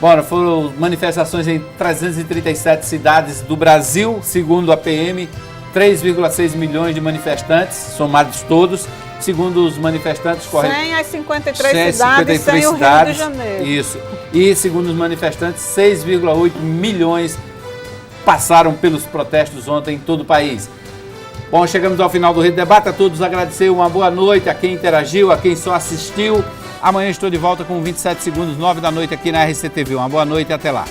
Bom, foram manifestações em 337 cidades do Brasil, segundo a PM, 3,6 milhões de manifestantes, somados todos. Segundo os manifestantes, Sem as 53 cidades, sem o Rio de Janeiro. Isso. E segundo os manifestantes, 6,8 milhões passaram pelos protestos ontem em todo o país. Bom, chegamos ao final do Rede Debate. A todos agradecer, uma boa noite a quem interagiu, a quem só assistiu. Amanhã estou de volta com 27 segundos, 9 da noite aqui na RCTV. Uma boa noite e até lá.